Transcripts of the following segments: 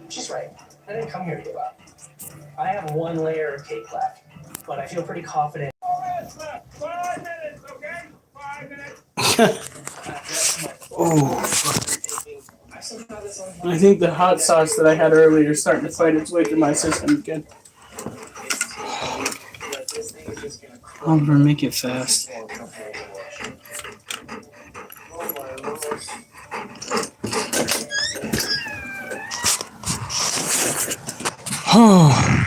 She's right. I didn't come here to give up. I have one layer of cake left, but I feel pretty confident. 5 minutes, okay? 5 minutes. Oh, fuck. I think the hot sauce that I had earlier is starting to fight its way through my system again. I'm gonna make it fast. Oh.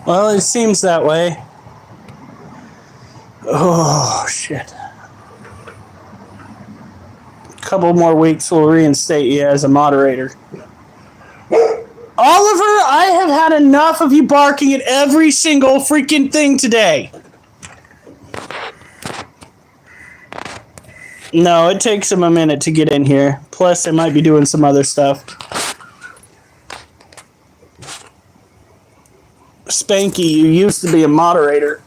Well, it seems that way. Oh, shit. A couple more weeks will reinstate you as a moderator. Oliver, I have had enough of you barking at every single freaking thing today. No, it takes him a minute to get in here. Plus, I might be doing some other stuff. Spanky, you used to be a moderator.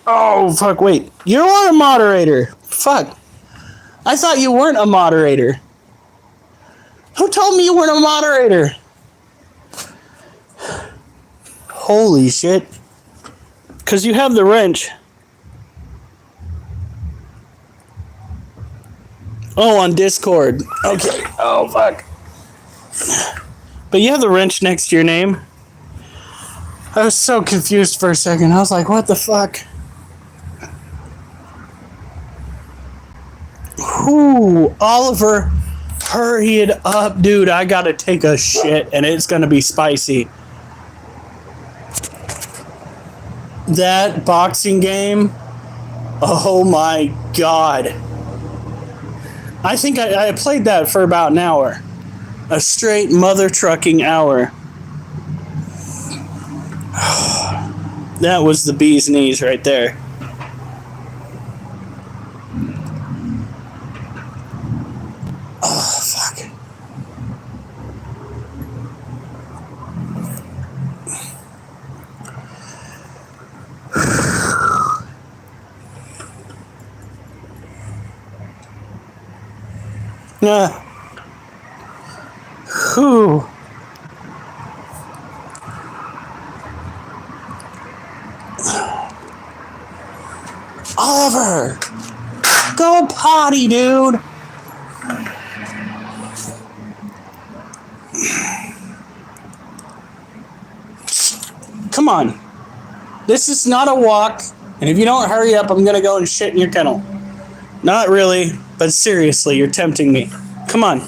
Oh, fuck, wait. You are a moderator. Fuck. I thought you weren't a moderator. Who told me you weren't a moderator? Holy shit. Because you have the wrench. Oh, on Discord. Okay. Oh, fuck. But you have the wrench next to your name. I was so confused for a second. I was like, what the fuck? Ooh, Oliver, hurry it up, dude. I gotta take a shit, and it's gonna be spicy. That boxing game, oh my god. I think I played that for about an hour. A straight mother trucking hour. That was the bee's knees right there. Oh, fuck. Whew. Oliver, go potty, dude. Come on. This is not a walk, and if you don't hurry up, I'm gonna go and shit in your kennel. Not really, but seriously, you're tempting me. Come on.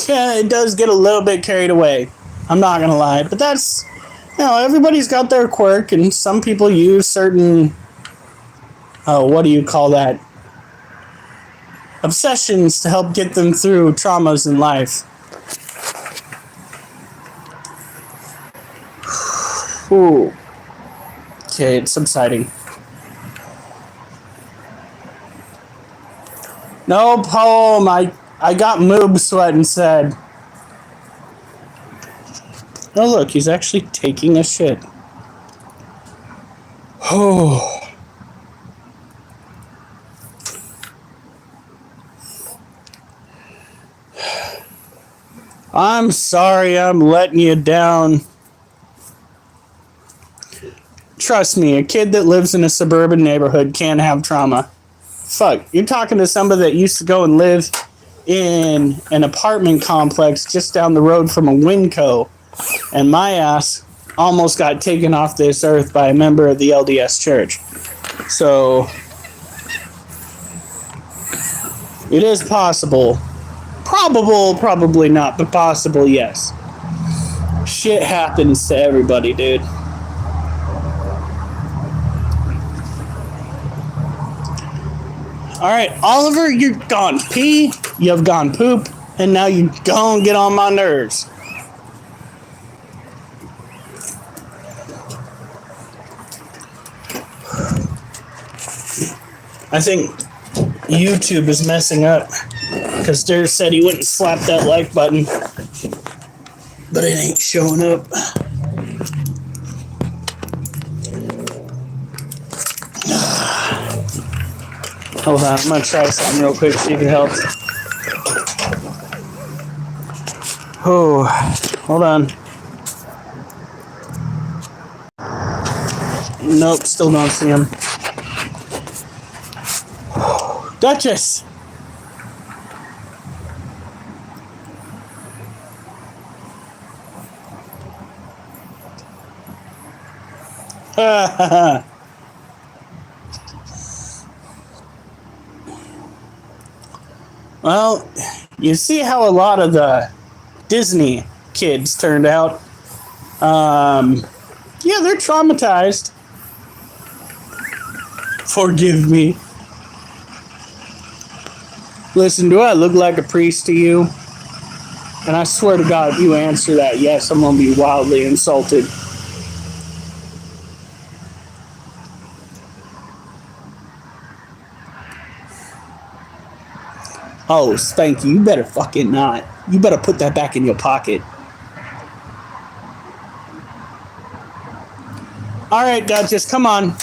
Yeah, it does get a little bit carried away. I'm not gonna lie, but that's, you know, everybody's got their quirk, and some people use certain, what do you call that? Obsessions to help get them through traumas in life. Ooh. Okay, it's subsiding. No poem. I got moob sweat instead. Oh, look, he's actually taking a shit. Oh. I'm sorry I'm letting you down. Trust me, a kid that lives in a suburban neighborhood can't have trauma. Fuck, you're talking to somebody that used to go and live in an apartment complex just down the road from a Winco, and my ass almost got taken off this earth by a member of the LDS Church. So, it is possible. Probable, probably not, but possible, yes. Shit happens to everybody, dude. Alright, Oliver, you're gone pee, you've gone poop, and now you gone get on my nerves. I think YouTube is messing up because Dare said he wouldn't slap that like button, but it ain't showing up. Hold on, I'm gonna try something real quick, see if it helps. Oh, hold on. Nope, still don't see him. Duchess! Well, you see how a lot of the Disney kids turned out. Yeah, they're traumatized. Forgive me. Listen, do I look like a priest to you? And I swear to God, if you answer that yes, I'm going to be wildly insulted. Oh, Spanky, you better fucking not. You better put that back in your pocket. All right, Duchess, come on.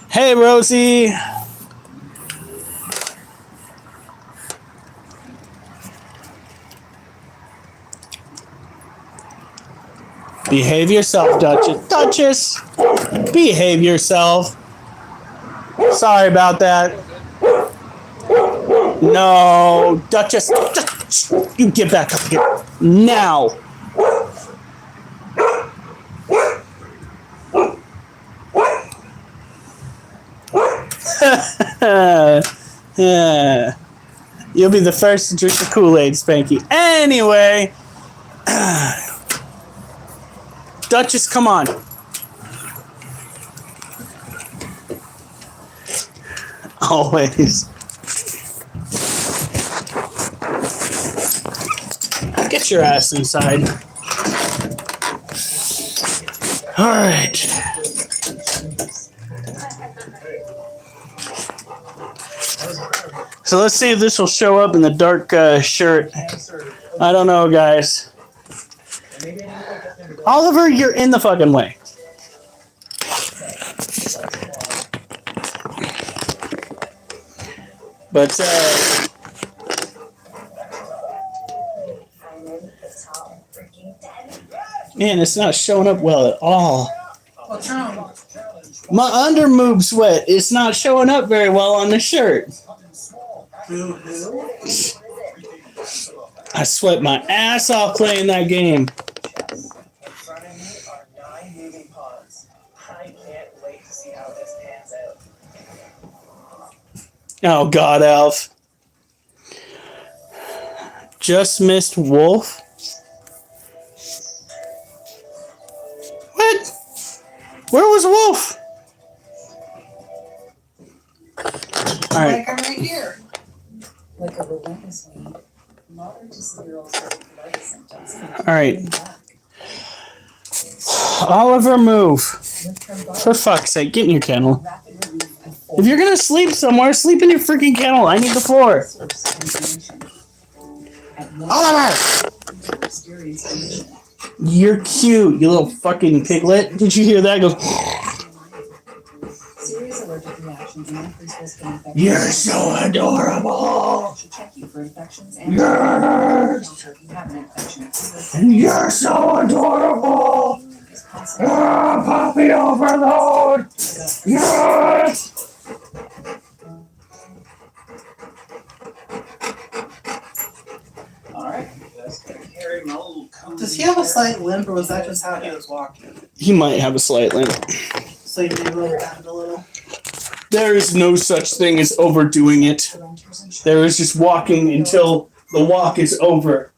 Hey, Rosie. Behave yourself, Duchess. Duchess, behave yourself. Sorry about that. No, Duchess, you get back up here now. Yeah. You'll be the first to drink the Kool-Aid, Spanky. Anyway, Duchess, come on. Always. Get your ass inside. All right. So let's see if this will show up in the dark shirt. I don't know, guys. Oliver, you're in the fucking way. But, man, it's not showing up well at all. What's wrong? My under moves wet. It's not showing up very well on the shirt. Boo-hoo. I sweat my ass off playing that game. In front of me are 9 moving ponds. I can't wait to see how this pans out. Oh, God, Alf. Just missed Wolf? What? Where was Wolf? All right. Like I'm right here. Like a relentless weed, moderate to severe ulcerative colitis symptoms. All right. Oliver, move. For fuck's sake, get in your kennel. Rapid relief and If you're gonna sleep somewhere, sleep in your freaking kennel. I need the floor. Oliver! You're cute, you little fucking piglet. Did you hear that? Go. Serious allergic reactions and increased risk of infection. You're so adorable. Should check you for infections and Yes. if you have an infection. You're so adorable. Ah, puppy overload. Yes. Alright, that's gonna carry my little cone. Does he have a slight limp, or was that just how he was walking? He might have a slight limp. So you maybe overdabbed a little. There is no such thing as overdoing it. There is just walking until the walk is over.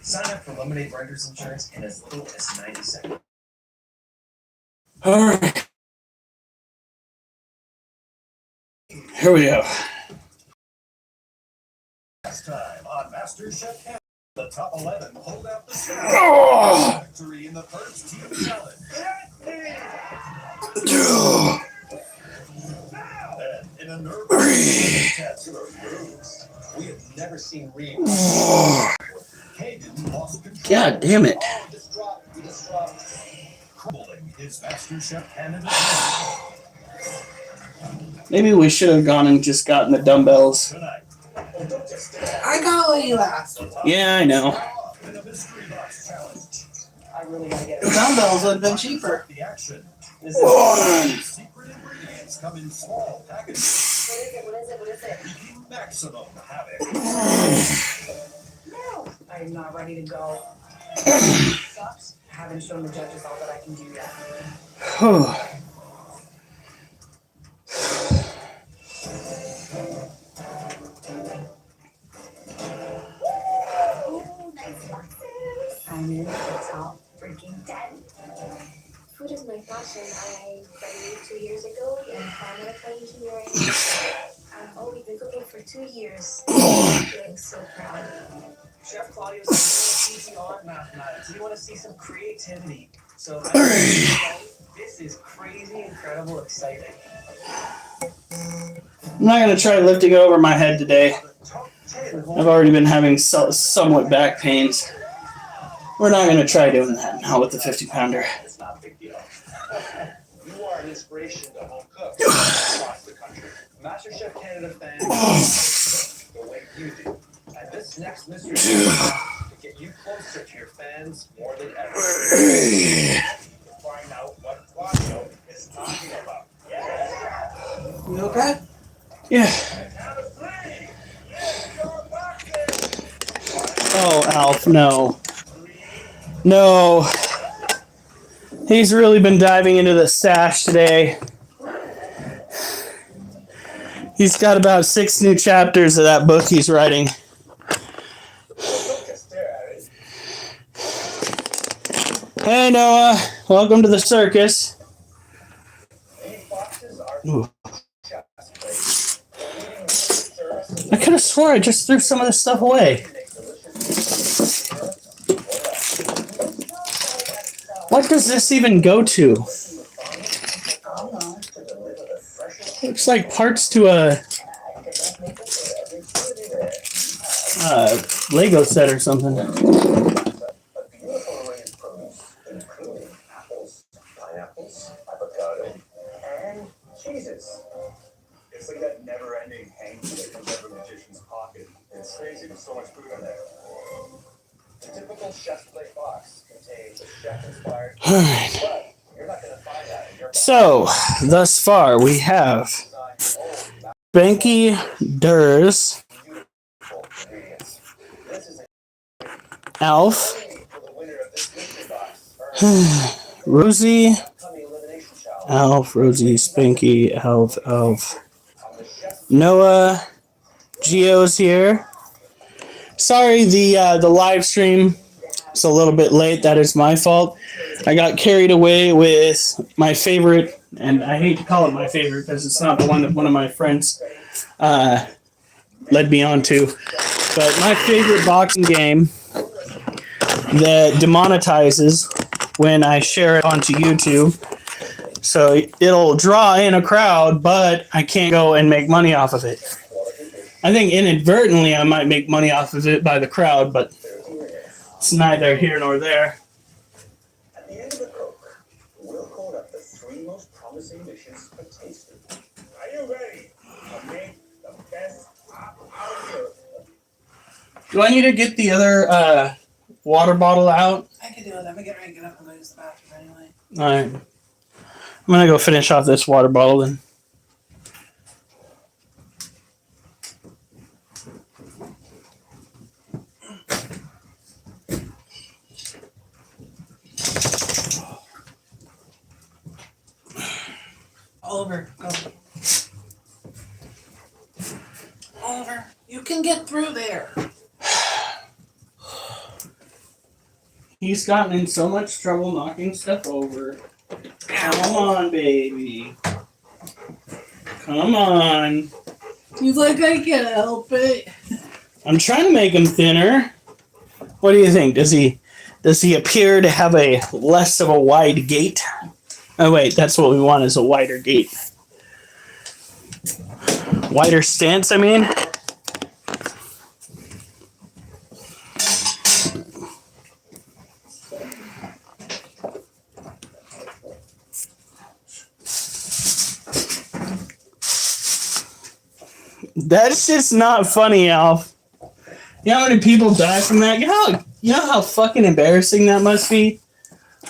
Sign up for Lemonade Renter's Insurance in as little as 90 seconds. All right. Here we go. Last time on MasterChef, the top 11 pulled out the Oh, the first team challenge. And in a nervous tattoo moves, we have never seen Reed. Kagan lost control. God damn it. Oh, he just dropped. Crumbling his MasterChef Canada. Maybe we should have gone and just gotten the dumbbells. Tonight. I got what you asked. Yeah, I know. In a mystery box challenge. I really gotta get The dumbbells would have been cheaper. The action. This is Secret ingredients come in small packages. What is it? Maximum havoc. no. I'm not ready to go. Sucks. Haven't shown the judges all that I can do yet. Oh, nice boxes. I'm in the top freaking 10. Food is my passion. I graduated 2 years ago in biomedical engineering. We've been cooking for 2 years. I'm feeling so proud. Chef Claudio's like, easy on mathematics. You want to see some creativity. So this is crazy, incredible, exciting. I'm not going to try lifting over my head today. I've already been having somewhat back pains. We're not going to try doing that now with the 50-pounder. It's not a big deal. You are an inspiration to home cooks across the country. MasterChef Canada fans the way you do. And this next mystery to get you closer to your fans more than ever. To find out what Claudio is talking about. You okay? Yeah. Oh, Alf, no. No. He's really been diving into the stash today. He's got about 6 new chapters of that book he's writing. Hey, Noah. Welcome to the circus. Ooh. I could have swore I just threw some of this stuff away. What does this even go to? Looks like parts to a Lego set or something. Pineapples, avocado, and cheeses. It's like that never-ending hanky that comes out of a magician's pocket. It's crazy. There's so much food in there. The typical chef's plate box contains a chef-inspired. All right. But you're not going to find that in your box. So, thus far, we have Banky Durs, Alf, For the winner of this mystery box, Rosie, upcoming elimination challenge. Alf, Rosie, Spanky, Alf. Noah, Geo's here. Sorry, the live stream is a little bit late. That is my fault. I got carried away with my favorite, and I hate to call it my favorite because it's not the one that one of my friends led me on to. But my favorite boxing game that demonetizes when I share it onto YouTube. So it'll draw in a crowd, but I can't go and make money off of it. I think inadvertently I might make money off of it by the crowd, but it's neither here nor there. At the end of the Coke, we'll call up the 3 most promising dishes for tasting. Are you ready to make the best out of you? Do I need to get the other water bottle out? I can do it. I'm gonna get ready to get up and go use the bathroom anyway. All right. I'm going to go finish off this water bottle then. Oliver, go. Oliver, you can get through there. He's gotten in so much trouble knocking stuff over. Come on, baby. Come on. He's like, I can't help it. I'm trying to make him thinner. What do you think? Does he Does he appear to have a less of a wide gait? Oh wait, that's what we want is a wider gait. Wider stance, I mean. That's just not funny, Alf. You know how many people die from that? You know how fucking embarrassing that must be?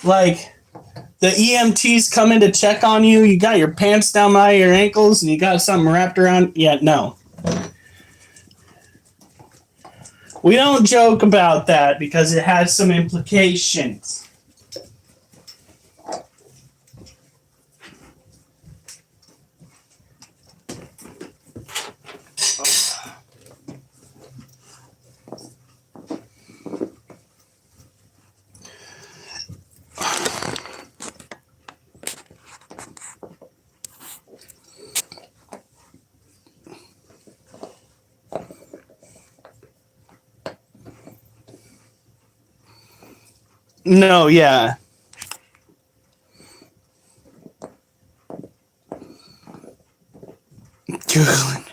Like, the EMTs come in to check on you, you got your pants down by your ankles, and you got something wrapped around. Yeah, no. We don't joke about that because it has some implications. No, yeah. Googling.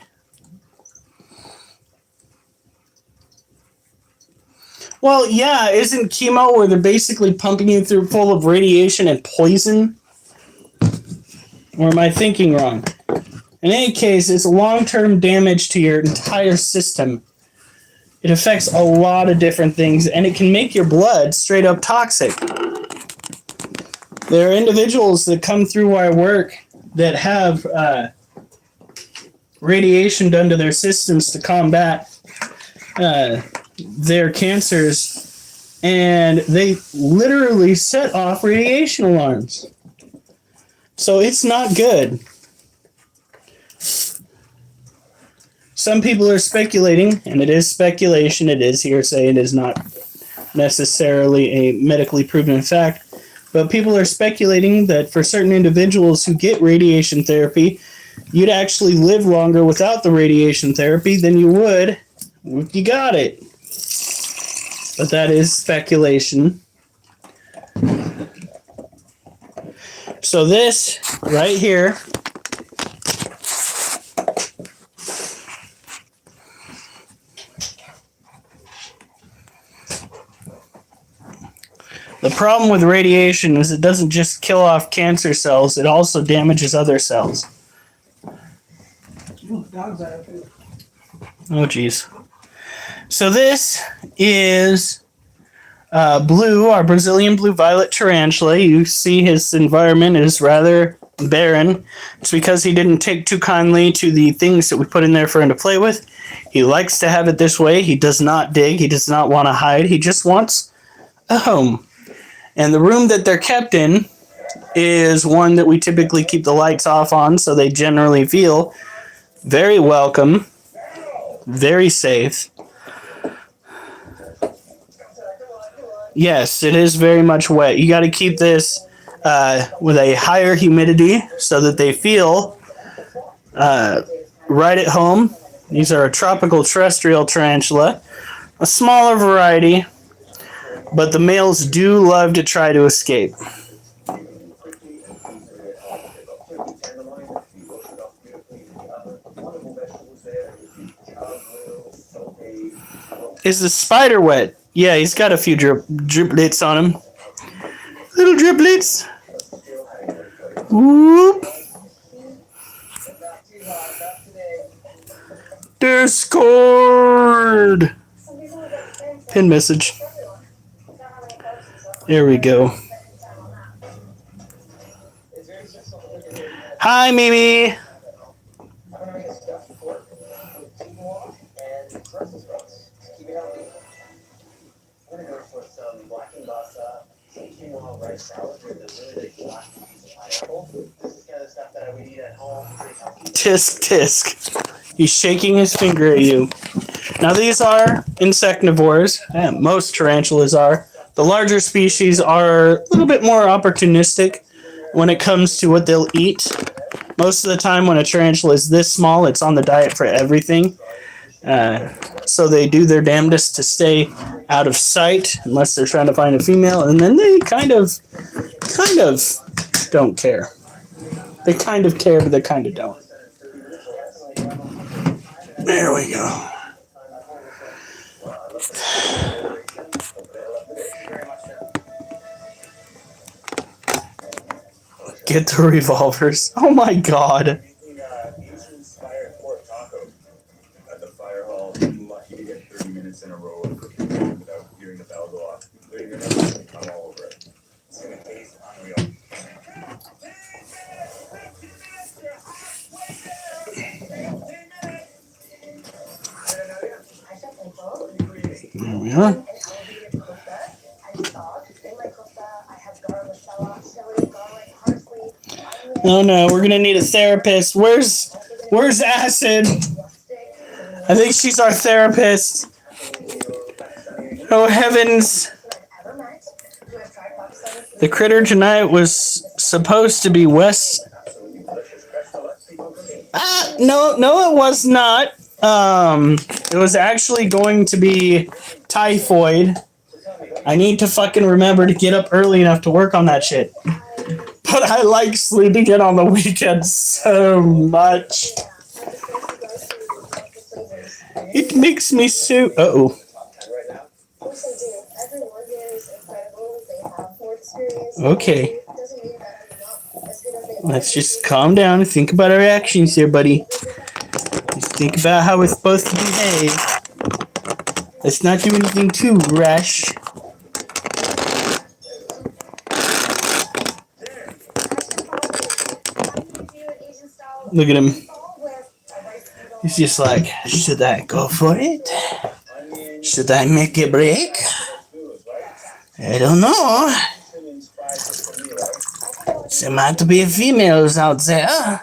Well, yeah, isn't chemo where they're basically pumping you through full of radiation and poison? Or am I thinking wrong? In any case, it's long-term damage to your entire system. It affects a lot of different things, and it can make your blood straight up toxic. There are individuals that come through our work that have radiation done to their systems to combat their cancers, and they literally set off radiation alarms. So it's not good. Some people are speculating, and it is speculation, it is hearsay, it is not necessarily a medically proven fact, but people are speculating that for certain individuals who get radiation therapy, you'd actually live longer without the radiation therapy than you would if you got it. But that is speculation. So this right here the problem with radiation is it doesn't just kill off cancer cells, it also damages other cells. Oh, geez. So this is Blue, our Brazilian blue-violet tarantula. You see his environment is rather barren. It's because he didn't take too kindly to the things that we put in there for him to play with. He likes to have it this way. He does not dig. He does not want to hide. He just wants a home. And the room that they're kept in is one that we typically keep the lights off on, so they generally feel very welcome, very safe. Yes, it is very much wet. You got to keep this with a higher humidity so that they feel right at home. These are a tropical terrestrial tarantula, a smaller variety, but the males do love to try to escape. Is the spider wet? Yeah, he's got a few driplets on him. Little driplets. Whoop. Discord. Pin message. There we go. Hi, Mimi. Tisk tisk. He's shaking his finger at you. Now these are insectivores. Most tarantulas are. The larger species are a little bit more opportunistic when it comes to what they'll eat. Most of the time when a tarantula is this small, it's on the diet for everything. So they do their damnedest to stay out of sight unless they're trying to find a female, and then they kind of don't care. They kind of care, but they kind of don't. There we go. Get the revolvers. Oh my god. Asian-inspired pork taco at the fire hall. Lucky to get 30 minutes in a row of cooking without hearing the bell go off. They're gonna come all over it. It's gonna taste unreal. There we are. No, no, we're gonna need a therapist. Where's Acid? I think she's our therapist. Oh heavens. The critter tonight was supposed to be West. No, it was not. It was actually going to be typhoid. I need to fucking remember to get up early enough to work on that shit. But I like sleeping in on the weekends so much. It makes me so... Uh-oh. Okay. Let's just calm down and think about our actions here, buddy. Just think about how we're supposed to behave. Let's not do anything too rash. Look at him. He's just like, should I go for it? Should I make a break? I don't know. There might be females out there.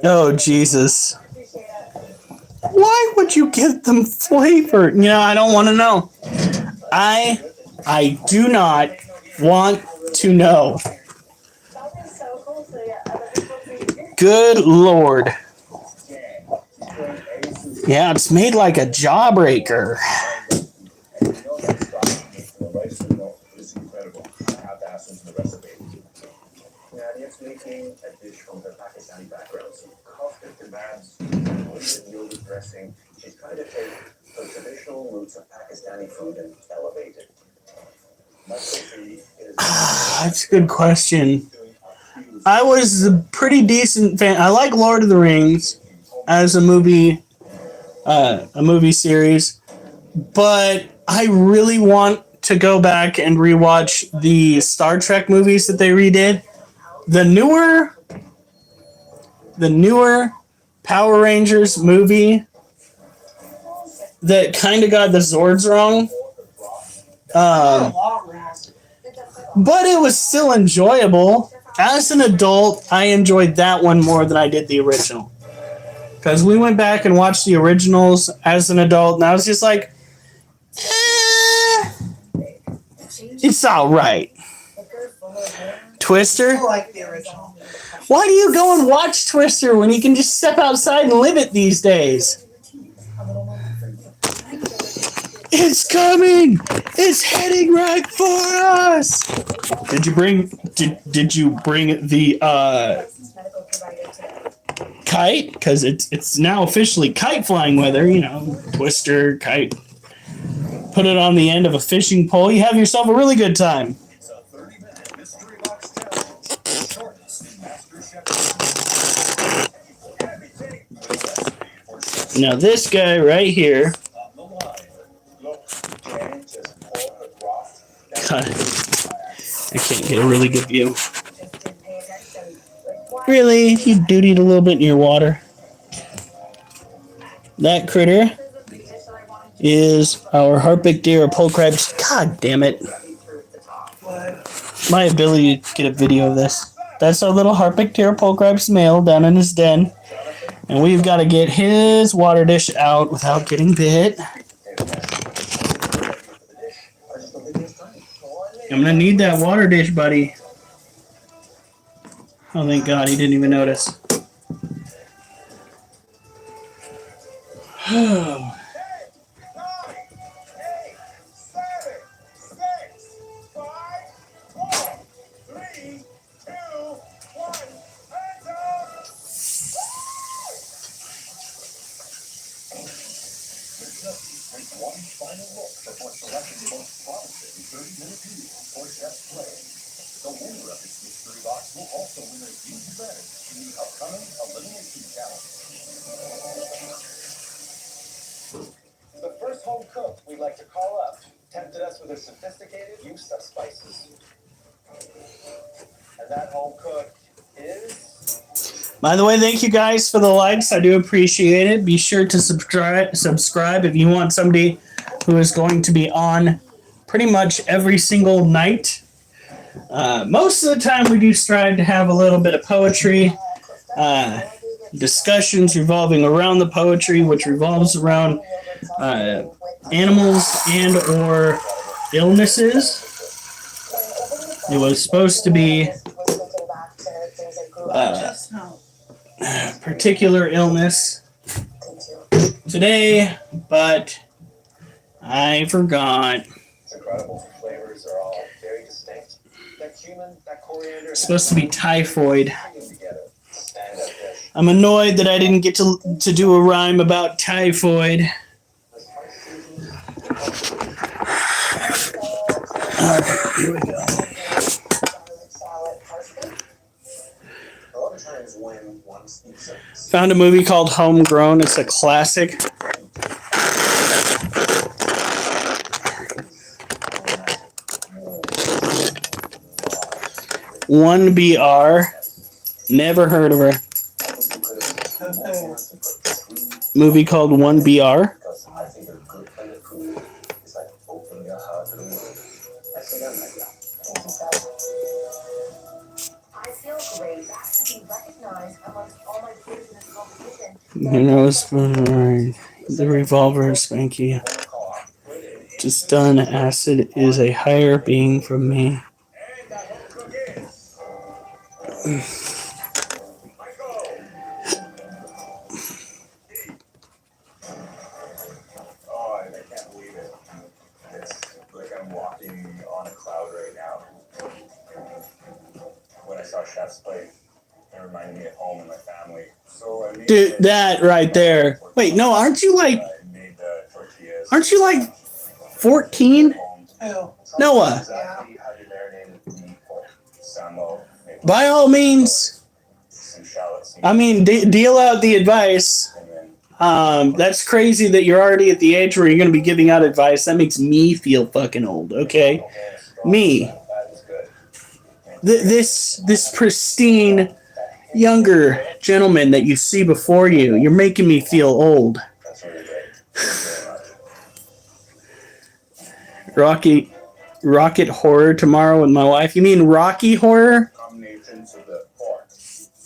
Oh, Jesus. Why would you give them flavor? You know, I don't want to know. I do not want to know. Good Lord. Yeah, it's made like a jawbreaker. It's incredible. I have to ask them for the recipe. Nadia's making a dish from her Pakistani background. Some kofta kebabs, with yogurt dressing. She's trying to take the traditional roots of Pakistani food and elevate it. That's a good question. I was a pretty decent fan. I like Lord of the Rings as a movie series, but I really want to go back and rewatch the Star Trek movies that they redid. The newer Power Rangers movie that kind of got the Zords wrong. But it was still enjoyable. As an adult, I enjoyed that one more than I did the original. Because we went back and watched the originals as an adult, and I was just like, it's alright. Twister? I like the original. Why do you go and watch Twister when you can just step outside and live it these days? It's coming! It's heading right for us! Did you bring the kite? Because it's now officially kite flying weather, you know, Twister, kite. Put it on the end of a fishing pole. You have yourself a really good time. It's a 30-minute mystery box challenge. The shortest master chef. Now this guy right here. God, I can't get a really good view. Really? You dutied a little bit in your water. That critter is our Harpic deer, pole crabs. God damn it. My ability to get a video of this. That's our little Harpic deer, pole crabs male down in his den. And we've got to get his water dish out without getting bit. I'm gonna need that water dish, buddy. Oh, thank God, he didn't even notice. 10, 9, 8, 7, 6, 5, 4, 3, 2, 1. Hands up! Take one final look before selecting the most promising 30-minute video for Chef's Play. The winner of this mystery box will also win a huge prize in the upcoming Elimination Challenge. The first home cook we'd like to call up tempted us with a sophisticated use of spices. And that home cook is... By the way, thank you guys for the likes. I do appreciate it. Be sure to subscribe if you want somebody who is going to be on pretty much every single night. Most of the time, we do strive to have a little bit of poetry, discussions revolving around the poetry, which revolves around animals and or illnesses. It was supposed to be particular illness today, but I forgot. It's incredible. The flavors are all very distinct. That cumin, that coriander... It's supposed to be typhoid. Together. Stand-up dish. I'm annoyed that I didn't get to do a rhyme about typhoid. Here we go. A lot of times when one speaks of Found a movie called Homegrown. It's a classic. One BR. Never heard of her. Movie called One BR. because I think a good plate of food is like opening your heart to the world. I think I'm like that. I feel great to be recognized amongst all my peers in this competition. You know, it's the revolver Spanky. Just done. Acid is a higher being from me. And that home cook is... Michael! Oh, I can't believe it. It's like I'm walking on a cloud right now. When I saw Chef's Play, it reminded me of home and my family. So I made Dude, that right there. Wait, no, aren't you like I made the tortillas. Aren't you like 14? Noah. Exactly how you marinated the meat pork. Samo, maple By all means, some shallots, I mean, deal out the advice. and then That's crazy that you're already at the age where you're going to be giving out advice. That makes me feel fucking old, okay? Me. that is good. This pristine younger gentleman that you see before you, you're making me feel old. That's really great. Thank you very much. Rocket horror tomorrow with my wife. You mean Rocky horror? Combinations of the pork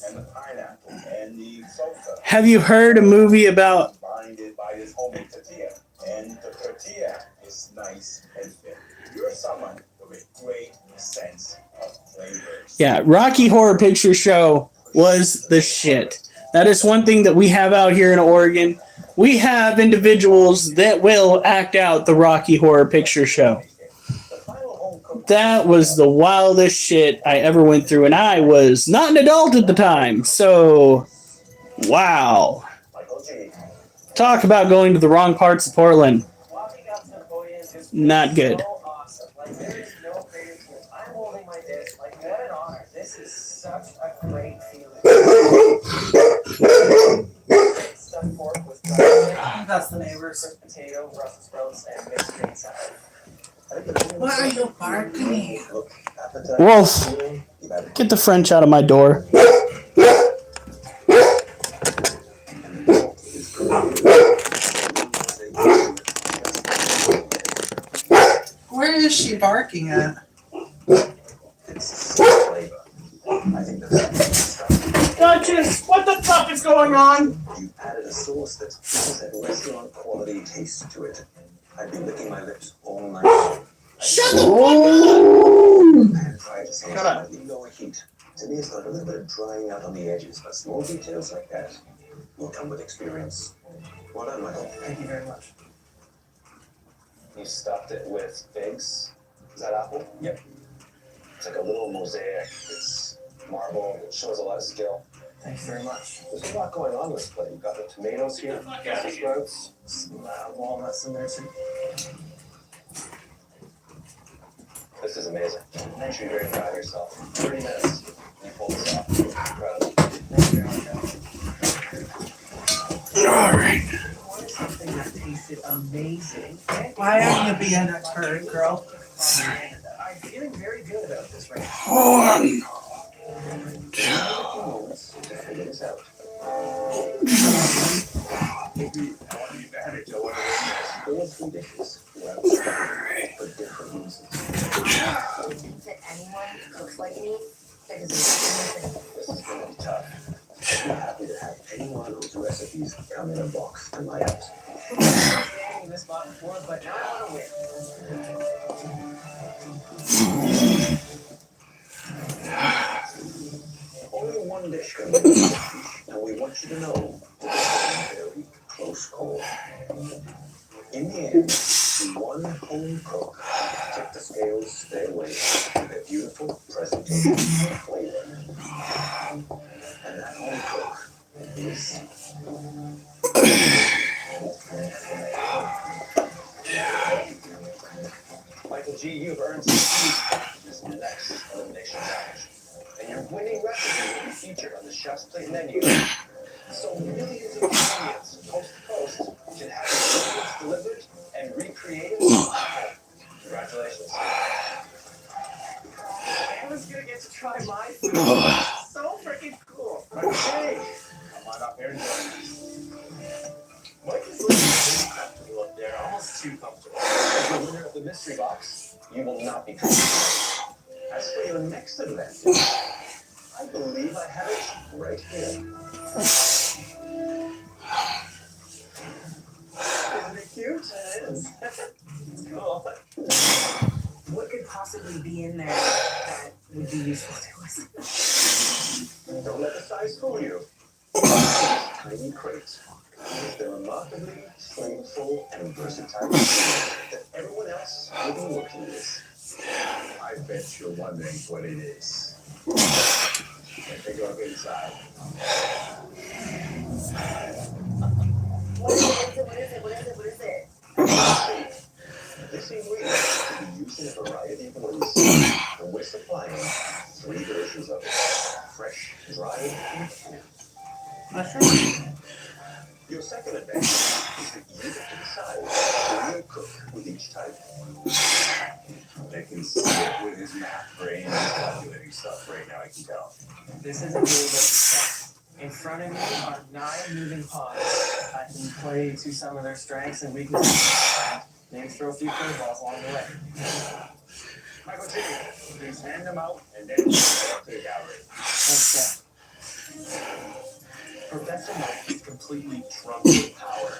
and the pineapple and the salsa Have you heard a movie about binded by this homemade tortilla. And the tortilla is nice and thin. You're someone with a great sense of flavors. Yeah, Rocky Horror Picture Show was the shit. That is one thing that we have out here in Oregon. We have individuals that will act out the Rocky Horror Picture Show. The final home cooked That was the wildest shit I ever went through, and I was not an adult at the time. So, wow. Michael G. Talk about going to the wrong parts of Portland. Walking up to the podium is Not good. so awesome. Like, there is no greater feeling. I'm holding my dish. Like, what an honor. This is such a great feeling. Stuffed pork with that's the neighbors. Potato, Brussels sprouts, and mixed green salad. What are you barking? Look, appetite. Wolf, get the French out of my door. Where is she barking at? It's flavor. I think that's Duchess, what the fuck is going on? you added a sauce that has a restaurant quality taste to it. I've been licking my lips all night. Shut the fuck up! I had tried to say Shut up. slightly lower heat. To me, it's like a little bit of drying out on the edges, but small details like that will come with experience. Well done, Michael. Thank you very much. You stuffed it with figs. Is that apple? Yep. It's like a little mosaic. It's marble. It shows a lot of skill. Thanks very much. There's a lot going on this plate. You've got the tomatoes here, Brussels sprouts. Some walnuts in there too. This is amazing. You should be very proud of yourself. 30 minutes. You pulled this off. Incredible. Thank you very much. All right. What is something that tasted amazing? Why are you being a turd, girl? I'm feeling very good about this right now. One. To figure this out. Maybe on the advantage of what it There are 3 dishes. For different reasons. That anyone cooks like me, because This is going to be tough. I'm happy to have any one of those recipes come in a box to my house. I've been in this spot before, but now I want to win. Only one dish can make this dish, and we want you to know that it's a very close call. In the end, the one home cook took the scales their way with a beautiful presentation of flavor. And that home cook is Michael G., you've earned some huge packages in the next elimination challenge. And your winning recipe will be featured on the Chef's Plate menu. So millions of Canadians, coast to coast, can have their ingredients delivered and recreated. Congratulations. Everyone's gonna get to try my food. So freaking cool. Okay. Come on up here and join us. Mike is looking really comfortable up there, almost too comfortable. As the winner of the mystery box, you will not be comfortable. As for your next advantage, I believe I have it right here. Isn't it cute? It is. It's cool. What could possibly be in there that would be useful to us? Don't let the size fool you. Tiny crate with the remarkably flavorful and versatile that everyone else will be working with. I bet you're wondering what it is. Let's take a look inside. what is it? This ingredient can be used in a variety of ways, and we're supplying 3 versions of it: fresh, dried, and canned. Mushroom? Your second advantage is that you get to decide who you cook with each type. They can see it with his math brain and calculating stuff right now, I can tell. This is a game of chess. In front of me are 9 moving pawns. I can play to some of their strengths and weaknesses. Maybe throw a few curveballs along the way. Michael G., please hand them out and then head up to the gallery. Thanks, Professor Mike is completely drunk with power.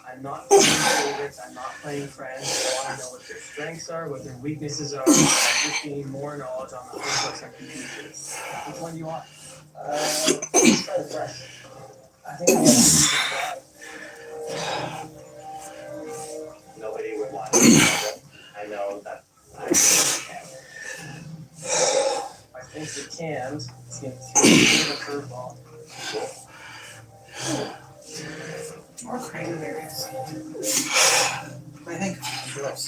I'm not playing favorites, I'm not playing friends. I want to know what their strengths are, what their weaknesses are. I'm just gaining more knowledge on the cookbooks and computers. Which one do you want? Let's try the fresh. I think I want to use the fry. Nobody would want to. I know that. I can. I think the canned is going to throw a bit of a curveball. More cranberries. I think gross.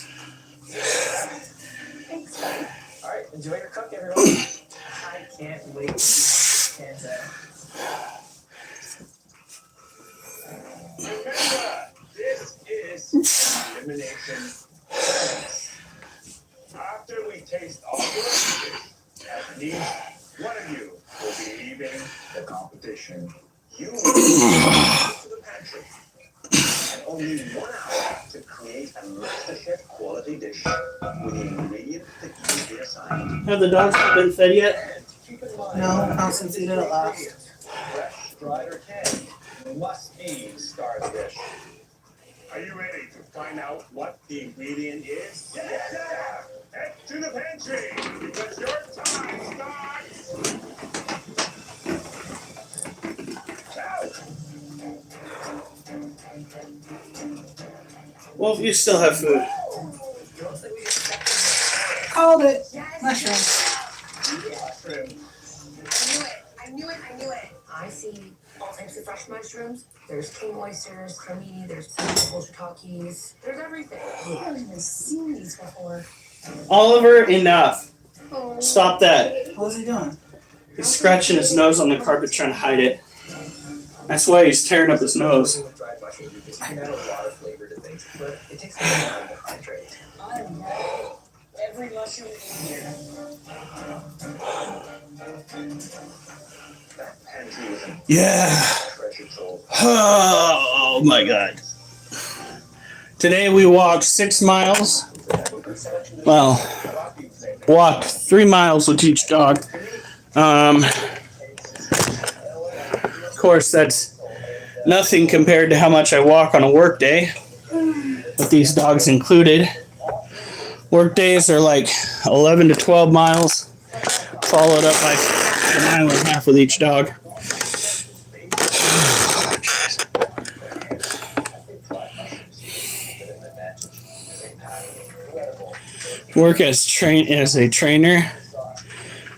Thanks, buddy. Alright, enjoy your cook, everyone. I can't wait to see how this pans out. Remember, this is elimination challenge. After we taste all your dishes, at least one of you will be leaving the competition. You will go to the pantry and only 1 hour to create a MasterChef quality dish with the ingredient that you've been assigned. Have the dogs been fed yet? And keep in mind, No, Constance ate it at last. fresh, dried, or canned must be the star of the dish. Are you ready to find out what the ingredient is? Yeah! Head to the pantry because your time starts now. Well, if you still have food. Called it. Yes. Mushroom. I knew it. I see all types of fresh mushrooms. There's king oysters, cremini, there's pineapple shiitakes. There's everything. I haven't even seen these before. Oliver, enough. Oh. Stop that. What was he doing? He's scratching his nose on the carpet trying to hide it. That's why he's tearing up his nose. With dried mushrooms, you can add a lot of flavor to things, but it takes a lot of time to hydrate. I know every mushroom in here. That pantry was a Yeah. treasure trove. Oh my god. Today we walked 6 miles. Well, walked 3 miles with each dog. Of course, that's nothing compared to how much I walk on a work day, with these dogs included. Work days are like 11 to 12 miles, followed up by a mile and a half with each dog. Work as a trainer.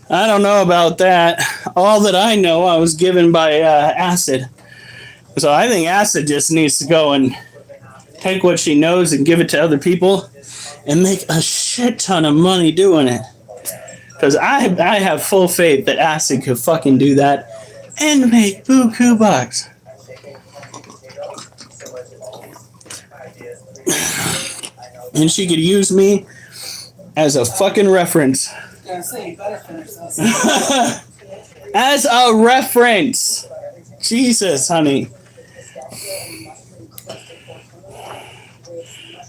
I don't know about that. All that I know, I was given by Acid. So I think Acid just needs to go and take what she knows and give it to other people and make a shit ton of money doing it. Because I have full faith that Acid could fucking do that and make buku bucks. And she could use me as a fucking reference. I was gonna say, you better finish this. As a reference. Jesus, honey.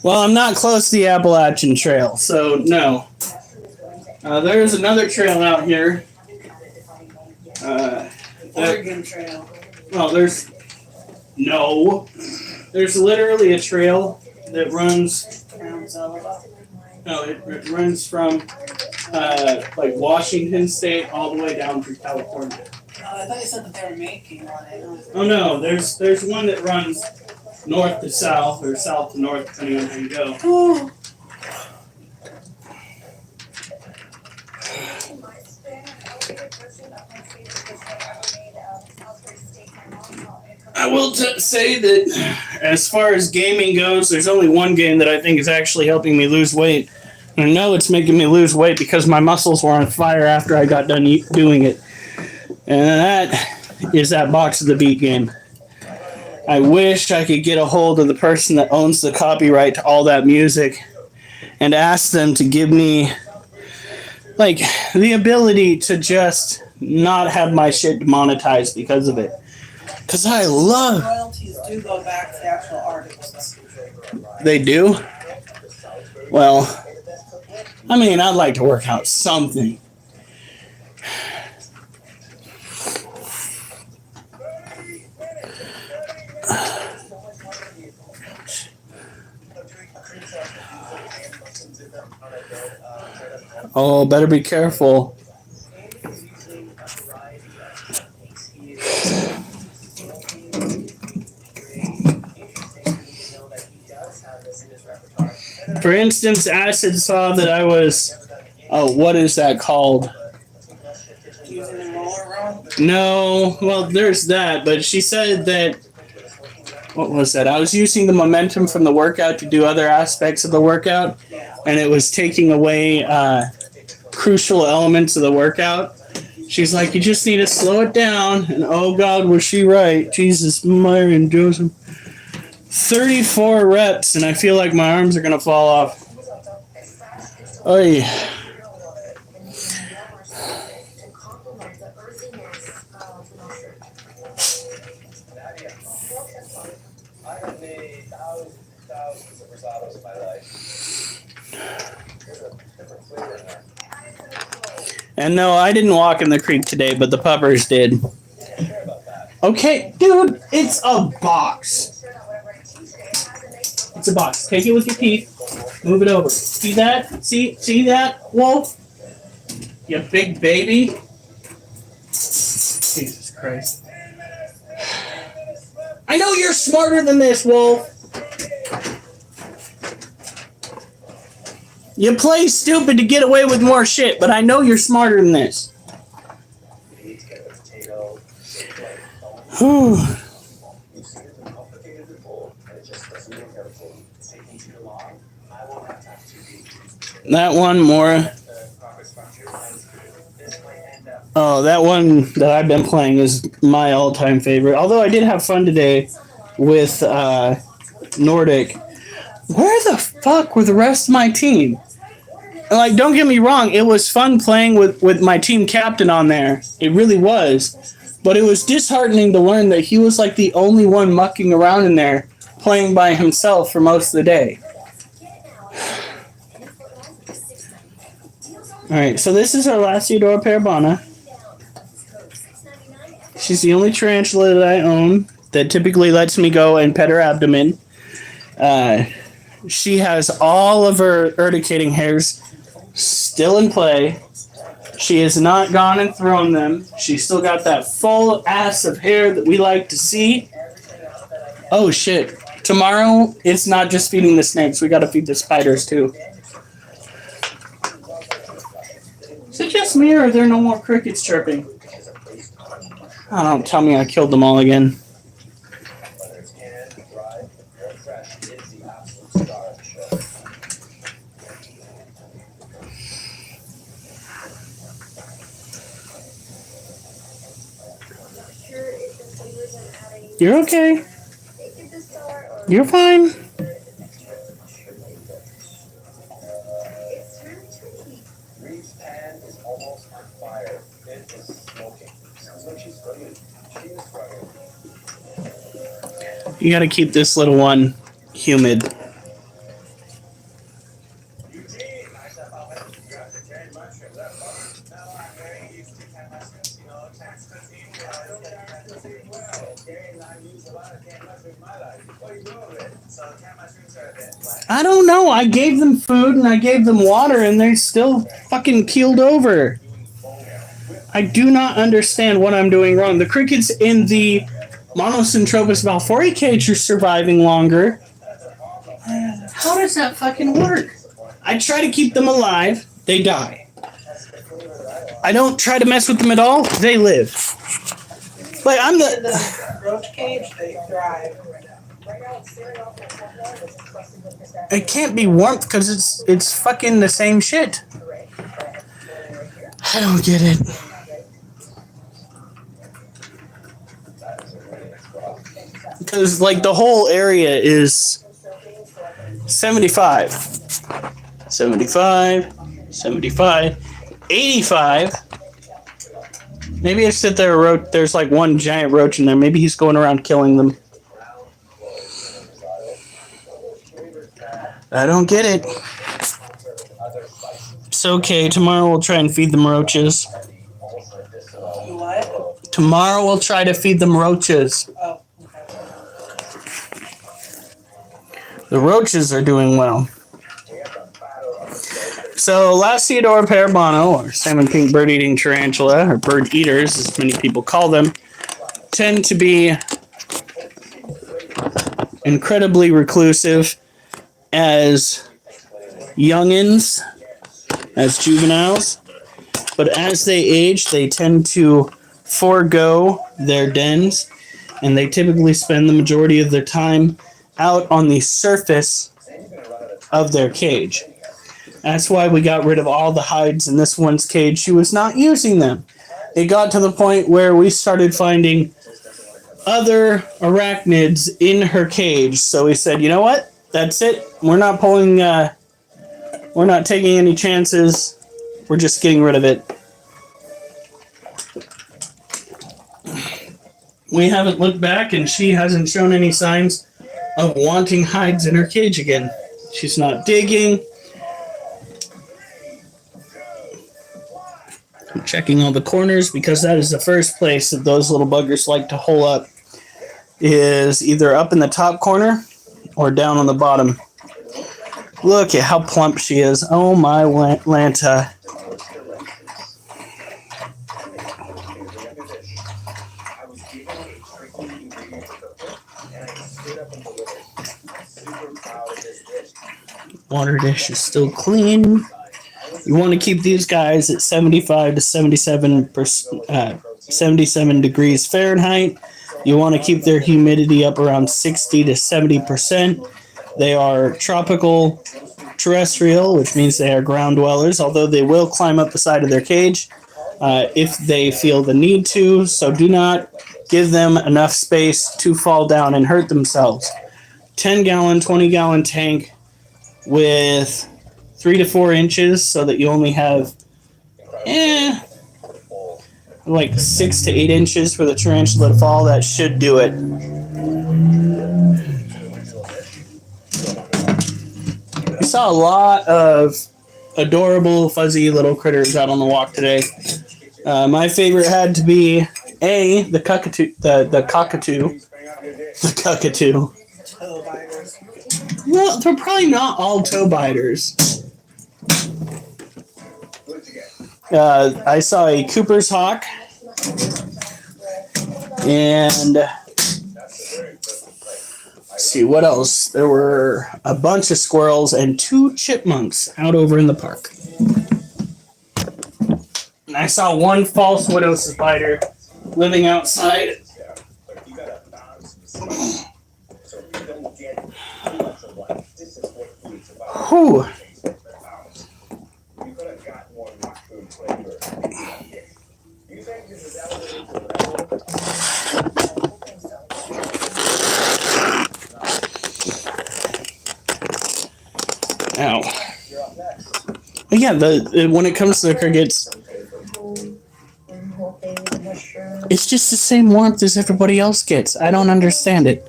Well, I'm not close to the Appalachian Trail, so no. There's another trail out here. Oregon Trail. Well, there's literally a trail that runs. No, it runs from like Washington State all the way down through California. I thought you said that they were making one. Oh no, there's one that runs north to south or south to north, depending on how you go. Oh. I will say that as far as gaming goes, there's only one game that I think is actually helping me lose weight. And I know it's making me lose weight because my muscles were on fire after I got done doing it. And that is that Box of the Beat game. I wish I could get a hold of the person that owns the copyright to all that music and ask them to give me like the ability to just not have my shit demonetized because of it. Because I love... Royalties do go back to the actual artists. They do? Well, I mean, I'd like to work out something. Oh, better be careful. For instance, Acid saw that I was, what is that called? Using the roller roll? No, well, there's that, but she said that, what was that? I was using the momentum from the workout to do other aspects of the workout, and it was taking away crucial elements of the workout. She's like, you just need to slow it down, and oh God, was she right. Jesus, Mary and Joseph. 34 reps, and I feel like my arms are going to fall off. Oy. I have made thousands of risatos in my life. There's a different flavor in there. And no, I didn't walk in the creek today, but the puppers did. Care about that. Okay, dude, it's a box. It's a box. Take it with your teeth. Move it over. See that? See that, Wolf? You big baby. Jesus Christ. I know you're smarter than this, Wolf. You play stupid to get away with more shit, but I know you're smarter than this. Whew. You've seen it been complicated before, and it just doesn't work out for you. It's taking too long. I won't have time to That one more. Oh, that one that I've been playing is my all-time favorite. Although I did have fun today with Nordic. Where the fuck were the rest of my team? And like, don't get me wrong, it was fun playing with my team captain on there. It really was. But it was disheartening to learn that he was like the only one mucking around in there, playing by himself for most of the day. Alright, so this is our last Eudora Parabana. She's the only tarantula that I own that typically lets me go and pet her abdomen. She has all of her urticating hairs still in play. She has not gone and thrown them. She's still got that full ass of hair that we like to see. Oh shit. Tomorrow, it's not just feeding the snakes. We gotta feed the spiders too. Is it just me or are there no more crickets chirping? Oh, don't tell me I killed them all again. whether it's canned, dried, or fresh, it's the absolute star of the show. Sure if the flavors I'm adding You're okay. make it this color or You're fine. it's really tricky. Reeve's pan is almost on fire. It is smoking. Sounds like she's struggling. She is struggling. You gotta keep this little one humid. Eugene, nice to have you got the canned mushrooms. No, I'm very used to canned mushrooms. You know, canned cuisine. I don't canned cuisine well. Okay, and I've used a lot of canned mushrooms in my life. What do you do with it? So canned mushrooms are a bit like. I don't know. I gave them food and I gave them water and they're still fucking keeled over. I do not understand what I'm doing wrong. The crickets in the Monocentropus balfouri cage are surviving longer. How does that fucking work? I try to keep them alive, they die. I don't try to mess with them at all, they live. Like, I'm In the... the roach cage, they thrive. It can't be warmth because it's fucking the same shit. I don't get it. Because, like, the whole area is 75. 75. 85. Maybe it's that there's like one giant roach in there. Maybe he's going around killing them. I don't get it. It's okay. Tomorrow we'll try and feed them roaches. What? Tomorrow we'll try to feed them roaches. Oh, okay. The roaches are doing well. So, Lasiodora parabano, or salmon pink bird-eating tarantula, or bird eaters, as many people call them, tend to be incredibly reclusive as youngins, as juveniles. But as they age, they tend to forego their dens, and they typically spend the majority of their time out on the surface of their cage. That's why we got rid of all the hides in this one's cage. She was not using them. It got to the point where we started finding other arachnids in her cage. So we said, you know what? That's it. We're not taking any chances. We're just getting rid of it. We haven't looked back and she hasn't shown any signs of wanting hides in her cage again. She's not digging. I'm checking all the corners because that is the first place that those little buggers like to hole up, is either up in the top corner or down on the bottom. Look at how plump she is. Oh my Lanta. I was given a tricky ingredient to cook with, and I stood up and delivered. I'm super proud of this dish. Water dish is still clean. You want to keep these guys at 75 to 77 degrees Fahrenheit. You want to keep their humidity up around 60 to 70%. They are tropical terrestrial, which means they are ground dwellers, although they will climb up the side of their cage if they feel the need to. So do not give them enough space to fall down and hurt themselves. 10-gallon, 20-gallon tank with 3 to 4 inches so that you only have like 6 to 8 inches for the tarantula to fall. That should do it. We saw a lot of adorable, fuzzy little critters out on the walk today. My favorite had to be the cockatoo. The cockatoo. The cockatoo. Toe biters. Well, they're probably not all toe biters. I saw a Cooper's hawk, and let's see what else. There were a bunch of squirrels and 2 chipmunks out over in the park. And I saw 1 false widow spider living outside. Whew. Ow. But yeah, when it comes to the crickets, it's just the same warmth as everybody else gets. I don't understand it.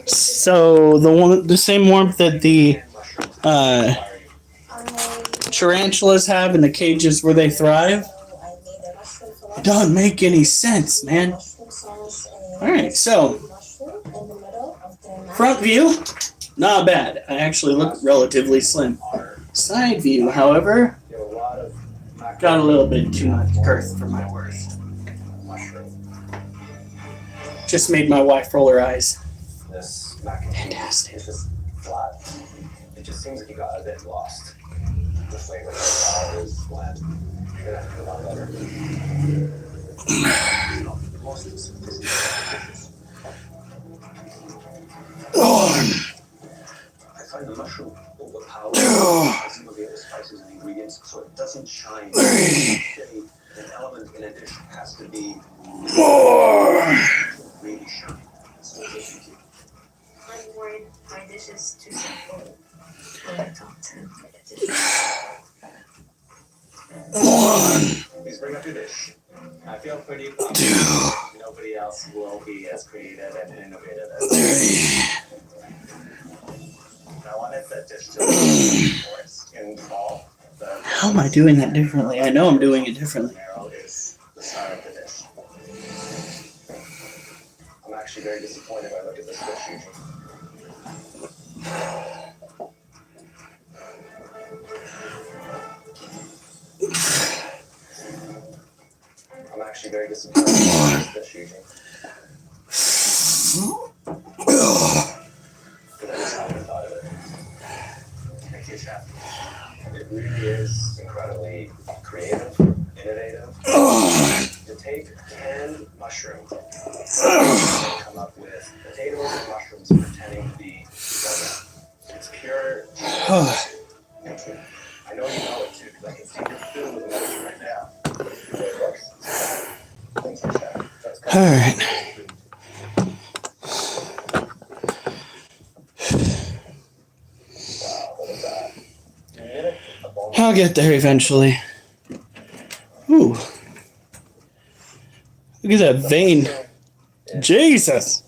So the same warmth that the tarantulas have in the cages where they thrive, it doesn't make any sense, man. Alright, so front view, not bad. I actually look relatively slim. Side view, however, got a little bit too much girth for my worth. Just made my wife roll her eyes. This macaroni Fantastic. is just flat. It just seems like you got a bit lost. The flavor of the flour is bland. You're gonna have to put a lot better. Most sophisticated dishes. I find the mushroom overpowers some of the other spices and ingredients, so it doesn't shine. An element in a dish has to be really shiny. So it's I'm worried my dish is too simple for the top 10 dishes. Please bring up your dish. I feel pretty confident nobody else will be as creative and innovative as me. I wanted the dish to be forest in fall. How am I doing that differently? I know I'm doing it differently. Marrow is the star of the dish. I'm actually very disappointed when I look at this dish, Eugene. I'm actually very disappointed with this dish, Eugene. Because I just haven't thought of it. Thank you, Chef. It really is incredibly creative, innovative. To take canned mushrooms and come up with potatoes and mushrooms pretending to be yogurt. It's pure genius. I know you know it too, because I can see you're filled with emotion right now. It works. Thanks, Chef. That's All right. I'll get there eventually. Ooh. Look at that vein. Jesus.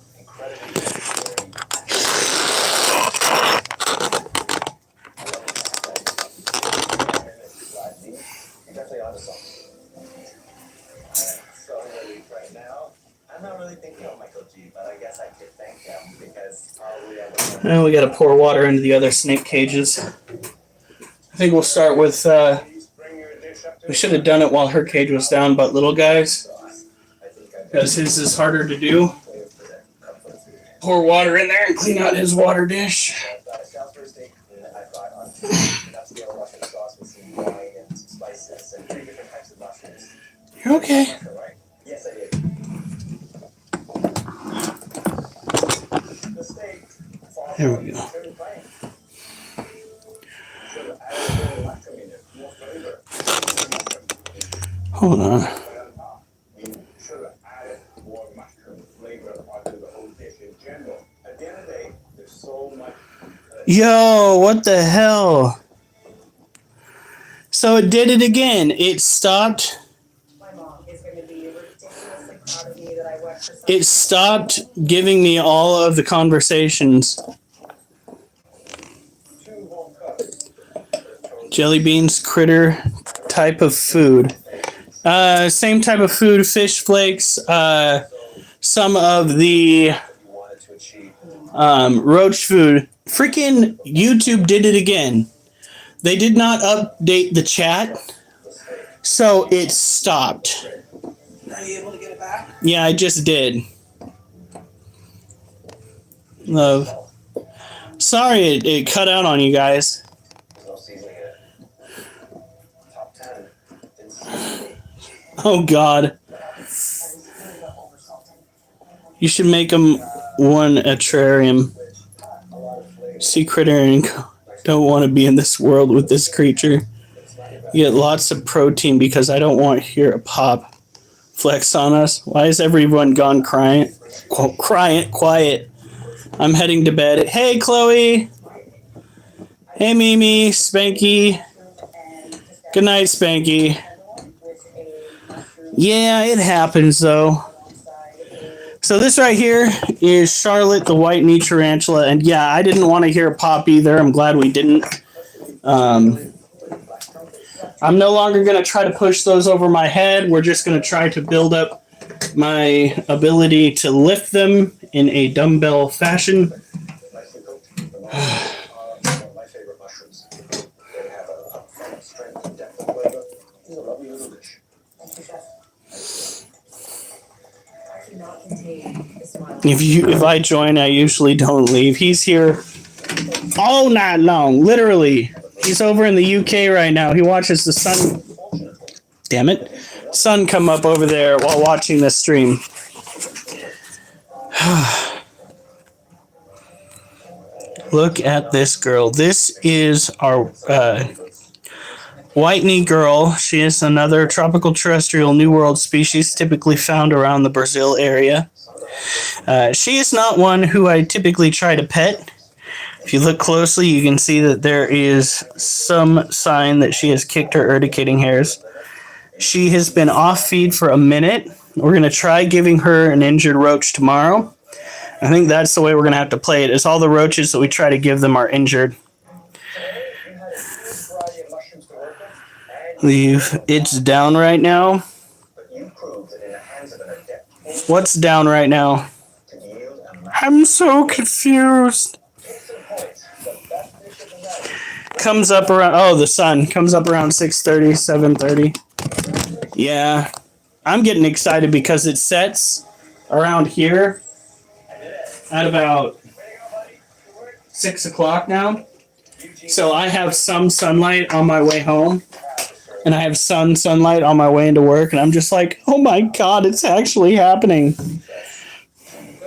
Now we gotta pour water into the other snake cages. I think we'll start with, Please bring your dish up to we should have done it while her cage was down, but little guys, because his is harder to do. Pour water in there and clean out his water dish. I've got a Salisbury steak, and I've got an upscale Russian sauce with some wine and some spices and 3 different types of mushrooms. You're okay. Mushroom, right? Yes, I did. The steak. There we go. Very plain. Should have added a little mushroom in it, more flavor. Hold on. You should have added more mushroom flavor onto the whole dish in general. At the end of the day, there's so much. Yo, what the hell? So it did it again. It stopped. My mom is going to be ridiculously proud of me that I went for something. It stopped giving me all of the conversations. 2 home cups. Jelly beans, critter type of food. Same type of food, fish flakes, some of the You wanted to achieve. roach food. Freaking YouTube did it again. They did not update the chat, so it stopped. Are you able to get it back? Yeah, I just did. Love. Sorry it cut out on you guys. There's no seasoning in it. Top 10. Didn't see it. Oh God. You should make them one a terrarium. A lot of flavor. Sea critter and don't want to be in this world with this creature. You get lots of protein because I don't want to hear a pop flex on us. Why is everyone gone quiet? Quiet. I'm heading to bed. Hey, Chloe. Hey, Mimi. Spanky. Good night, Spanky. Yeah, it happens, though. So this right here is Charlotte, the white knee tarantula. And yeah, I didn't want to hear a pop either. I'm glad we didn't. I'm no longer going to try to push those over my head. We're just going to try to build up my ability to lift them in a dumbbell fashion. Nicely cooked. The mushrooms are my favorite mushrooms. They have a strength and depth of flavor. It's a lovely little dish. Thank you, Chef. I cannot contain the smile. If I join, I usually don't leave. He's here all night long, literally. He's over in the UK right now. He watches the sun. Damn it. Sun come up over there while watching the stream. Look at this girl. This is our white knee girl. She is another tropical terrestrial New World species typically found around the Brazil area. She is not one who I typically try to pet. If you look closely, you can see that there is some sign that she has kicked her urticating hairs. She has been off feed for a minute. We're going to try giving her an injured roach tomorrow. I think that's the way we're going to have to play it, is all the roaches that we try to give them are injured. Leave. It's down right now. What's down right now? I'm so confused. Comes up around, oh, the sun comes up around 6:30, 7:30. Yeah, I'm getting excited because it sets around here at about 6 o'clock now. So I have some sunlight on my way home, and I have sunlight on my way into work, and I'm just like, oh my God, it's actually happening. The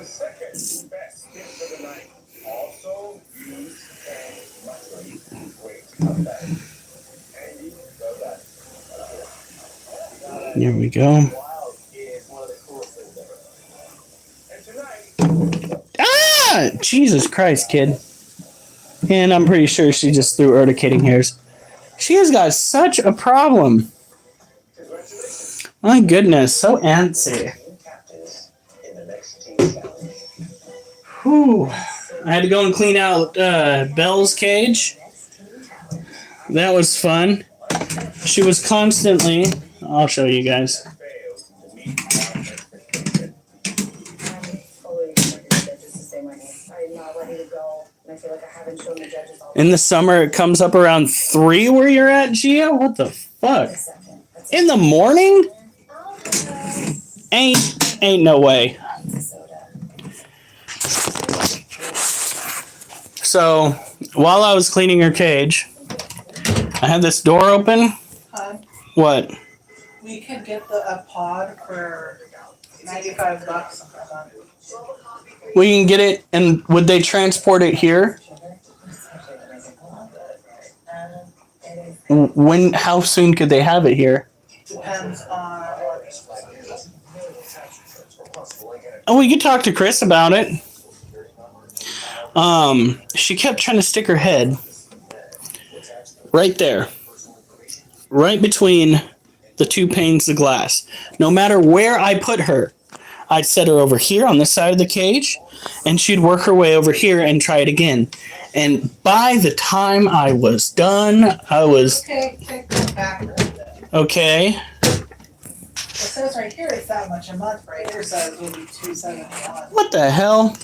second best tip for the night. Also use canned mushrooms. Great comeback. Andy, well done. Here we go. Wild is one of the coolest things ever. And tonight, Ah! Jesus Christ, kid. And I'm pretty sure she just threw urticating hairs. She has got such a problem. My goodness, so antsy. Captains in the next team challenge. Whew. I had to go and clean out Belle's cage. That was fun. She was constantly... I'll show you guys. Failed to meet our expectations. I'm fully just to say my name. I'm not ready to ago, and I feel like I haven't shown the judges all. In the summer, it comes up around 3 where you're at, Gia? What the fuck? Wait a second. That's In the morning? Alphas. Ain't no way. a soda. So, while I was cleaning her cage, I had this door open. What? We could get a pod for $95 a month. We can get it, and would they transport it here? When? How soon could they have it here? Depends on Oh, we could talk to Chris about it. She kept trying to stick her head right there, right between the 2 panes of glass. No matter where I put her, I'd set her over here on this side of the cage, and she'd work her way over here and try it again. And by the time I was done, I was Okay, take that back a little bit. okay. It says right here it's that much a month, right here says it'll be $271. What the hell?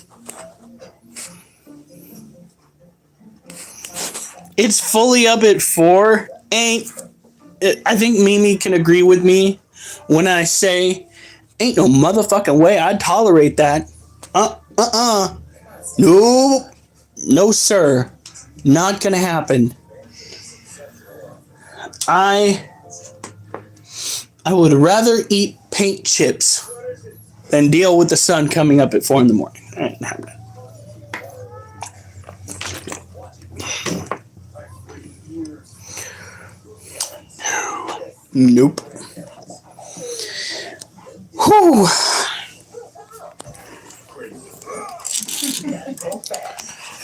It's fully up at 4. I think Mimi can agree with me when I say, ain't no motherfucking way I'd tolerate that. No, no, sir. Not gonna happen. I would rather eat paint chips than deal with the sun coming up at 4 in the morning. Ain't happening. Nope. Whew.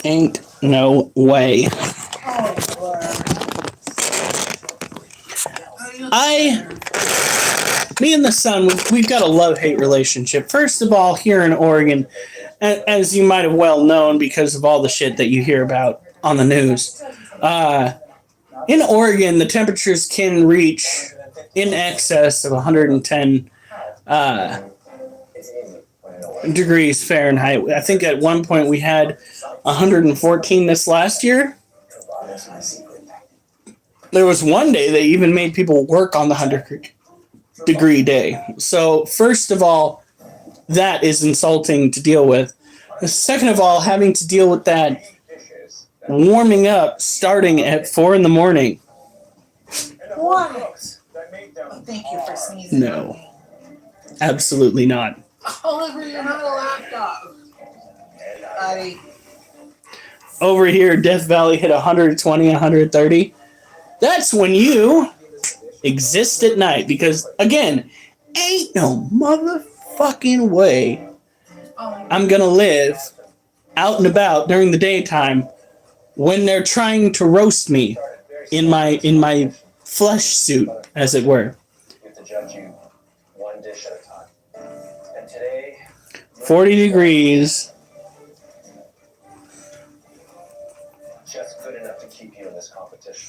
Ain't no way. Me and the sun, we've got a love-hate relationship. First of all, here in Oregon, as you might have well known because of all the shit that you hear about on the news, in Oregon, the temperatures can reach in excess of 110 degrees Fahrenheit. I think at one point we had 114 this last year. There was one day they even made people work on the 100-degree day. So, first of all, that is insulting to deal with. Second of all, having to deal with that warming up starting at 4 in the morning. What? Thank you for sneezing. No. Absolutely not. Oliver, you're not a lapdog. Buddy. Over here, Death Valley hit 120, 130. That's when you exist at night because, again, ain't no motherfucking way I'm gonna live out and about during the daytime when they're trying to roast me in my flesh suit, as it were. You have to judge you one dish at a time. And today, 40 degrees. just good enough to keep you in this competition.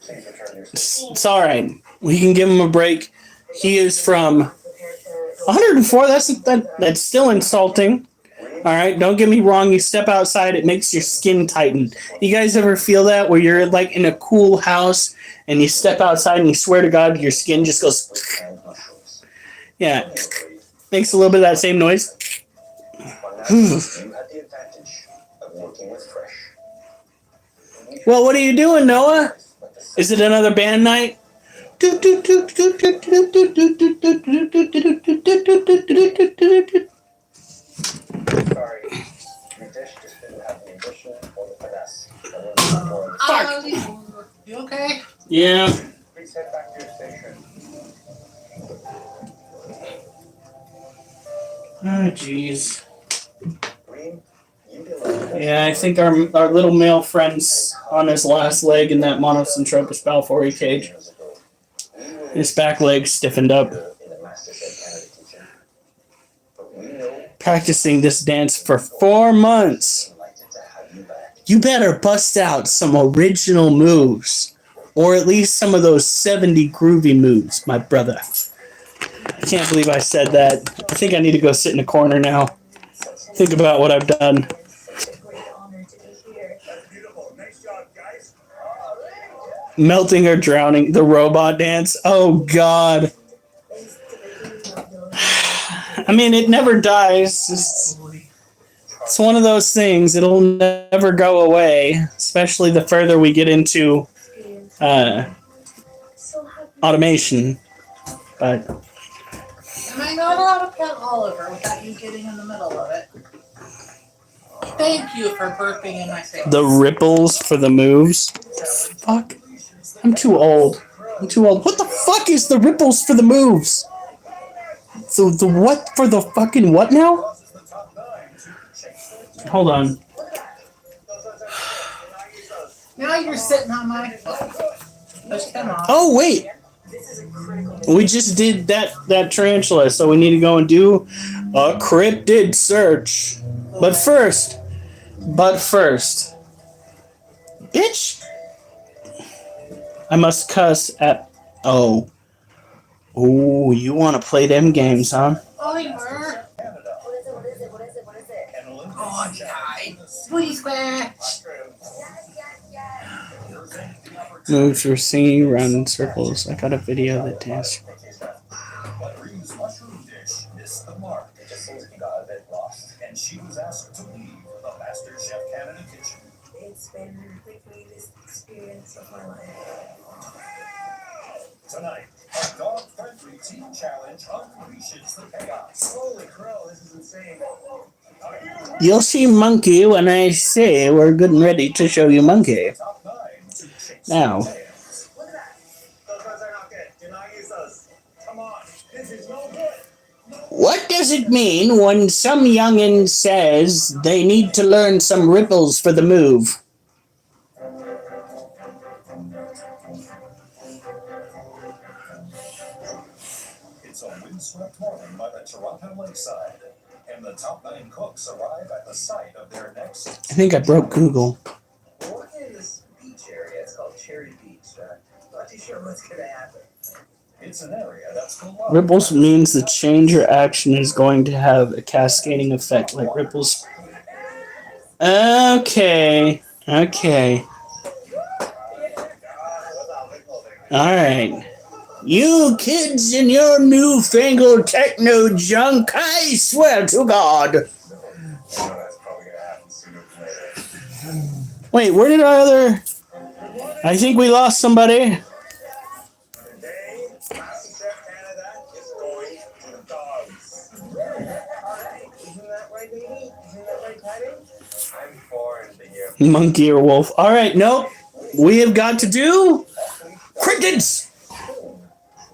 Please return your It's all right. We can give him a break. He is from 104. That's still insulting. All right, don't get me wrong. You step outside, it makes your skin tighten. You guys ever feel that where you're like in a cool house and you step outside and you swear to God your skin just goes, yeah, makes a little bit of that same noise. you had the advantage of working with fresh. Well, what are you doing, Noah? Is it another band night? Sorry, your dish just didn't have the ambition or the finesse. You okay? Yeah. Please head back to your station. Oh, jeez. Green, you did Yeah, I think our little male friend's on his last leg in that Monocentropus balfouri cage. His back leg stiffened up. in the MasterChef Canada kitchen. But we know Practicing this dance for 4 months. delighted to have you back. You better bust out some original moves. Or at least some of those 70 groovy moves, my brother. I can't believe I said that. I think I need to go sit in a corner now. Think about what I've done. Melting or drowning. The robot dance. Oh, God. I mean, it never dies. It's one of those things. It'll never go away, especially the further we get into automation. But Am I not allowed to pet Oliver without you getting in the middle of it? Thank you for burping in my face. the ripples for the moves. Fuck. I'm too old. What the fuck is the ripples for the moves? So the what for the fucking what now? Hold on. Now you're sitting on my foot. Push them off. Oh wait. We just did that tarantula, so we need to go and do a cryptid search. But first, bitch, I must cuss at. Oh, you want to play them games, huh? Oliver. Oh, die. Booty scratch. Moves were singing around in circles. I got a video that danced. Mushroom dish missed the mark. It just seems he got a bit lost. And she was asked to leave the Master Chef Canada kitchen. It's been the greatest experience of my life. Tonight, a dog-friendly team challenge unleashes the chaos. Holy crow, this is insane. You'll see monkey when I say we're good and ready to show you monkey. Top 9 to chase Now. the tails. Look at that. Those ones are not good. Do not use those. Come on. This is no good. What does it mean when some youngin says they need to learn some ripples for the move? It's a windswept morning by the Toronto lakeside, and the top 9 cooks arrive at the site of their next. I think I broke Google. We're working in this beach area. It's called Cherry Beach. Not too sure what's going to happen. It's an area that's full of Ripples means the change or action is going to have a cascading effect like ripples. Okay. Alright. You kids and your newfangled techno junk, I swear to God. that's probably going to happen sooner than later. Wait, where did our other... I think we lost somebody. Today, Master Chef Canada is going to the dogs. Alright, isn't that right, baby? Isn't that right, Patty? I'm born to hear. Monkey or wolf. Alright, nope. We have got to do... Crickets!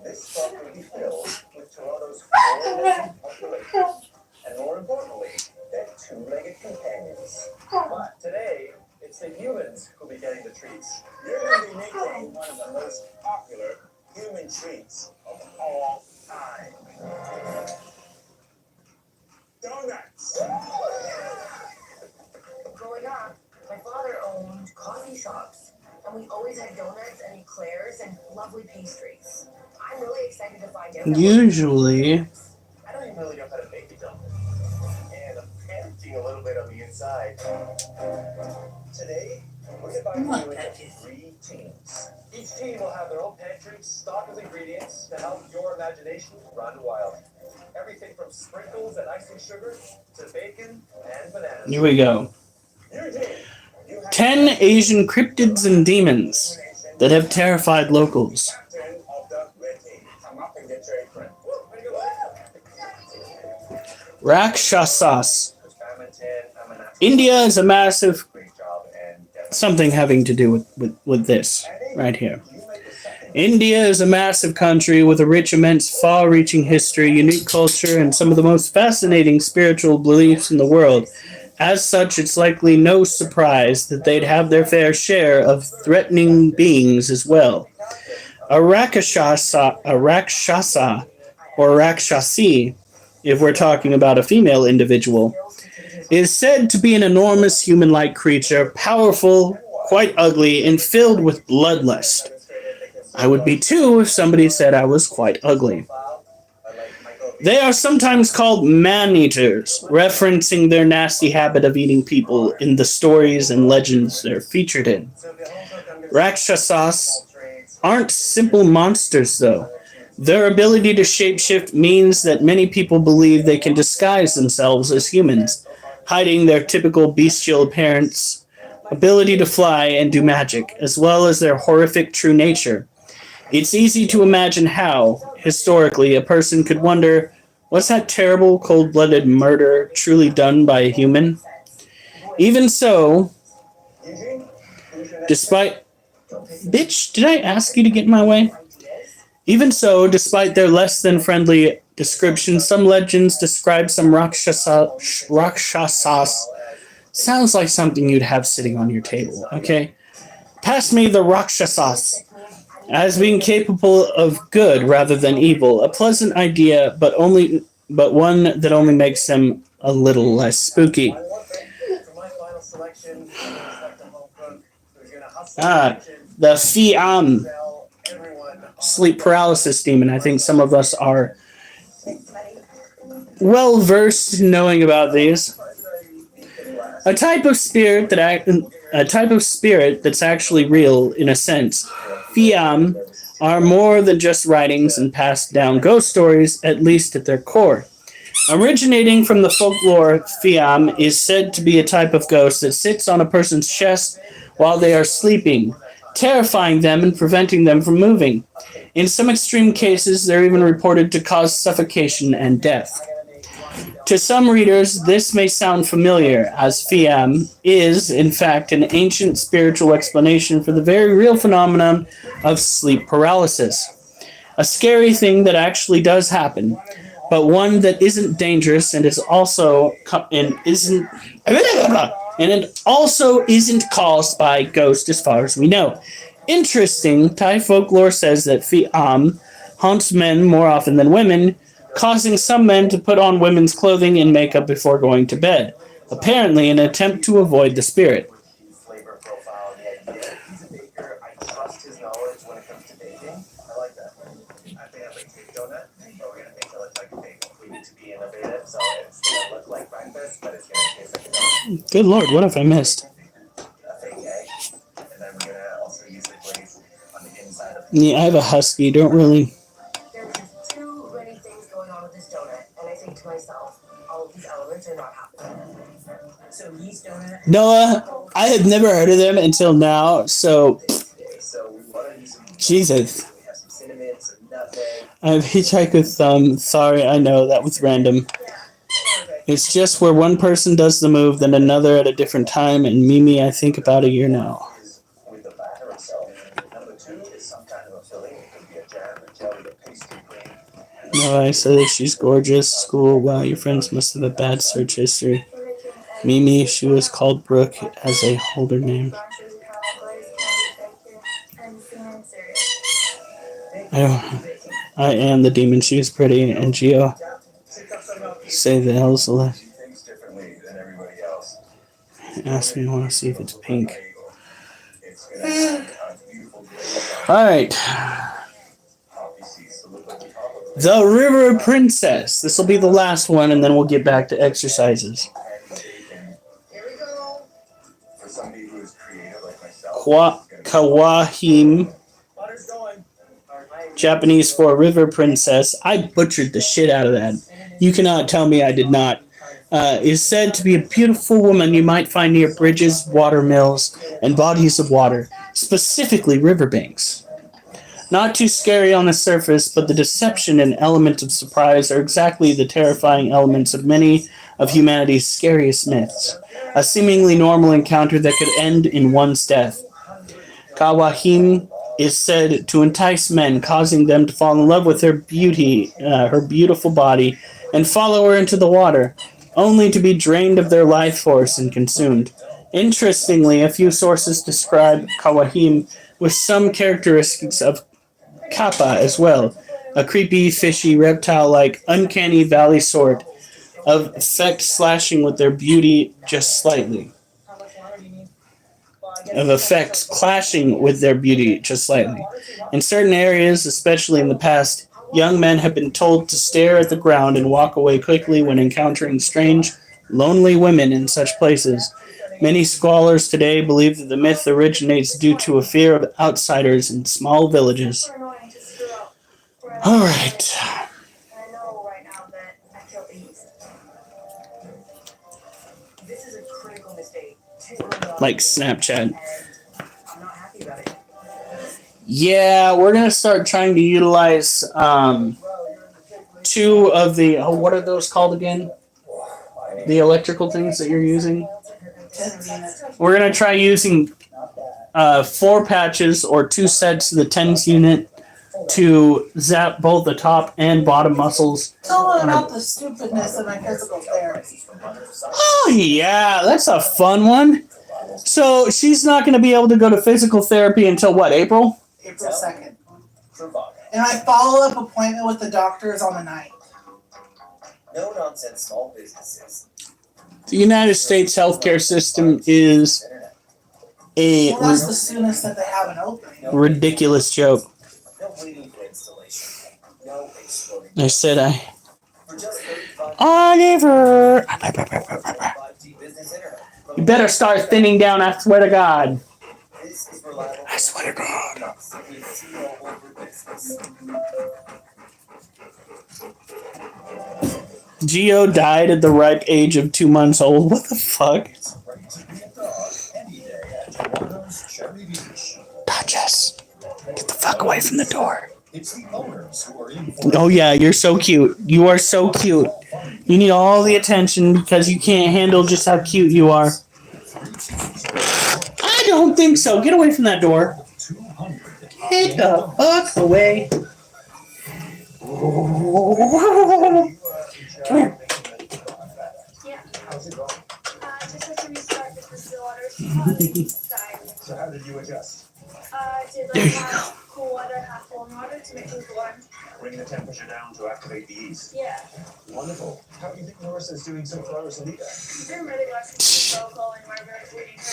This spot will be filled with Toronto's 4 living populations, and more importantly, their 2-legged companions. But today, it's the humans who'll be getting the treats. You're going to be making one of the most popular human treats of all time. Donuts. Growing up, my father owned coffee shops, and we always had donuts and eclairs and lovely pastries. I'm really excited to find out. Usually... I don't even really know how to make a donut. And I'm panicking a little bit on the inside. Today, we're dividing you into 3 teams. Each team will have their own pantry stocked with ingredients to help your imagination run wild. Everything from sprinkles and icing sugar to bacon and bananas. Here we go. Your team, you have 10 Asian cryptids and demons that have terrified locals. Captain of the red team. Come up and get your apron. Rakshasas. badminton. I'm an actual India is a massive great job and something having to do with this right here. India is a massive country with a rich, immense, far-reaching history, unique culture, and some of the most fascinating spiritual beliefs in the world. As such, it's likely no surprise that they'd have their fair share of threatening beings as well. A Rakshasa, or Rakshasi, if we're talking about a female individual, is said to be an enormous human-like creature, powerful, quite ugly, and filled with bloodlust. I would be too if somebody said I was quite ugly. They are sometimes called man-eaters, referencing their nasty habit of eating people in the stories and legends they're featured in. Rakshasas aren't simple monsters, though. Their ability to shapeshift means that many people believe they can disguise themselves as humans, hiding their typical bestial appearance, ability to fly, and do magic, as well as their horrific true nature. It's easy to imagine how, historically, a person could wonder, was that terrible, cold blooded murder truly done by a human? Even so, despite. Bitch, did I ask you to get in my way? Even so, despite their less than friendly description, some legends describe some Rakshasas. Sounds like something you'd have sitting on your table, okay? Pass me the Rakshasas as being capable of good rather than evil. A pleasant idea, but one that only makes them a little less spooky. The Fiam, sleep paralysis demon. I think some of us are well versed in knowing about these. A type of spirit that's actually real in a sense. Fiam are more than just writings and passed down ghost stories, at least at their core. Originating from the folklore, Fiam is said to be a type of ghost that sits on a person's chest while they are sleeping, terrifying them and preventing them from moving. In some extreme cases, they're even reported to cause suffocation and death. To some readers, this may sound familiar, as Fiam is, in fact, an ancient spiritual explanation for the very real phenomenon of sleep paralysis. A scary thing that actually does happen, but one that isn't dangerous and is also and it also isn't caused by ghosts as far as we know. Interesting, Thai folklore says that Fiam haunts men more often than women, causing some men to put on women's clothing and makeup before going to bed, apparently in an attempt to avoid the spirit. Flavor profile, the idea. He's a baker. I trust his knowledge when it comes to baking. I like that. I think I'd like cake donut, but we're gonna make it look like a bagel. We need to be innovative, so it's gonna look like breakfast, but it's gonna taste like a donut. Good lord, what have I missed? A fake egg, and then we're gonna also use the glaze on the inside of Yeah, I have a husky, don't really. There were just too many things going on with this donut, and I think to myself, all of these elements are not happening. So yeast donut. Noah, I had never heard of them until now, so So we want to use some. Jesus. We have some cinnamon, some nutmeg. I have hitchhike with thumb. Sorry, I know that was random. It's just where one person does the move, then another at a different time, and Mimi, I think about a year now. With the batter itself. Number 2 is some kind of a filling. It could be a jam, a jelly, a pastry cream. No, I said that she's gorgeous. School, wow, your friends must have a bad search history. Mimi, she was called Brooke as a holder name. I am the demon. She was pretty, and Gio. Say the hell's the left. She thinks differently than everybody else. Ask me, I want to see if it's pink. It's gonna have a beautiful glaze. Alright. Poppy seeds to look like the top of it. The River Princess. This will be the last one, and then we'll get back to exercises. Here we go. For somebody who is creative like myself, Kawahim, Butter's going. Japanese for River Princess. I butchered the shit out of that. You cannot tell me I did not. Is said to be a beautiful woman you might find near bridges, water mills, and bodies of water, specifically riverbanks. Not too scary on the surface, but the deception and element of surprise are exactly the terrifying elements of many of humanity's scariest myths. A seemingly normal encounter that could end in one's death. Kawahim is said to entice men, causing them to fall in love with her beauty, her beautiful body, and follow her into the water, only to be drained of their life force and consumed. Interestingly, a few sources describe Kawahim with some characteristics of Kappa as well, a creepy, fishy, reptile-like, uncanny valley sort of effect slashing with their beauty just slightly. Of effects clashing with their beauty just slightly. In certain areas, especially in the past, young men have been told to stare at the ground and walk away quickly when encountering strange, lonely women in such places. Many scholars today believe that the myth originates due to a fear of outsiders in small villages. Super annoying to screw up. All right. And I know right now that I killed the yeast. This is a critical mistake. Too early on. Like Snapchat. And I'm not happy about it. Yeah, we're gonna start trying to utilize two of the what are those called again? The electrical things that you're using. We're gonna try using 4 patches or 2 sets of the TENS unit to zap both the top and bottom muscles. Tell her about the stupidness of my physical therapy. Oh yeah, that's a fun one. So she's not gonna be able to go to physical therapy until what, April? April 2nd. And my follow-up appointment with the doctor is on the 9th. No nonsense small businesses. The United States healthcare system is a Well, that's the soonest that they have an opening. ridiculous joke. No waiting for installation. No exploding. I said For just 35 Oliver. 5G business internet. You better start thinning down, I swear to God. This is reliable. I swear to God. With T-Mobile for business. Geo died at the ripe age of 2 months old. What the fuck? Duchess, get the fuck away from the door. Oh yeah, you're so cute. You are so cute. You need all the attention because you can't handle just how cute you are. I don't think so. Get away from that door. Get the fuck away. Come here. Yeah. How's it going? Just had to restart the crystal waters. So how did you adjust? Did There like you half cool water, half warm water to make things warm. Bring the temperature down to activate the yeast. Yeah. Wonderful. How do you think Marissa's doing so far, Salida? I'm really glad she's so cool and Margaret's reading her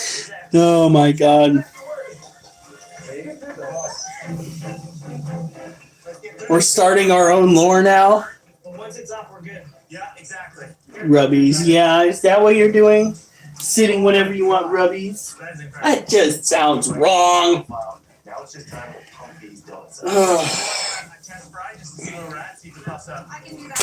there. Oh my God. We're starting our own lore now. But once it's up, we're good. Yeah, exactly. Rubbies. Yeah, is that what you're doing? Sitting whenever you want rubbies? That's incredible. That just sounds wrong. Now it's just time to pump these donuts Ugh. A test fry just to see where we're at, see if it pops up. I can do that.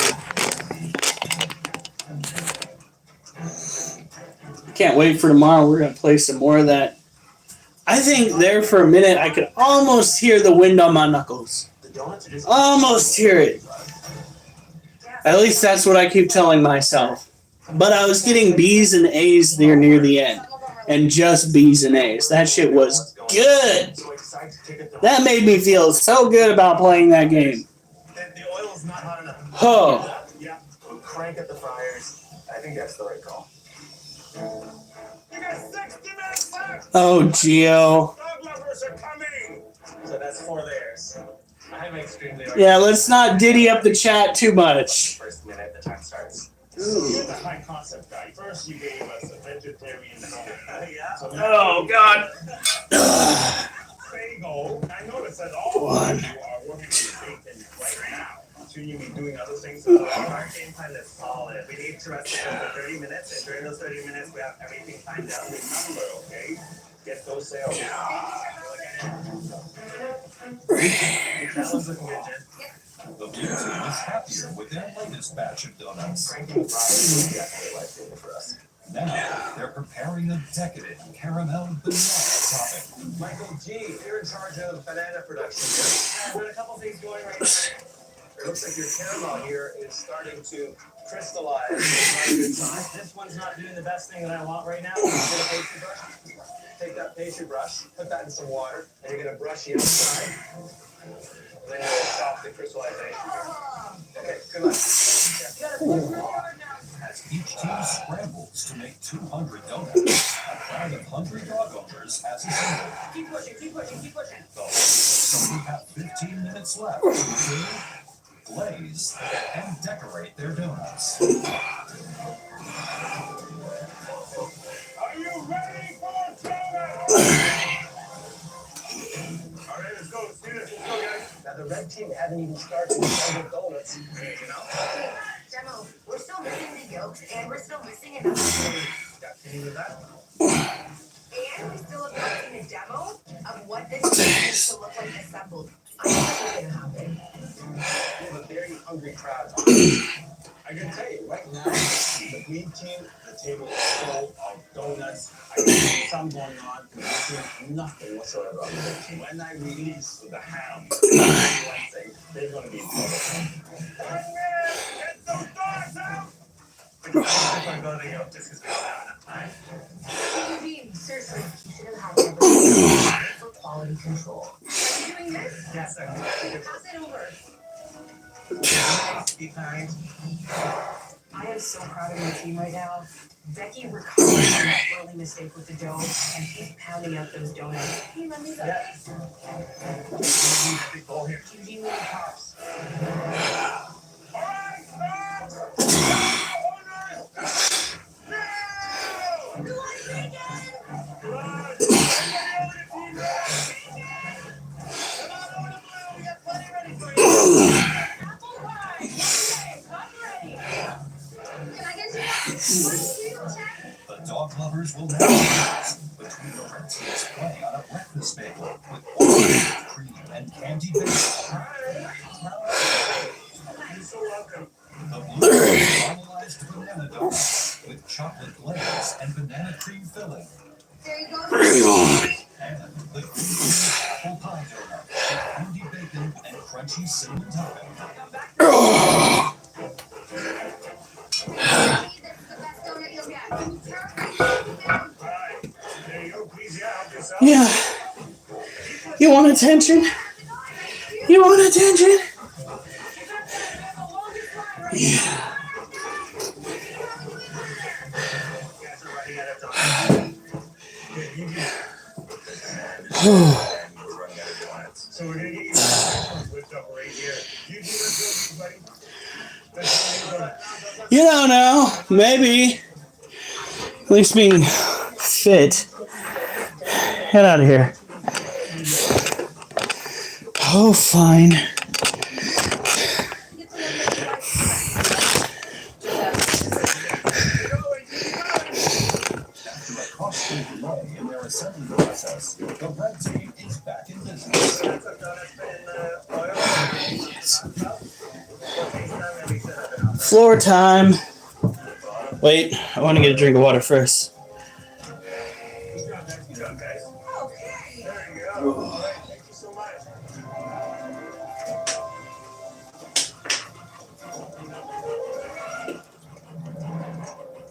Can't wait for tomorrow. We're going to play some more of that. I think there for a minute I could almost hear the wind on my knuckles. The donuts are just Almost hear it. At least that's what I keep telling myself. But I was getting B's and A's near the end. And just B's and A's. That shit was good. so excited to take it. That made me feel so good about playing that game. The oil's not hot enough. Oh. Yeah. We'll crank at the fires. I think that's the right call. You got 60 minutes left. Oh, Geo. Dog lovers are coming. So that's 4 layers. I'm extremely. Yeah, let's not diddy up the chat too much. First minute, the time starts. You're the high concept guy. First, you gave us a vegetarian home. Yeah. So Oh, God. bagel. I noticed that all of you are working on the bacon right now. Shouldn't you be doing other things? So our game plan is solid. We need to rest for 30 minutes, and during those 30 minutes, we have everything timed out. Remember, okay? Get those sales. That one's looking good, Jen. The blue team is happier with their latest batch of donuts. Frankie fries is definitely a lifesaver for us. Now, they're preparing a decadent caramel banana topping. Michael G, you're in charge of banana production. I've got a couple things going right now. It looks like your caramel here is starting to crystallize. Not a good sign. This one's not doing the best thing that I want right now. Get a pastry brush. Take that pastry brush, put that in some water, and you're gonna brush the outside. And then you'll stop the crystallization. Okay, good luck. As each team scrambles to make 200 donuts, a crowd of hungry dog owners has assembled. Keep pushing, keep pushing, keep pushing. So we have 15 minutes left to clean, glaze, and decorate their donuts. Are you ready for donuts? All right, let's go. Let's do this. Let's go, guys. Now, the red team haven't even started to sell the donuts. You know? Demo, we're still missing the yolks and we're still missing another. Got any of that? And we still have not seen a demo of what this is to look like assembled. I know what's going to happen. We have a very hungry crowd. I can tell you right now, the green team, the table is full of donuts. I can see some going on, but I see nothing whatsoever on the red team. When I release the hounds, Wednesday, they're going to be in trouble. Get those dogs out! I'm going to go just because we don't have enough time. Eugene, seriously, you should have had everything for quality control. Are you doing this? Yes, I'm Pass it over. be kind. I am so proud of my team right now. Becky recovered from that early mistake with the dough, and she's pounding out those donuts. Can you run these up? Big ball here. Eugene, we need pops. The dog lovers will now dance between the red teams playing on a breakfast bagel with orange, cream, and candy bacon. You're so welcome. The blue is caramelized banana donut with chocolate glaze and banana cream filling. There you go. And the green tea apple pie donut with candy bacon and crunchy cinnamon topping. Yeah. You want attention? You want attention? Yeah. So we're gonna get you whipped up right here. You do this, buddy. You don't know. Maybe. At least being fit. Get out of here. Oh, fine. After a costly delay in their assembly process, the red team is back in business. Floor time. Wait, I want to get a drink of water first. Thank you so much.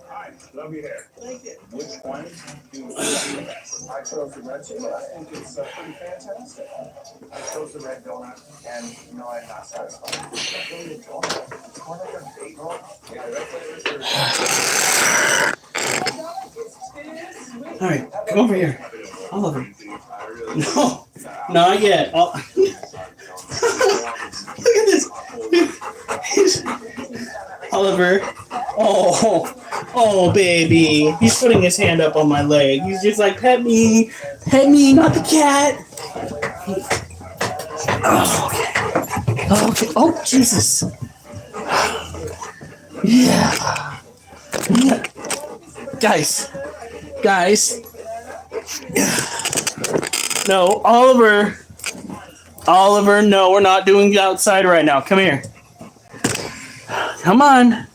Hi, love your hair. Thank you. Which one do you like the best? I chose the red team. I think it's pretty fantastic. I chose the red donut, and no, I'm not satisfied. It's not really a donut. It's more like a bagel. Yeah, red flavors are. All right, come over here. Oliver. No, not yet. Look at this. Oliver. Oh, baby. He's putting his hand up on my leg. He's just like, pet me, not the cat. Oh, okay. Oh, Jesus. Yeah. Guys. No, Oliver, no, we're not doing it outside right now. Come here. Come on.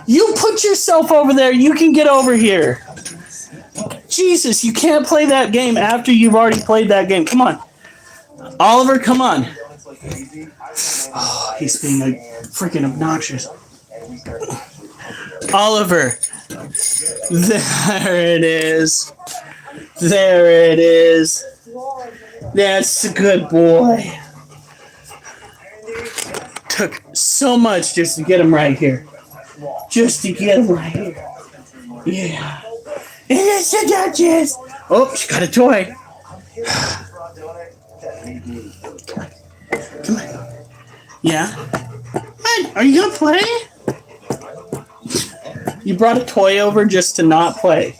You put yourself over there. You can get over here. Jesus, you can't play that game after you've already played that game. Come on. Oliver, come on. Oh, he's being freaking obnoxious. Oliver. There it is. That's a good boy. Took so much just to get him right here. Yeah. It's the Duchess. Oh, she got a toy. Come on. Yeah. Hey, are you gonna play? You brought a toy over just to not play.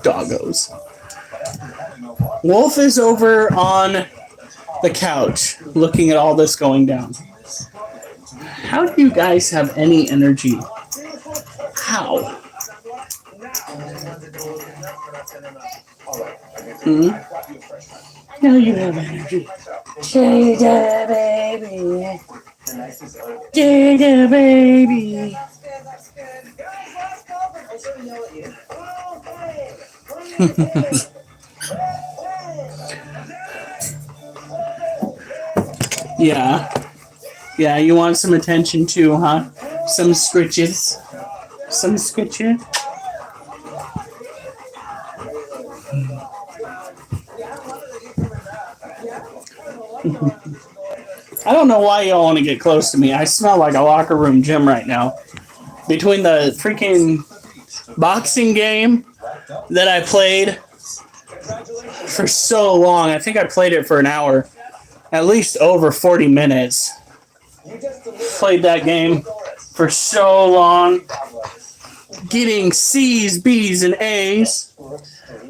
Doggos. Wolf is over on the couch looking at all this going down. How do you guys have any energy How? Now, alright, Mhm. I've got you a fresh one. Now you have energy. Jada, baby. The nicest odor. Jada, baby. That's good, that's good. Guys, last call for I sort of yell at you. Oh, hey! What are you doing? Yeah. Yeah, you want some attention too, huh? Some scritches. Some scritches. I don't know why y'all want to get close to me. I smell like a locker room gym right now. Between the freaking boxing game that I played for so long, I think I played it for an hour, at least over 40 minutes. Played that game for so long, getting C's, B's, and A's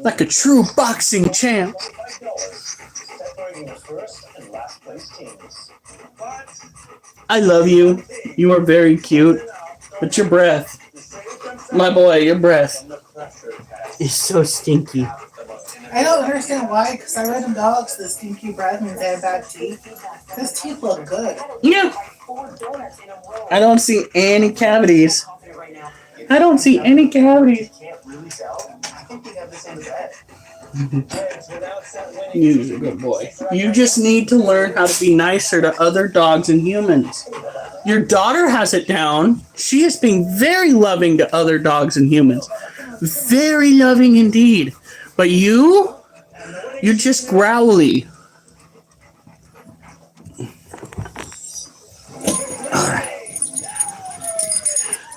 like a true boxing champ. Separating the first and last place teams. But I love you. You are very cute. But your breath, my boy, your breath is so stinky. I don't understand why, because I read in dogs the stinky breath means they have bad teeth. His teeth look good. Yeah. I don't see any cavities. I don't see any cavities. can't really tell. I think we have this in the bed. You're a good boy. You just need to learn how to be nicer to other dogs and humans. Your daughter has it down. She is being very loving to other dogs and humans. Very loving indeed. But you're just growly. Alright.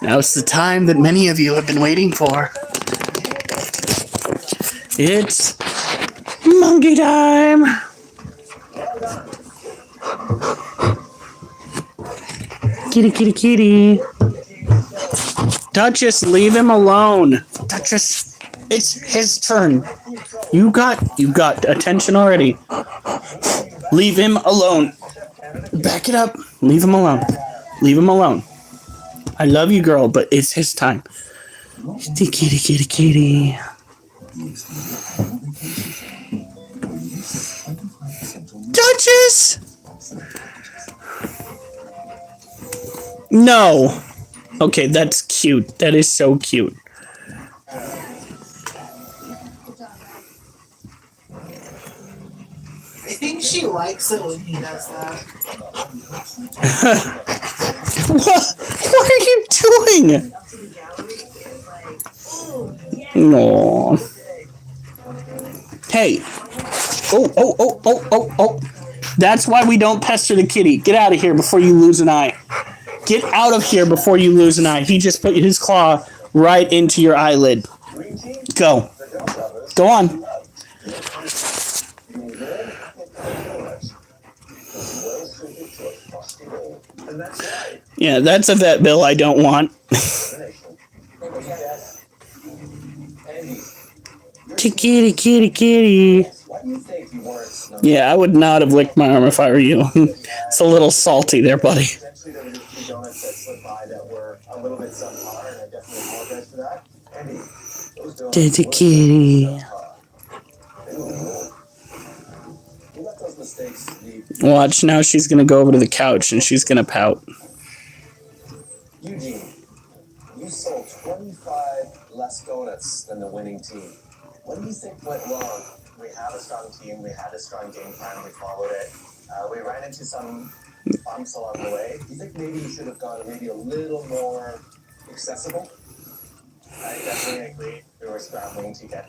Now it's the time that many of you have been waiting for. It's monkey time! Kitty, kitty, kitty. Duchess, leave him alone. Duchess, it's his turn. You got attention already. Leave him alone. Back it up. Leave him alone. Leave him alone. I love you, girl, but it's his time. Kitty, kitty, kitty, kitty. Duchess! No. Okay, that's cute. That is so cute. I think she likes it when he does that. What are you doing? No. Hey. Oh. That's why we don't pester the kitty. Get out of here before you lose an eye. Get out of here before you lose an eye. He just put his claw right into your eyelid. Go. Go on. Yeah, that's a vet bill I don't want. Kitty, kitty, kitty. Yeah, I would not have licked my arm if I were you. It's a little salty there, buddy. Kitty, kitty. Watch, now she's gonna go over to the couch and she's gonna pout. Eugene, you sold 25 less donuts than the winning team. What do you think went wrong? We have a strong team. We had a strong game plan. We followed it. We ran into some bumps along the way. Do you think maybe you should have gone maybe a little more accessible? I definitely agree. We were scrambling to get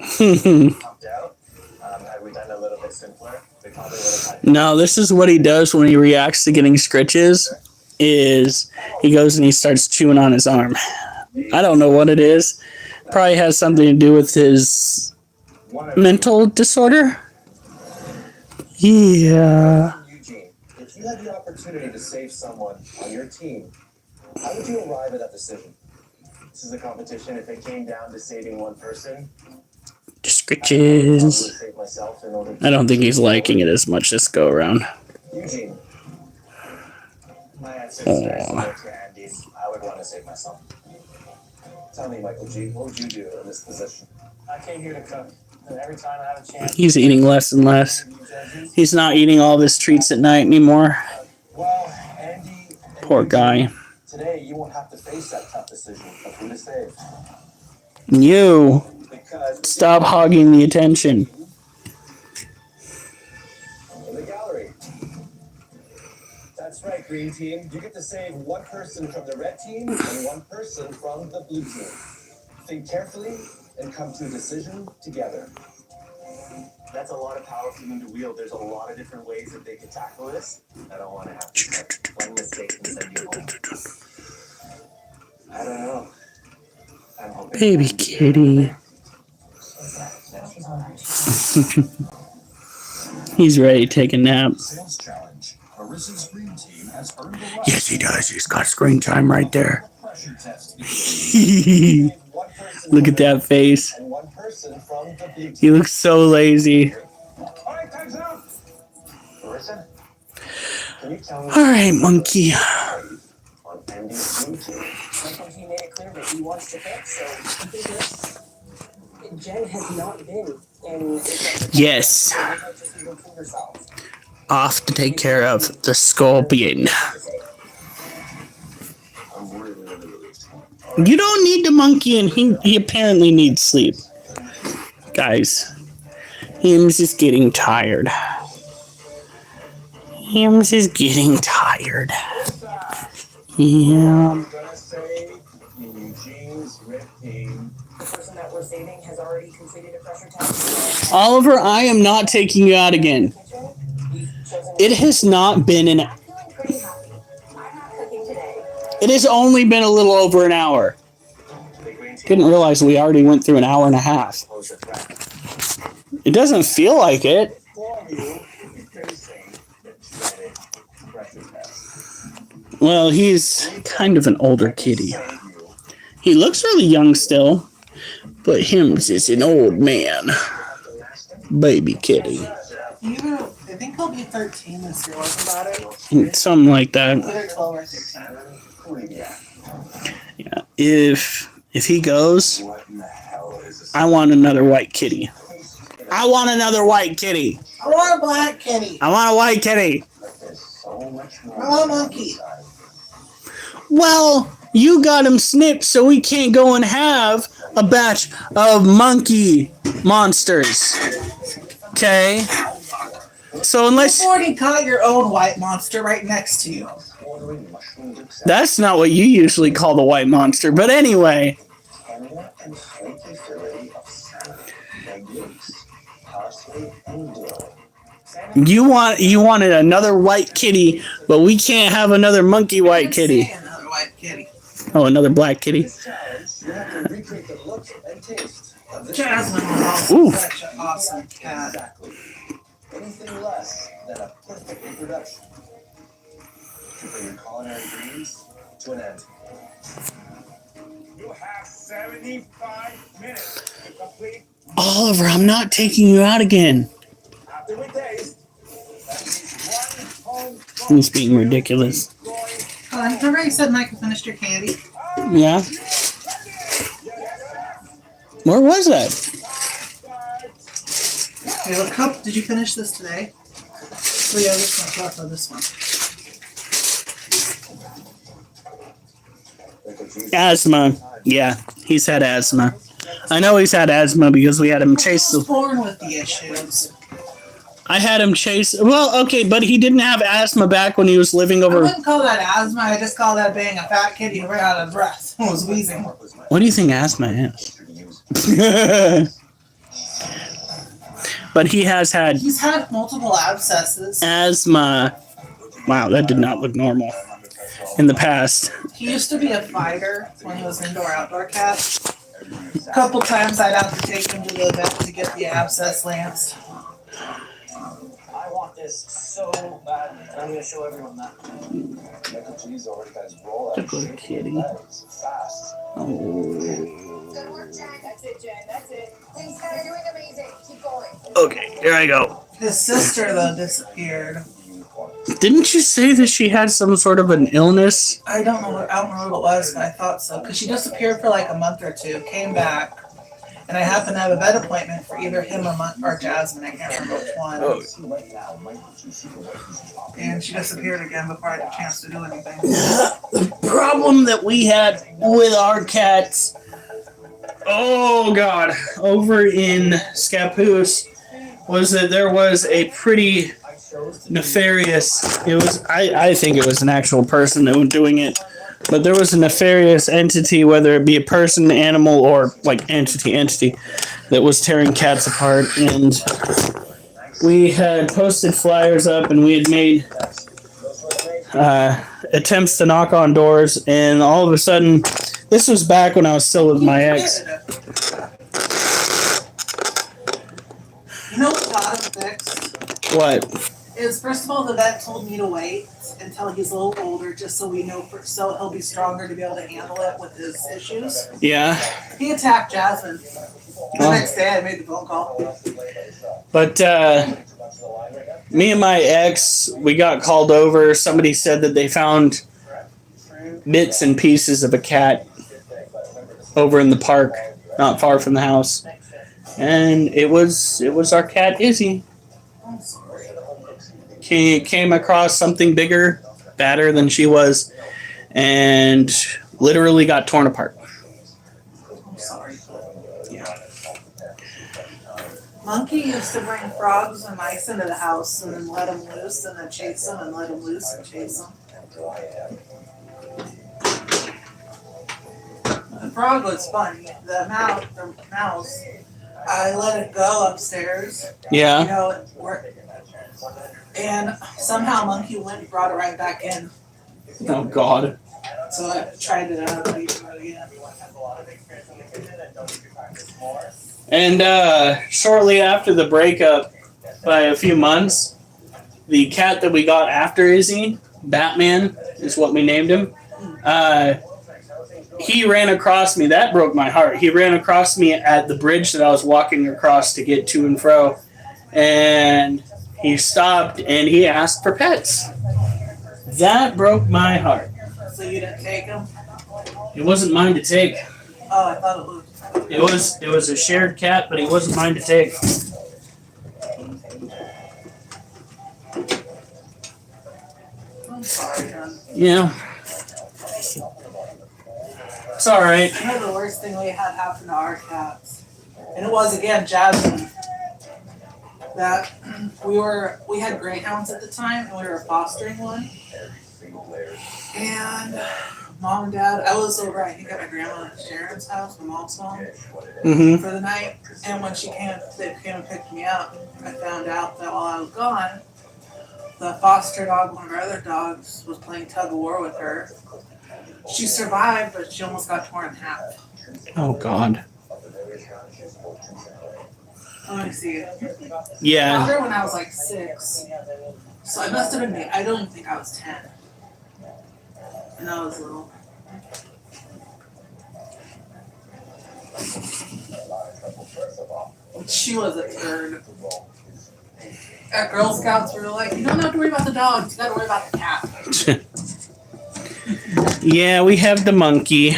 pumped out. Had we done a little bit simpler, we probably would have had... No, this is what he does when he reacts to getting scritches, is he goes and he starts chewing on his arm. I don't know what it is. Probably has something to do with his mental disorder. Yeah. Eugene, if you had the opportunity to save someone on your team, how would you arrive at that decision? This is a competition. If it came down to saving one person, Scritches. I don't think he's liking it as much this go around. Eugene, my answer is very similar to Andy's. I would want to save myself. Tell me, Michael G, what would you do in this position? I came here to cook. And every time I have a chance. He's eating less and less. He's not eating all of his treats at night anymore. Well, Andy. Poor guy. Today, you won't have to face that tough decision of who to save. You Because stop hogging the attention. in the gallery. That's right, green team. You get to save one person from the red team and one person from the blue team. Think carefully and come to a decision together. That's a lot of power for them to wield. There's a lot of different ways that they could tackle this. I don't want to have to make one mistake and send you home. I don't know. I'm hoping. Baby kitty. He's ready to take a nap. Sales challenge. Marissa's green team has earned the right. Yes, he does. He's got screen time right there. Pressure test. Look at that face. And one person from the blue team. He looks so lazy. All right, time's out. Marissa, can you tell me All right, monkey. on Andy's blue team? I think he made it clear that he wants to fix, so he can do it. Jen has not been in. Yes. Off to take care of the scorpion. You don't need the monkey, and he apparently needs sleep. Guys, Hims is getting tired. Hims is getting tired. Yeah. Gonna say Eugene's red team. The person that we're saving has already completed a pressure test. Oliver, I am not taking you out again. It has not been an... I'm feeling pretty happy. I'm not cooking today. It has only been a little over an hour. Didn't realize we already went through an hour and a half. It doesn't feel like it. Well, he's kind of an older kitty. He looks really young still, but Hims is an old man. Baby kitty. I think he'll be 13 this year, wasn't that it? Something like that. Either 12 or 13. Yeah. If he goes, I want another white kitty. I want another white kitty. I want a black kitty. I want a white kitty. I want a monkey. Well, you got him snipped, so we can't go and have a batch of monkey monsters. Okay? So unless... You've already caught your own white monster right next to you. That's not what you usually call the white monster, but anyway. You wanted another white kitty, but we can't have another monkey white kitty. Another white kitty. Oh, another black kitty. Jasmine was Ooh. also such an awesome cat. Anything less than a perfect reproduction to bring your culinary dreams to an end. You have 75 minutes to complete. Oliver, I'm not taking you out again. After we taste, that means one home. He's being ridiculous. Remember you said Michael finished your candy? Yeah. Where was that? Okay, what cup did you finish this today? Oh yeah, this one. Left on this one. Asthma. Yeah, he's had asthma. I know he's had asthma because we had him chase He was the... born with the issues. I had him chase... Well, okay, but he didn't have asthma back when he was living I over... wouldn't call that asthma. I just call that being a fat kitty who ran out of breath and was wheezing. What do you think asthma is? But he has had He's had multiple abscesses. asthma. Wow, that did not look normal in the past. He used to be a fighter when he was indoor-outdoor cat. A couple times I'd have to take him to the vet to get the abscess lanced. I want this so bad, and I'm going to show everyone that. Michael G's already got his roll out. Good kitty. Fast. Oh. Good work, Jen. That's it, Jen. That's it. Things are doing amazing. Keep going. Okay, here I go. His sister, though, disappeared. Didn't you say that she had some sort of an illness? I don't know what it was, but I thought so. Because she disappeared for like a month or two, came back, and I happened to have a vet appointment for either him or Jasmine. I can't remember which one. Oh. And she disappeared again before I had a chance to do anything. The problem that we had with our cats, oh God, over in Scappoose, was that there was a pretty nefarious, I think it was an actual person that was doing it, but there was a nefarious entity, whether it be a person, animal, or like entity that was tearing cats apart. And we had posted flyers up, and we had made attempts to knock on doors, and all of a sudden, this was back when I was still with my ex. You know what got him fixed? What? Is first of all, the vet told me to wait until he's a little older, just so we know, so he'll be stronger to be able to handle it with his issues. Yeah. He attacked Jasmine. The next day, I made the phone call. But me and my ex, we got called over. Somebody said that they found bits and pieces of a cat over in the park, not far from the house, and it was our cat Izzy. He came across something bigger, badder than she was, and literally got torn apart. I'm sorry. Yeah. Monkey used to bring frogs and mice into the house and then let them loose and then chase them and let them loose and chase them. The frog was funny. The mouse, I let it go upstairs. Yeah. You know, and somehow Monkey went and brought it right back in. Oh God. So I tried it out again. And shortly after the breakup, by a few months, the cat that we got after Izzy, Batman is what we named him, he ran across me. That broke my heart. He ran across me at the bridge that I was walking across to get to and fro. And he stopped and he asked for pets. That broke my heart. So you didn't take him? It wasn't mine to take. Oh, I thought it was. It was a shared cat, but it wasn't mine to take. I'm sorry, hon. Yeah. It's all right. You know the worst thing we had happen to our cats, and it was again Jasmine. That we had greyhounds at the time, and we were fostering one. And Mom and Dad, I was over, I think, at my grandma Sharon's house, my mom's mom, Mm-hmm. for the night. And when they came and picked me up, I found out that while I was gone, the foster dog, one of our other dogs, was playing tug of war with her. She survived, but she almost got torn in half. Oh God. Let me see. I Yeah. found her when I was like 6. So I must have been, I don't even think I was 10. And I was little. She was a turd. At Girl Scouts, we were like, you don't have to worry about the dogs, you gotta worry about the cat. Yeah, we have the monkey.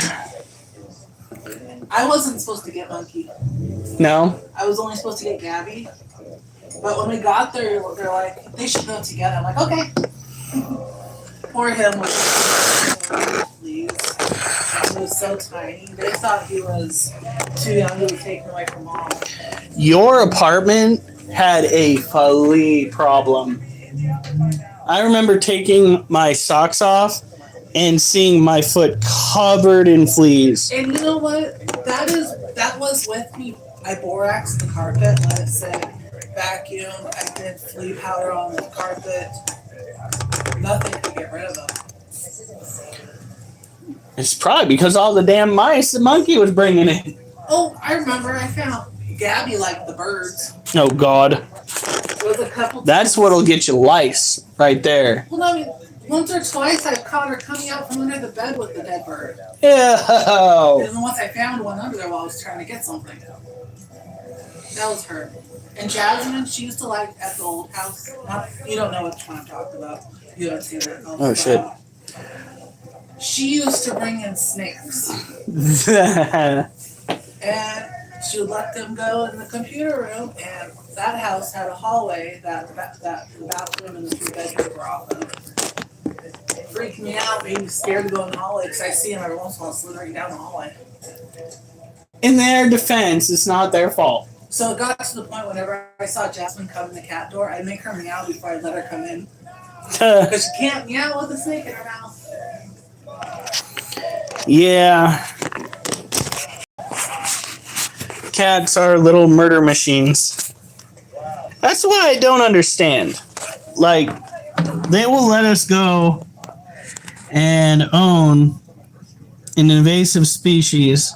I wasn't supposed to get Monkey. No? I was only supposed to get Gabby. But when we got there, they're like, they should go together. I'm like, okay. Poor him was please. He was so tiny. They thought he was too young to be taken away from mom. Your apartment had a flea problem. I remember taking my socks off and seeing my foot covered in fleas. And you know what? That was with me. I boraxed the carpet, let it sit, vacuum. I did flea powder on the carpet. Nothing could get rid of them. It's probably because all the damn mice the monkey was bringing in. Oh, I remember. I found Gabby liked the birds. Oh God. There was a couple. That's what'll get you lice right there. Well, I mean, once or twice I caught her coming out from under the bed with the dead bird. Ew. And then once I found one under there while I was trying to get something. That was her. And Jasmine, she used to like at the old house. You don't know which one I'm talking about. You haven't seen her. Oh, shit. She used to bring in snakes. And she would let them go in the computer room, and that house had a hallway that the bathroom and the 3 bedrooms were off of. It freaked me out, made me scared to go in the hallway because I see them every once in a while slithering down the hallway. In their defense, it's not their fault. So it got to the point whenever I saw Jasmine come in the cat door, I'd make her meow before I'd let her come in. Because she can't meow with a snake in her mouth. Yeah. Cats are little murder machines. That's what I don't understand. Like, they will let us go and own an invasive species,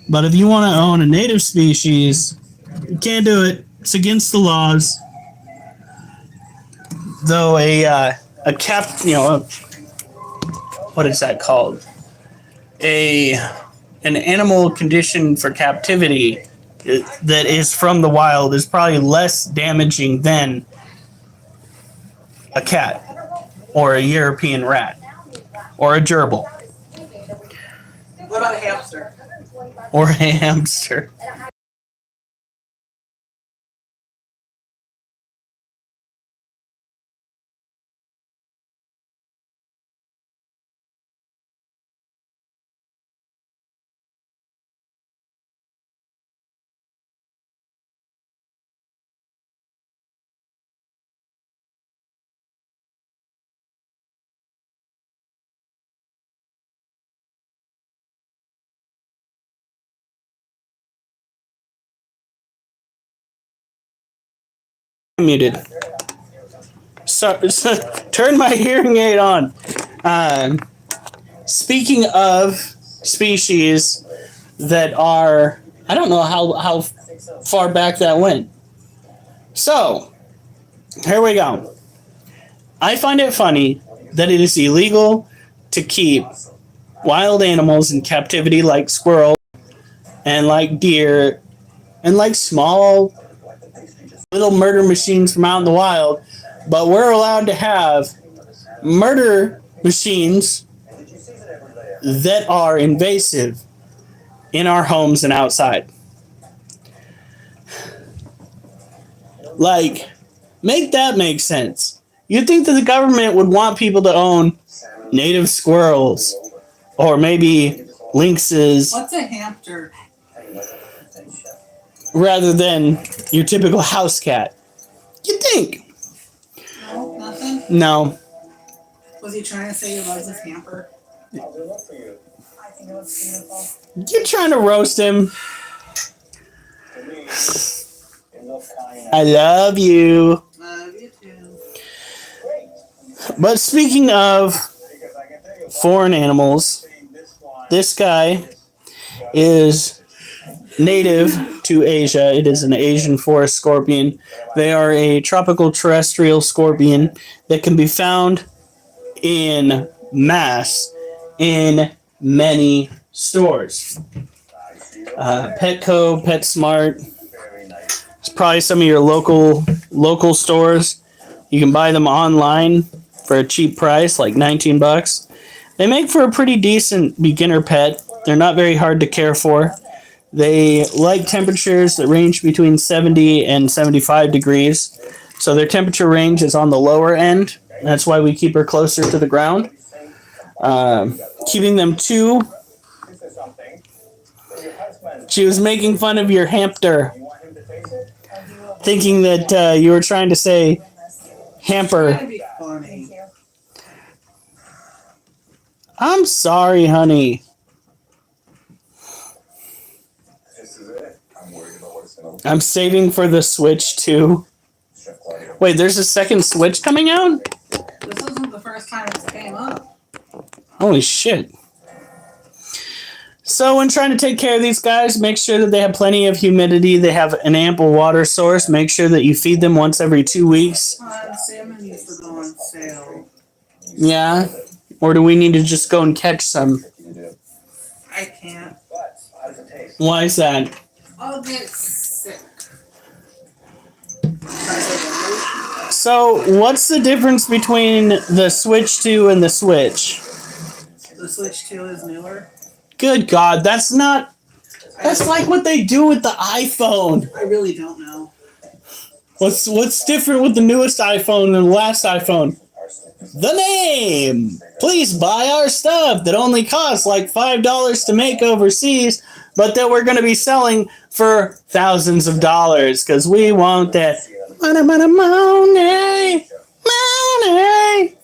but if you want to own a native species, you can't do it. It's against the laws. Though a what is that called? An animal conditioned for captivity that is from the wild is probably less damaging than a cat or a European rat or a gerbil What about a hamster? or a hamster. Muted. So, turn my hearing aid on. Speaking of species that are, I don't know how far back that went. So, here we go. I find it funny that it is illegal to keep wild animals in captivity like squirrels and like deer and like small little murder machines from out in the wild, but we're allowed to have murder machines that are invasive in our homes and outside. Like, make that make sense. You'd think that the government would want people to own native squirrels or maybe lynxes. What's a hamster? Rather than your typical house cat. You'd think. No, nothing? No. Was he trying to say he loves his hamper? I'll do that for you. I think it looks beautiful. You're trying to roast him. For me, it looks kind of I love you. Love you too. great. But speaking of Because I can tell you, foreign animals, this one this guy is native to Asia. It is an Asian forest scorpion. They are a tropical terrestrial scorpion that can be found in mass in many stores. Petco, PetSmart. It's probably some of your local stores. You can buy them online for a cheap price, like $19. They make for a pretty decent beginner pet. They're not very hard to care for. They like temperatures that range between 70 and 75 degrees. So their temperature range is on the lower end. That's why we keep her closer to the ground. Keeping them too. this is something. For your husband, She was making fun of your hamster, you want him to taste it? thinking that you were trying to say hamper. Trying to be funny. I'm sorry, honey. This is it. I'm worried about what it's going to I'm saving for the Switch too. Chef Claudia. Wait, there's a second Switch coming out? This isn't the first time it's came up. Holy shit. So when trying to take care of these guys, make sure that they have plenty of humidity, they have an ample water source, make sure that you feed them once every 2 weeks. Salmon used to go on sale. Yeah? Or do we need to just go and catch some? I can't. But how does it taste? Why is that? I'll get sick. So, what's the difference between the Switch 2 and the Switch? The Switch 2 is newer. Good God, that's not. That's like what they do with the iPhone. I really don't know. What's different with the newest iPhone than the last iPhone? The name! Please buy our stuff that only costs like $5 to make overseas, but that we're going to be selling for thousands of dollars because we want that money, money, money, money.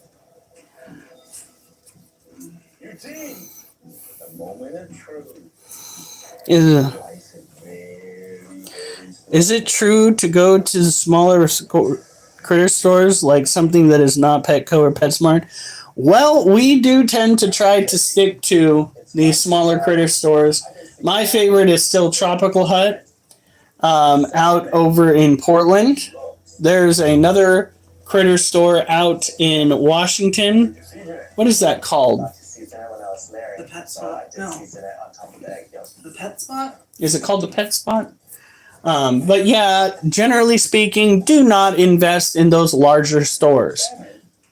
Eugene, the moment of truth. Is it true to go to smaller critter stores like something that is not Petco or PetSmart? Well, we do tend to try to stick to these smaller critter stores. My favorite is still Tropical Hut out over in Portland. There's another critter store out in Washington. What is that called? The Pet Spot? No. The Pet Spot? Is it called the Pet Spot? But yeah, generally speaking, do not invest in those larger stores.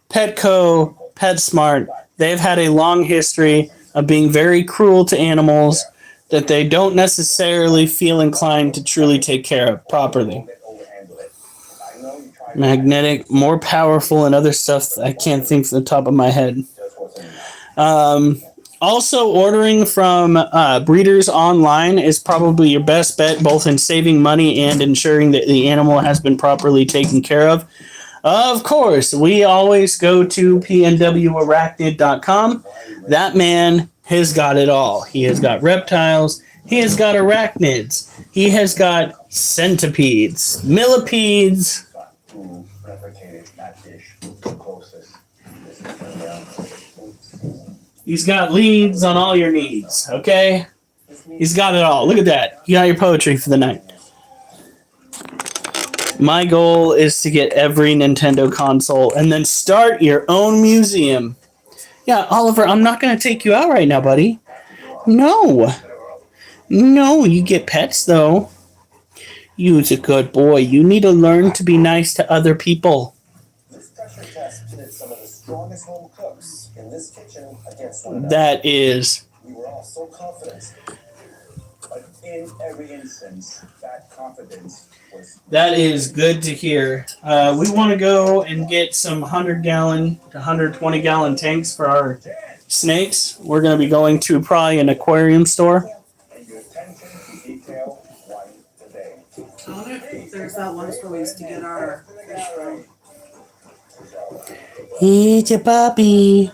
Petco, PetSmart, they've had a long history of being very cruel to animals that they don't necessarily feel inclined to truly take care of properly. Magnetic, more powerful, and other stuff I can't think from the top of my head. Also, ordering from breeders online is probably your best bet, both in saving money and ensuring that the animal has been properly taken care of. Of course, we always go to pnwarachnid.com. That man has got it all. He has got reptiles. He has got arachnids. He has got centipedes, millipedes. He's got leads on all your needs, okay? He's got it all. Look at that. You got your poetry for the night. My goal is to get every Nintendo console and then start your own museum. Yeah, Oliver, I'm not going to take you out right now, buddy. No. No, you get pets, though. You's a good boy. You need to learn to be nice to other people. This pressure test pitted some of the strongest home cooks in this kitchen against one another. That is. We were all so confident. But in every instance, that confidence was... That is good to hear. We want to go and get some 100-gallon to 120-gallon tanks for our snakes. We're going to be going to probably an aquarium store. And your attention to detail one today. Oh, there's that one store we used to get our fish from. It's a puppy.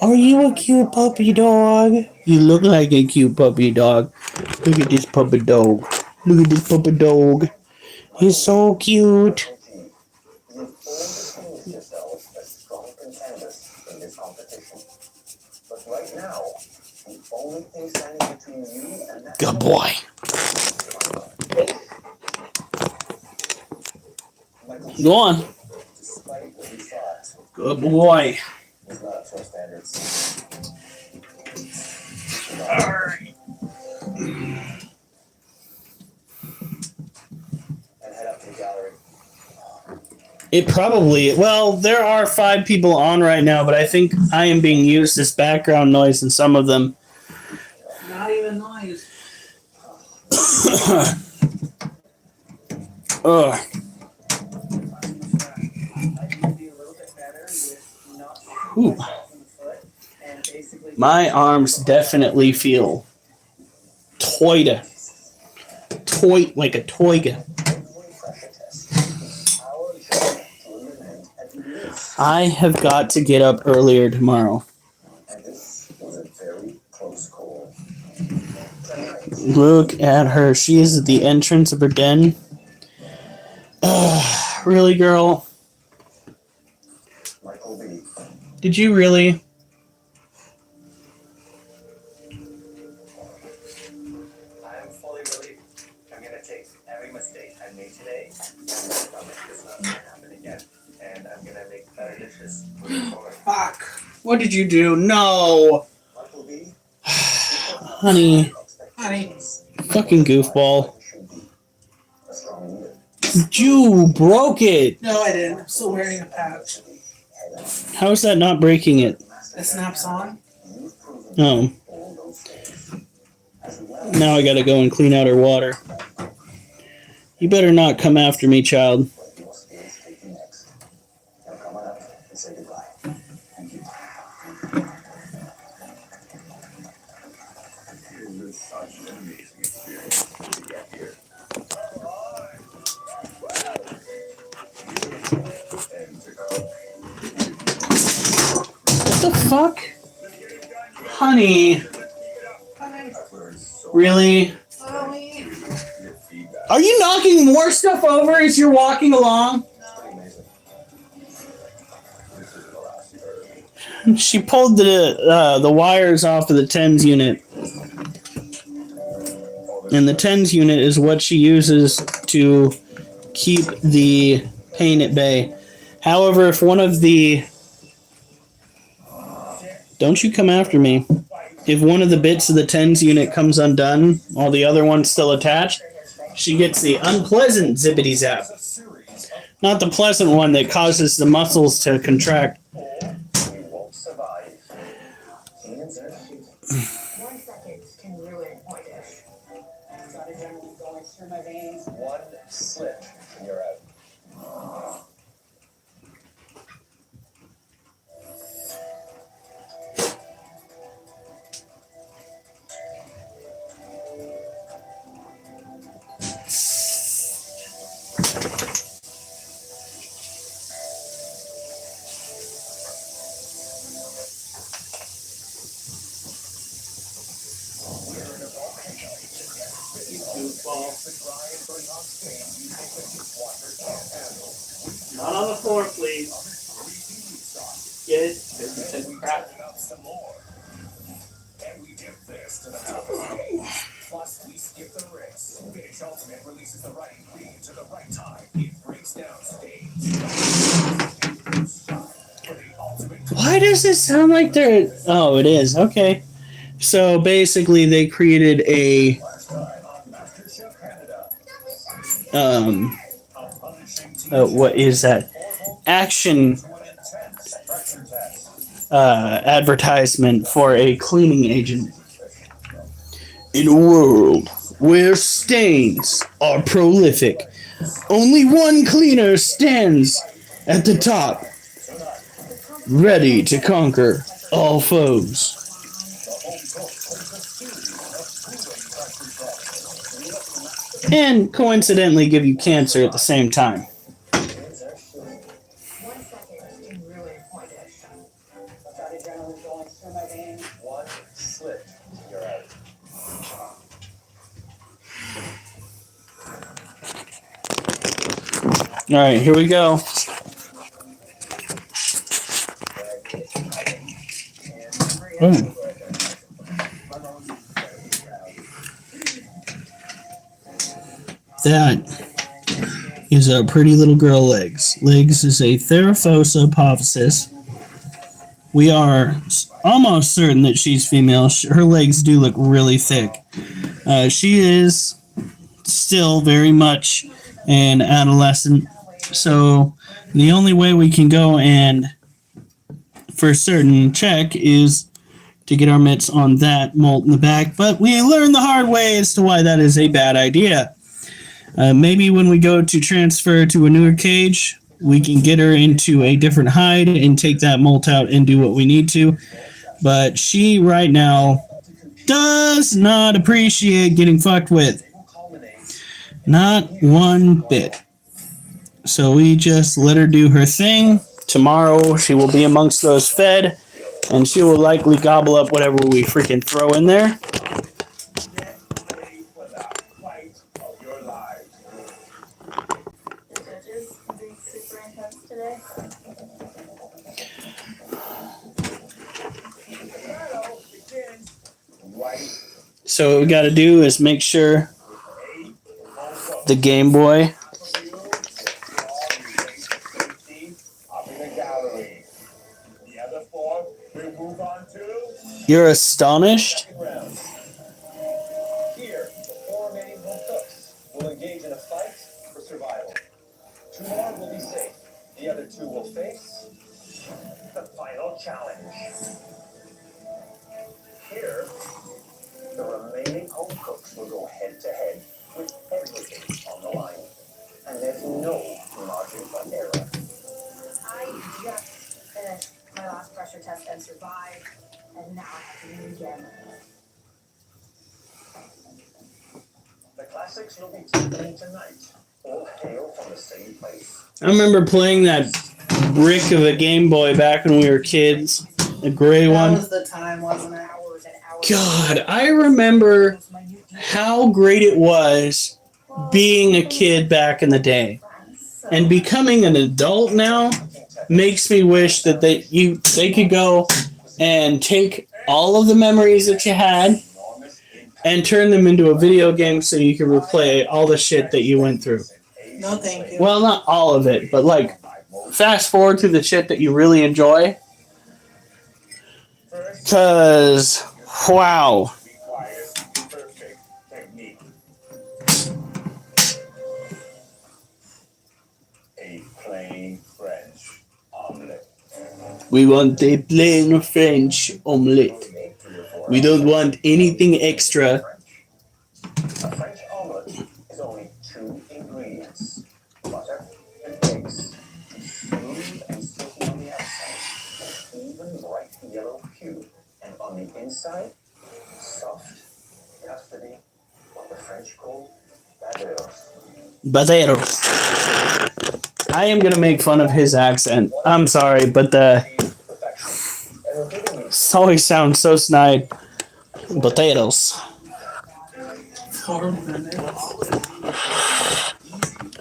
Are you a cute puppy dog? You look like a cute puppy dog. Look at this puppy dog. Look at this puppy dog. He's so cute. You've always yourself as strong contenders in this competition. But right now, the only thing standing between you and that... Good boy. Go on. Despite what we thought, Good boy. was not up to our standards. Alright. And head up to the gallery. It probably, well, there are 5 people on right now, but I think I am being used as background noise in some of them. Not even noise. Ugh. Whew. My arms definitely feel toyed like a toyga. I have got to get up earlier tomorrow. And this was a very close call. Look at her. She is at the entrance of her den. Really, girl? Michael B. Did you really? I'm fully relieved. I'm gonna take every mistake I made today, and I promise this not gonna happen again. And I'm gonna make better dishes moving forward. Fuck. What did you do? No. Michael B. Honey. Honey. Fucking goofball. Should be a strong leader. You broke it. No, I didn't. I'm still wearing a patch. How is that not breaking it? It snaps on. Oh. Now I gotta go and clean out her water. You better not come after me, child. It was such an amazing experience to get here. And to go. What the fuck? Honey. I've learned so Really? Sorry. much feedback. Are you knocking more stuff over as you're walking along? Pretty amazing. This isn't the last you've heard of me. She pulled the wires off of the tens unit. And the tens unit is what she uses to keep the pain at bay. However, if one of the... Don't you come after me. If one of the bits of the tens unit comes undone while the other one's still attached, she gets the unpleasant zippity zap. Not the pleasant one that causes the muscles to contract. We won't survive. 1 second can ruin my dish. Got adrenaline going through my veins. One slip and you're out. Not on the floor, please. Get it? Crap. Some more. And we give this to the top. Plus, we skip the race. Finish Ultimate releases the right ingredient to the right time. It breaks down stains. Why does it sound like they're... Oh, it is. Okay. So basically they created a... what is that? Action advertisement for a cleaning agent. In a world where stains are prolific, only one cleaner stands at the top, ready to conquer all foes. And coincidentally give you cancer at the same time. 1 second can ruin my dish. Got adrenaline going through my veins. One slip and you're out. Alright, here we go. Ooh. That is a pretty little girl, Legs. Legs is a Theraphosa apophysis. We are almost certain that she's female. Her legs do look really thick. She is still very much an adolescent. So the only way we can go and for certain check is to get our mitts on that molt in the back. But we learned the hard way as to why that is a bad idea. Maybe when we go to transfer to a newer cage, we can get her into a different hide and take that molt out and do what we need to. But she right now does not appreciate getting fucked with. Not one bit. So we just let her do her thing. Tomorrow she will be amongst those fed, and she will likely gobble up whatever we freaking throw in there. Super intense today. So what we got to do is make sure the Game Boy You're astonished? Here, the 4 remaining home cooks will engage in a fight for survival. The other two will face the final challenge. Here, the remaining home cooks will go head to head with everything on the line. And there's no margin for error. I just finished my last pressure test and survived, and now I have to do it again. The classics will be taken tonight. All hail from the same place. I remember playing that brick of a Game Boy back when we were kids. The gray That one. was the time, wasn't it? Hours and hours. God, I remember how great it was being a kid back in the day. And becoming an adult now makes me wish that they could go and take all of the memories that you had and turn them into a video game so you can replay all the shit that you went through. No, thank you. Well, not all of it, but like fast forward to the shit that you really enjoy. Cause wow. Requires perfect technique. A plain French omelette. We want a plain French omelette. We don't want anything extra. A French omelette is only 2 ingredients: butter and eggs. Smooth and silky on the outside, even bright yellow hue, and on the inside, soft, custody, what the French call baveros. Bateros. I am gonna make fun of his accent. I'm sorry, but always sounds so snide. Potatoes. 4 minutes.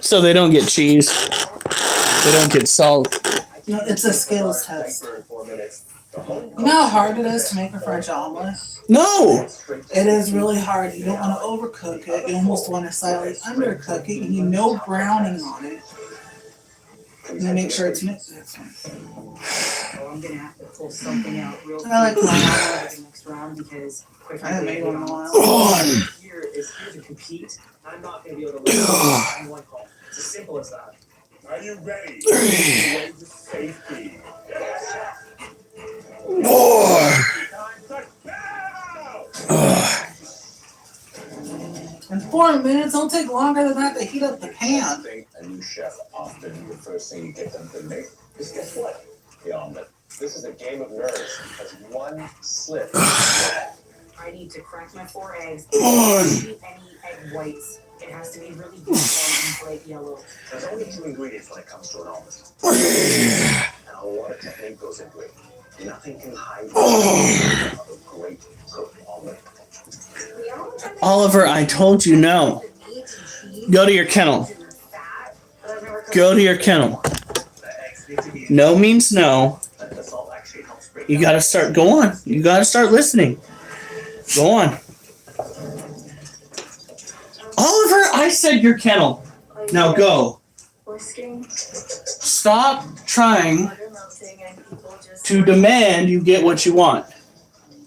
So they don't get cheese. They don't get salt. No, it's a skills test. You know how hard it is to make a French omelet? No! It is really hard. You don't want to overcook it. You almost want to slightly undercook it. You need no browning on it. And then make sure it's mixed. Oh, I'm gonna have to pull something out real quick. I like mine. for the next round because quite I haven't frankly, made one in a while. here to compete. I'm not gonna be able to win on one call. It's as simple as that. Are you ready? Way to safety. More! Time to go! In 4 minutes, don't take longer than that to heat up the I pan. think a new chef often the first thing you get them to make is guess what? The omelet. This is a game of nerves because one slip. I need to crack my 4 eggs. I don't need any egg whites. It has to be really good and bright yellow. There's only 2 ingredients when it comes to an omelet. And a lot of technique goes into it. Nothing can hide a great cooked omelet. Oliver, I told you no. Go to your kennel. Go to your kennel. No means no. The salt actually helps break You gotta start, go on. You gotta start listening. Go on. Oliver, I said your kennel. Now go. Stop trying to demand you get what you want.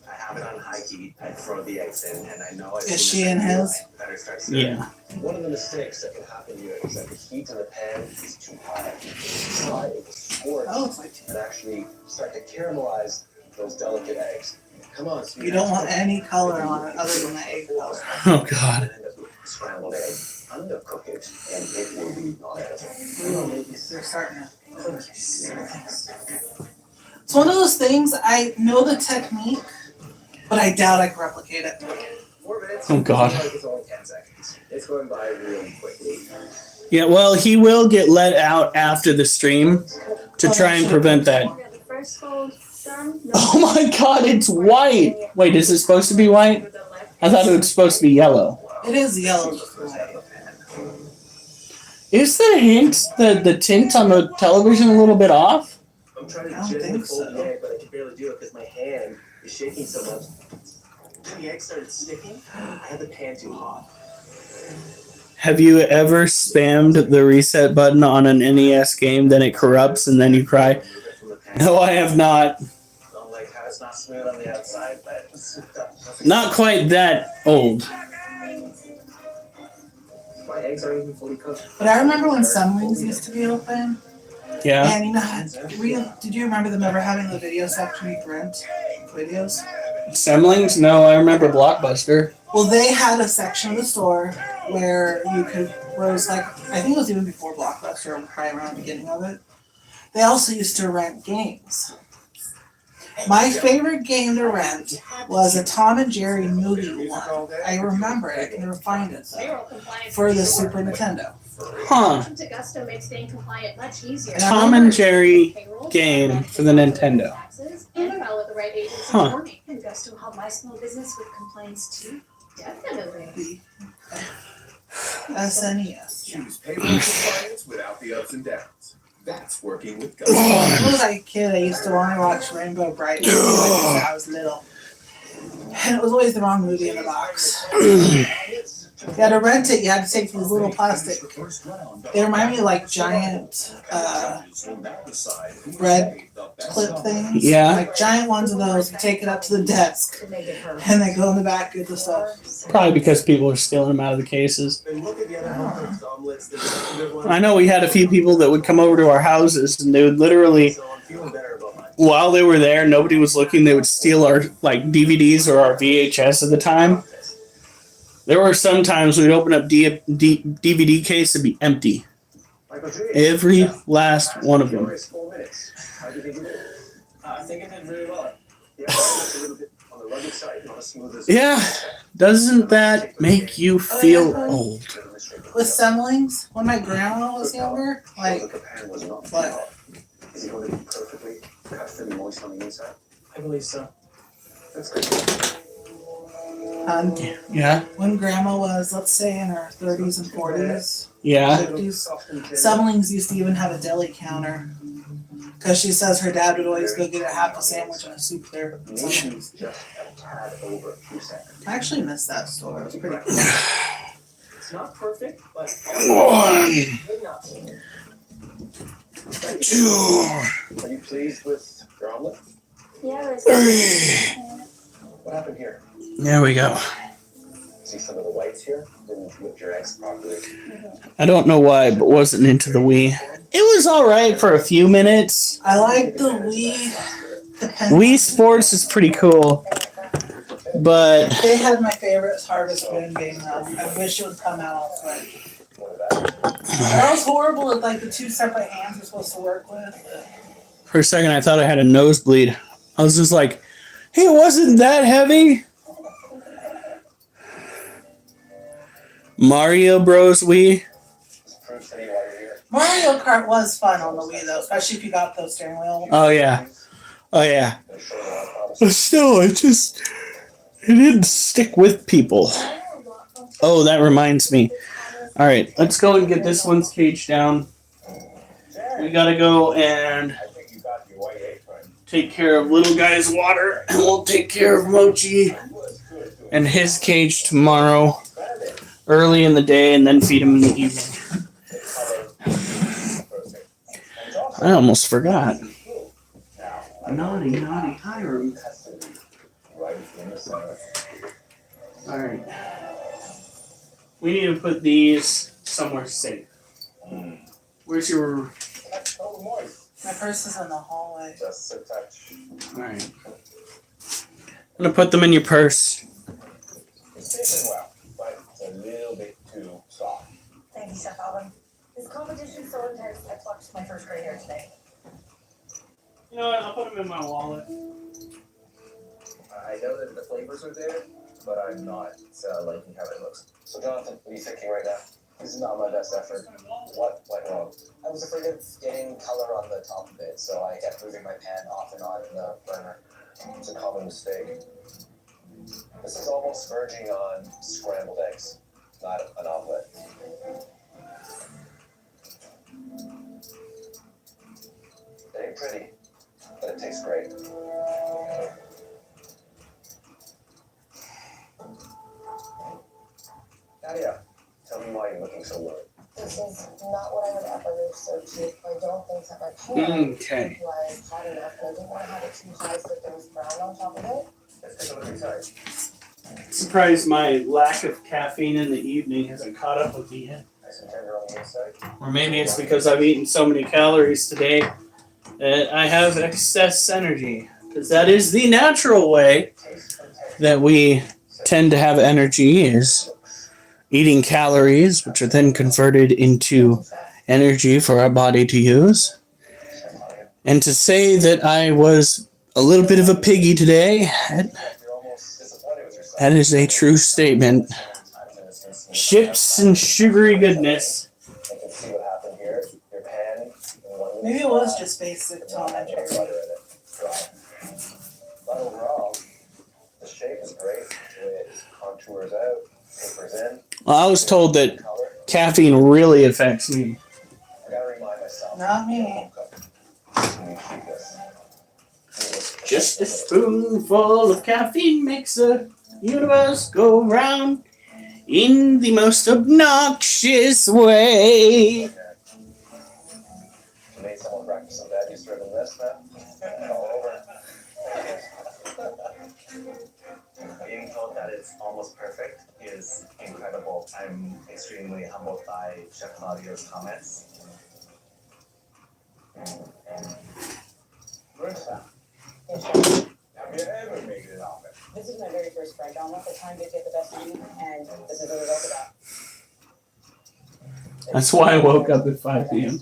I have it on high heat. I throw the eggs in, and I know Is she in his? better start serving. Yeah. One of the mistakes that can happen here is that the heat in the pan is too high. It's high, it will scorch Oh, it's like and actually start to caramelize those delicate eggs. Come on, sweetie. you don't want any color on it other than the egg color. Oh, God. Scrambled egg. Undercook it, and it will be non-edible. Ooh, they're starting to cook. It's one of those things, I know the technique, but I doubt I can replicate it. 4 minutes. Oh, God. It's only 10 seconds. It's going by really quickly. Yeah, well, he will get let out after the stream to try and prevent that. The first fold done. Oh my God, it's white. Wait, is it supposed to be white? I thought it was supposed to be yellow. It is yellow. Is the the tint on the television a little bit off? I'm trying to I don't gently think fold so. the egg, but I can barely do it because my hand is shaking so much. When the egg started sticking, I had the pan too hot. Have you ever spammed the reset button on an NES game, then it corrupts and then you cry? No, I have not. I'm like, how it's not smooth on the outside, but Not quite that old. my eggs aren't even fully cooked. But I remember when Sunwings used to be open, Yeah. And you know, did you remember them ever having the video section you could rent videos? Semlings? No, I remember Blockbuster. Well, they had a section of the store where where it was like, I think it was even before Blockbuster, or probably around the beginning of it. They also used to rent games. My favorite game to rent was a Tom and Jerry movie one. I remember it. I can never find it though. For the Super Nintendo. Huh. To Gusto makes staying compliant much easier. Tom and Jerry game for the Nintendo. And file with the right agency Huh. for me. Can Gusto help my small business with compliance too? Definitely. SNES. Choose payroll compliance without the ups and downs. That's working with Gusto. When I was like a kid, I used to want to watch Rainbow Bright when I was little. And it was always the wrong movie in the box. You had to rent it, you had to take these little plastic. They remind me of like giant red clip things. Yeah. Like giant ones of those. You take it up to the desk and they go in the back and the stuff. Probably because people are stealing them out of the cases. I know we had a few people that would come over to our houses and they would literally, while they were there, nobody was looking, they would steal our like DVDs or our VHS at the time. There were some times we'd open up DVD case and be empty. Every last one of them. I think it did really well. Yeah. Doesn't that make you feel old? With Semlings, when my grandma was younger, like, what? Is it going to be perfectly custard and moist on the inside? I believe so. That's good. Yeah. When grandma was, let's say, in her 30s and 40s, Yeah. 50s, Semlings used to even have a deli counter. Because she says her dad would always go get a half a sandwich and a soup there. Just a tad over a few seconds. I actually missed that store. It was pretty cool. It's not perfect, but One. good enough. Two. Are you pleased with your omelet? Yeah, it's What happened here? There we go. See some of the whites here? Didn't whip your eggs properly. I don't know why, but wasn't into the Wii. It was alright for a few minutes. I like the Wii. Wii Sports is pretty cool. But They had my favorite Harvest Moon game though. I wish it would come out all quick. That was horrible with like the two separate hands you're supposed to work with. for a second I thought I had a nosebleed. I was just like, hey, it wasn't that heavy. Mario Bros. Wii. Mario Kart was fun on the Wii though, especially if you got the steering wheel. Oh yeah. Oh yeah. But still, it didn't stick with people. Oh, that reminds me. All right, let's go and get this one's cage down. We gotta go and take care of little guy's water, and we'll take care of Mochi and his cage tomorrow, early in the day, and then feed him in the evening. I almost forgot. Naughty Hiram. Alright. We need to put these somewhere safe. Where's your... My purse is in the hallway. Alright. I'm gonna put them in your purse. It's taken well, but it's a little bit too soft. Thank you, Chef Alvin. This competition's so intense, I plucked my first gray hair today. You know what? I'll put them in my wallet. I know that the flavors are there, but I'm not liking how it looks. So Jonathan, what are you thinking right now? This is not my best effort. What went wrong? I was afraid of getting color on the top of it, so I kept moving my pan off and on in the burner. It's a common mistake. This is almost verging on scrambled eggs, not an omelet. It ain't pretty, but it tastes great. Nadia, tell me why you're looking so worried. This is not what I would ever research. I don't think that my pan Okay. was hot enough, and I didn't want to have it too high so that there was brown on top of it. Let's take a look inside. Surprised my lack of caffeine in the evening hasn't caught up with me yet. Nice and tender on the inside. Or maybe it's because I've eaten so many calories today that I have excess energy. Because that is the natural way that we tend to have energy, is eating calories, which are then converted into energy for our body to use. And to say that I was a little bit of a piggy today, that is a true statement. Chips and sugary goodness. I can see what happened here. Your pan. Maybe it was just basic Tom and Jerry. But overall, the shape is great. It contours out, tapers in. Well, I was told that caffeine really affects me. I gotta remind myself. Not me. Just a spoonful of caffeine makes the universe go round in the most obnoxious way. Made someone practice some bad use driven this, man. All over. Being told that it's almost perfect is incredible. I'm extremely humbled by Chef Claudio's comments. Marissa, Yes, Chef. have you ever made an omelet? This is my very first French omelet. The time did get the best of me, and this is the result of that. That's why I woke up at 5 p.m.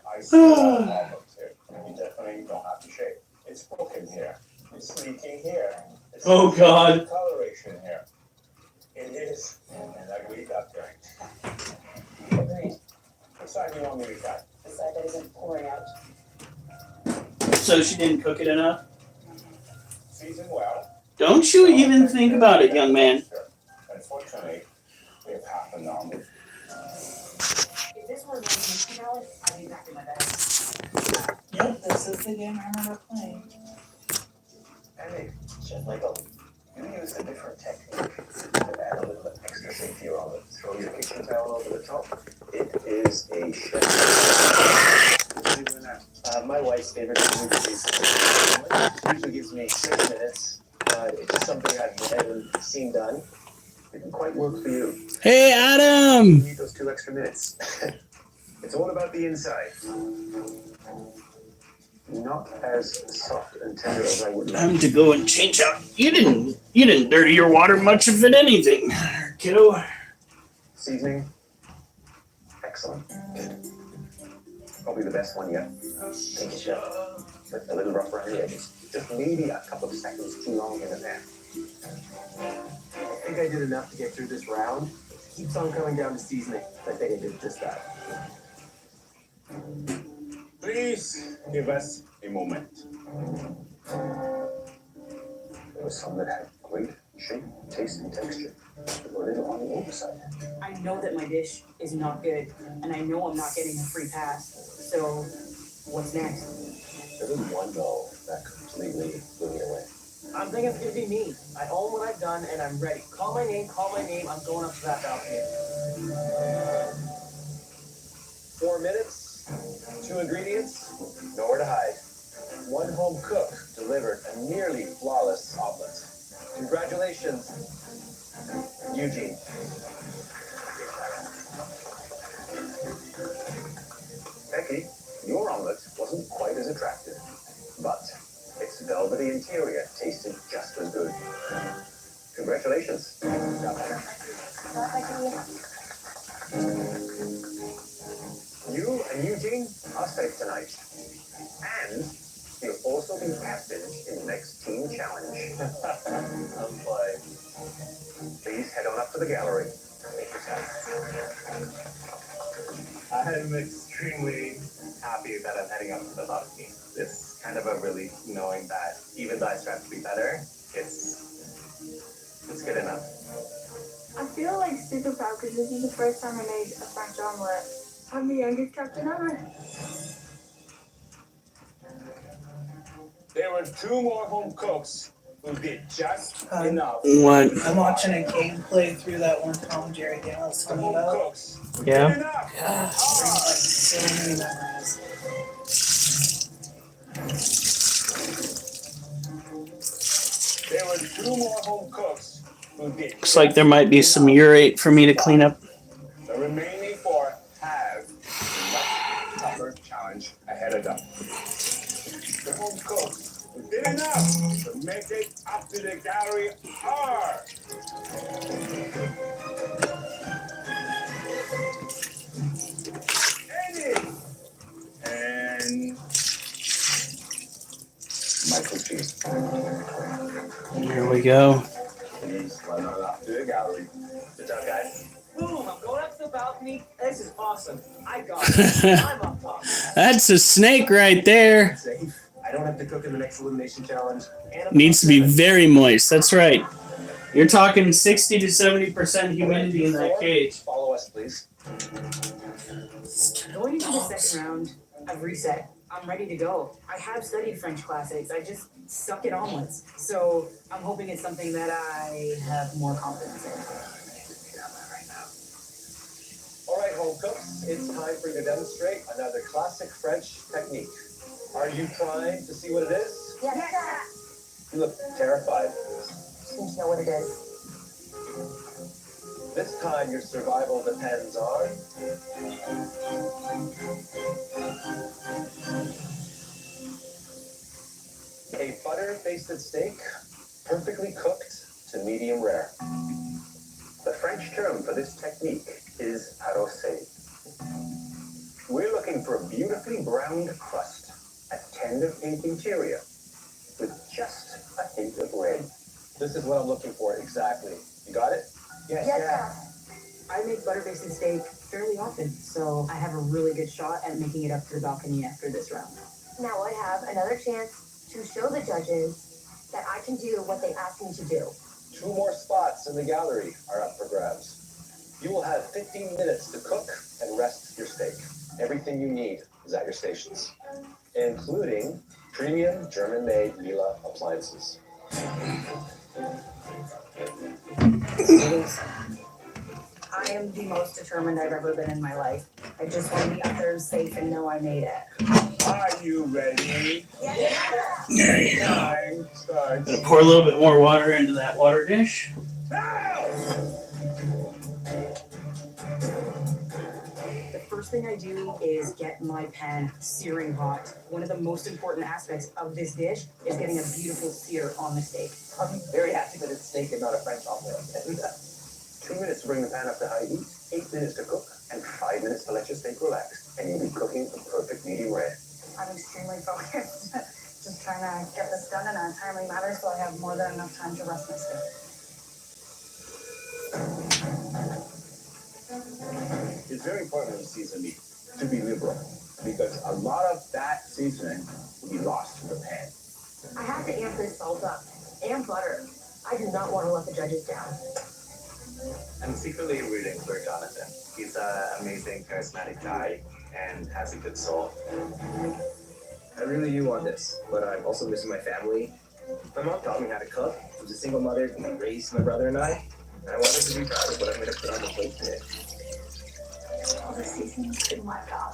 I see omelets here. You definitely don't have to shake. It's broken here. It's leaking here. It's Oh, God. coloration here. It is an ugly duckling. Agreed. Which side do you want me to cut? The side that isn't pouring out. So she didn't cook it enough? Season well. Don't you even think about it, young man. Unfortunately, we have half an omelet. If this were a Mexican challenge, I'd be back in my bed. Yep, this is the game I remember playing. Hey, Chef Michael, you used a different technique to add a little bit extra safety to your omelet. Throw your kitchen towel over the top. It is a chef. My wife's favorite food is usually gives me 6 minutes. It's just something I've never seen done. It can quite work for you. Hey, You Adam! need those 2 extra minutes. It's all about the inside. Not as soft and tender as I would like. Time to go and change out. You didn't dirty your water much of it anything, kiddo. Seasoning, excellent. Probably the best one yet. Thank you, Chef. But a little rough around the edges. Just maybe a couple of seconds too long in the pan. I think I did enough to get through this round. It keeps on coming down to seasoning. I think I did just that. Please give us a moment. There was some that had great shape, taste, and texture. But were a little on the overside. I know that my dish is not good, and I know I'm not getting a free pass. So, what's next? There was one goal that completely blew me away. I'm thinking it's gonna be me. I own what I've done, and I'm ready. Call my name, I'm going up to that balcony. 4 minutes, 2 ingredients, nowhere to hide. One home cook delivered a nearly flawless omelet. Congratulations, Eugene. Becky, your omelet wasn't quite as attractive, but its velvety interior tasted just as good. Congratulations. You and Eugene are safe tonight. And you'll also be captain in the next team challenge. Oh boy. Please head on up to the gallery and make your tally. I'm extremely happy that I'm heading up to the top team. It's kind of a relief knowing that even though I strive to be better, it's good enough. I feel like super proud because this is the first time I made a French omelet. I'm the youngest captain ever. There were 2 more home cooks who did just enough. What? I'm watching a gameplay through that one Tom and Jerry game I was The talking home about. cooks who Yeah. did enough. Gosh, so many memories. There were 2 more home cooks who did. Looks like there might be some urate for me to clean up. The remaining Canada. The home cook did enough to make it up to the gallery hard. Eddie! And Michael Cheese. Here we go. Please run on up to the gallery. Good job, guys. Boom! I'm going up to the balcony. This is awesome. I got it. I'm up top. That's a snake right there. Safe. I don't have to cook in the next elimination challenge. And Needs to be very moist. That's right. You're talking 60 to 70% humidity in that cage. Follow us, please. Going into the second round of reset, I'm ready to go. I have studied French classics. I just suck at omelets. So I'm hoping it's something that I have more confidence in. All right, home cooks, it's time for you to demonstrate another classic French technique. Are you trying to see what it is? Yes, sir. You look terrified. Just need to know what it is. This time your survival depends on a butter-basted steak, perfectly cooked to medium rare. The French term for this technique is arrosé. We're looking for a beautifully browned crust, a tender pink interior, with just a hint of red. This is what I'm looking for exactly. You got it? Yes, sir. I make butter-basted steak fairly often, so I have a really good shot at making it up to the balcony after this round. Now I have another chance to show the judges that I can do what they asked me to do. 2 more spots in the gallery are up for grabs. You will have 15 minutes to cook and rest your steak. Everything you need is at your stations, including premium German-made Miele appliances. I am the most determined I've ever been in my life. I just want to be up there safe and know I made it. Are you ready? There you go. Time starts. Gonna pour a little bit more water into that water dish. Now! The first thing I do is get my pan searing hot. One of the most important aspects of this dish is getting a beautiful sear on the steak. I'm very happy that it's steak and not a French omelet. 2 minutes to bring the pan up to high heat, 8 minutes to cook, and 5 minutes to let your steak relax. And you'll be cooking a perfect medium rare. I'm extremely focused. Just trying to get this done in a timely manner so I have more than enough time to rest my steak. It's very important when you season meat to be liberal, because a lot of that seasoning will be lost in the pan. I have to amp this salt up and butter. I do not want to let the judges down. I'm secretly rooting for Jonathan. He's an amazing, charismatic guy and has a good soul. I really do want this, but I'm also missing my family. My mom taught me how to cook. She was a single mother who raised my brother and I want her to be proud of what I'm going to put on the plate today. All the seasoning's been wiped off.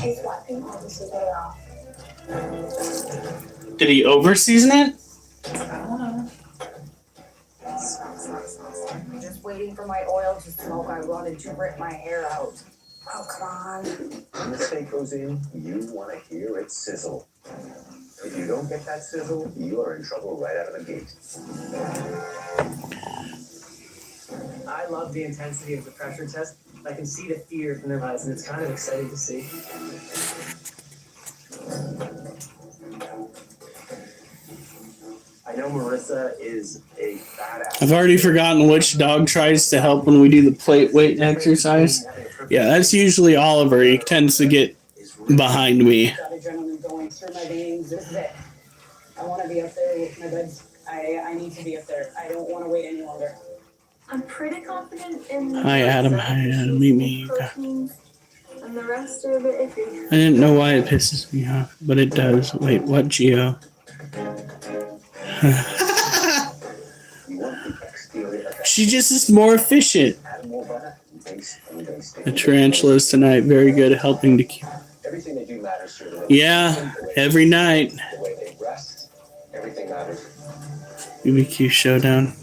Is wiping all the seasoning off. Did he over-season it? I don't know. I'm just waiting for my oil to smoke. I wanted to rip my hair out. Oh, come on. When the steak goes in, you want to hear it sizzle. If you don't get that sizzle, you are in trouble right out of the gate. I love the intensity of the pressure test. I can see the fear in their eyes, and it's kind of exciting to see. I know Marissa is a badass. I've already forgotten which dog tries to help when we do the plate weight exercise. Yeah, that's usually Oliver. He tends to get behind me. Got adrenaline going through my veins. This is it. I want to be up there with my buds. I need to be up there. I don't want to wait any longer. I'm pretty confident in the Hi, Adam. Hi, Adam. Meet me. proteins, and the rest are a bit iffy. I didn't know why it pisses me off, but it does. Wait, what, Gio? She just is more efficient. The tarantulas tonight, very good at helping to keep. Everything they do matters to them. Yeah, every night. The way they rest, everything matters. BBQ Showdown.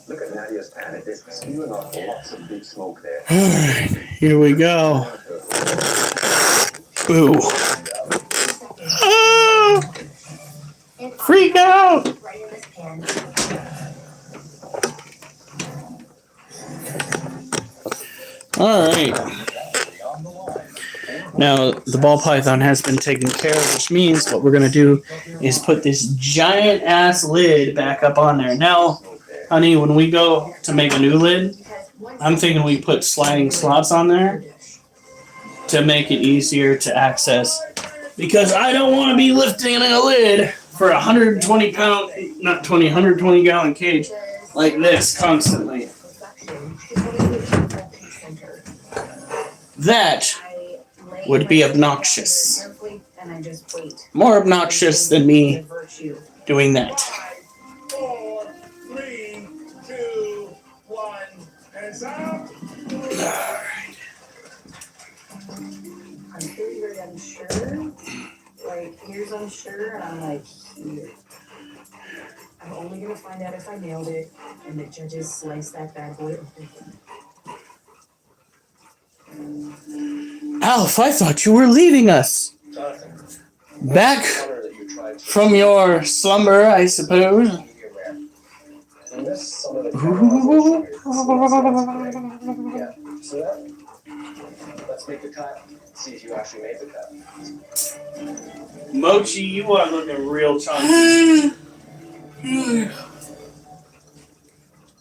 Look at Nadia's pan. It is spewing off lots of big smoke there. Alright, here we go. Boo. Ah! Freak out! Right in this pan. Alright. Now, the ball python has been taken care of, which means what we're going to do is put this giant ass lid back up on there. Now, honey, when we go to make a new lid, I'm thinking we put sliding slots on there to make it easier to access. Because I don't want to be lifting a lid for a 120 gallon cage like this constantly. That would be obnoxious. More obnoxious than me doing that. 4, 3, 2, 1, hands up. I'm very, very unsure. Like, here's unsure, and I'm like, here. I'm only gonna find out if I nailed it, and the judges slice that bad boy open. Alf, I thought you were leaving us. Back from your slumber, I suppose. And this some of the caramelization here. Yeah. See that? Let's make the cut. See if you actually made the cut. Mochi, you are looking real chunky.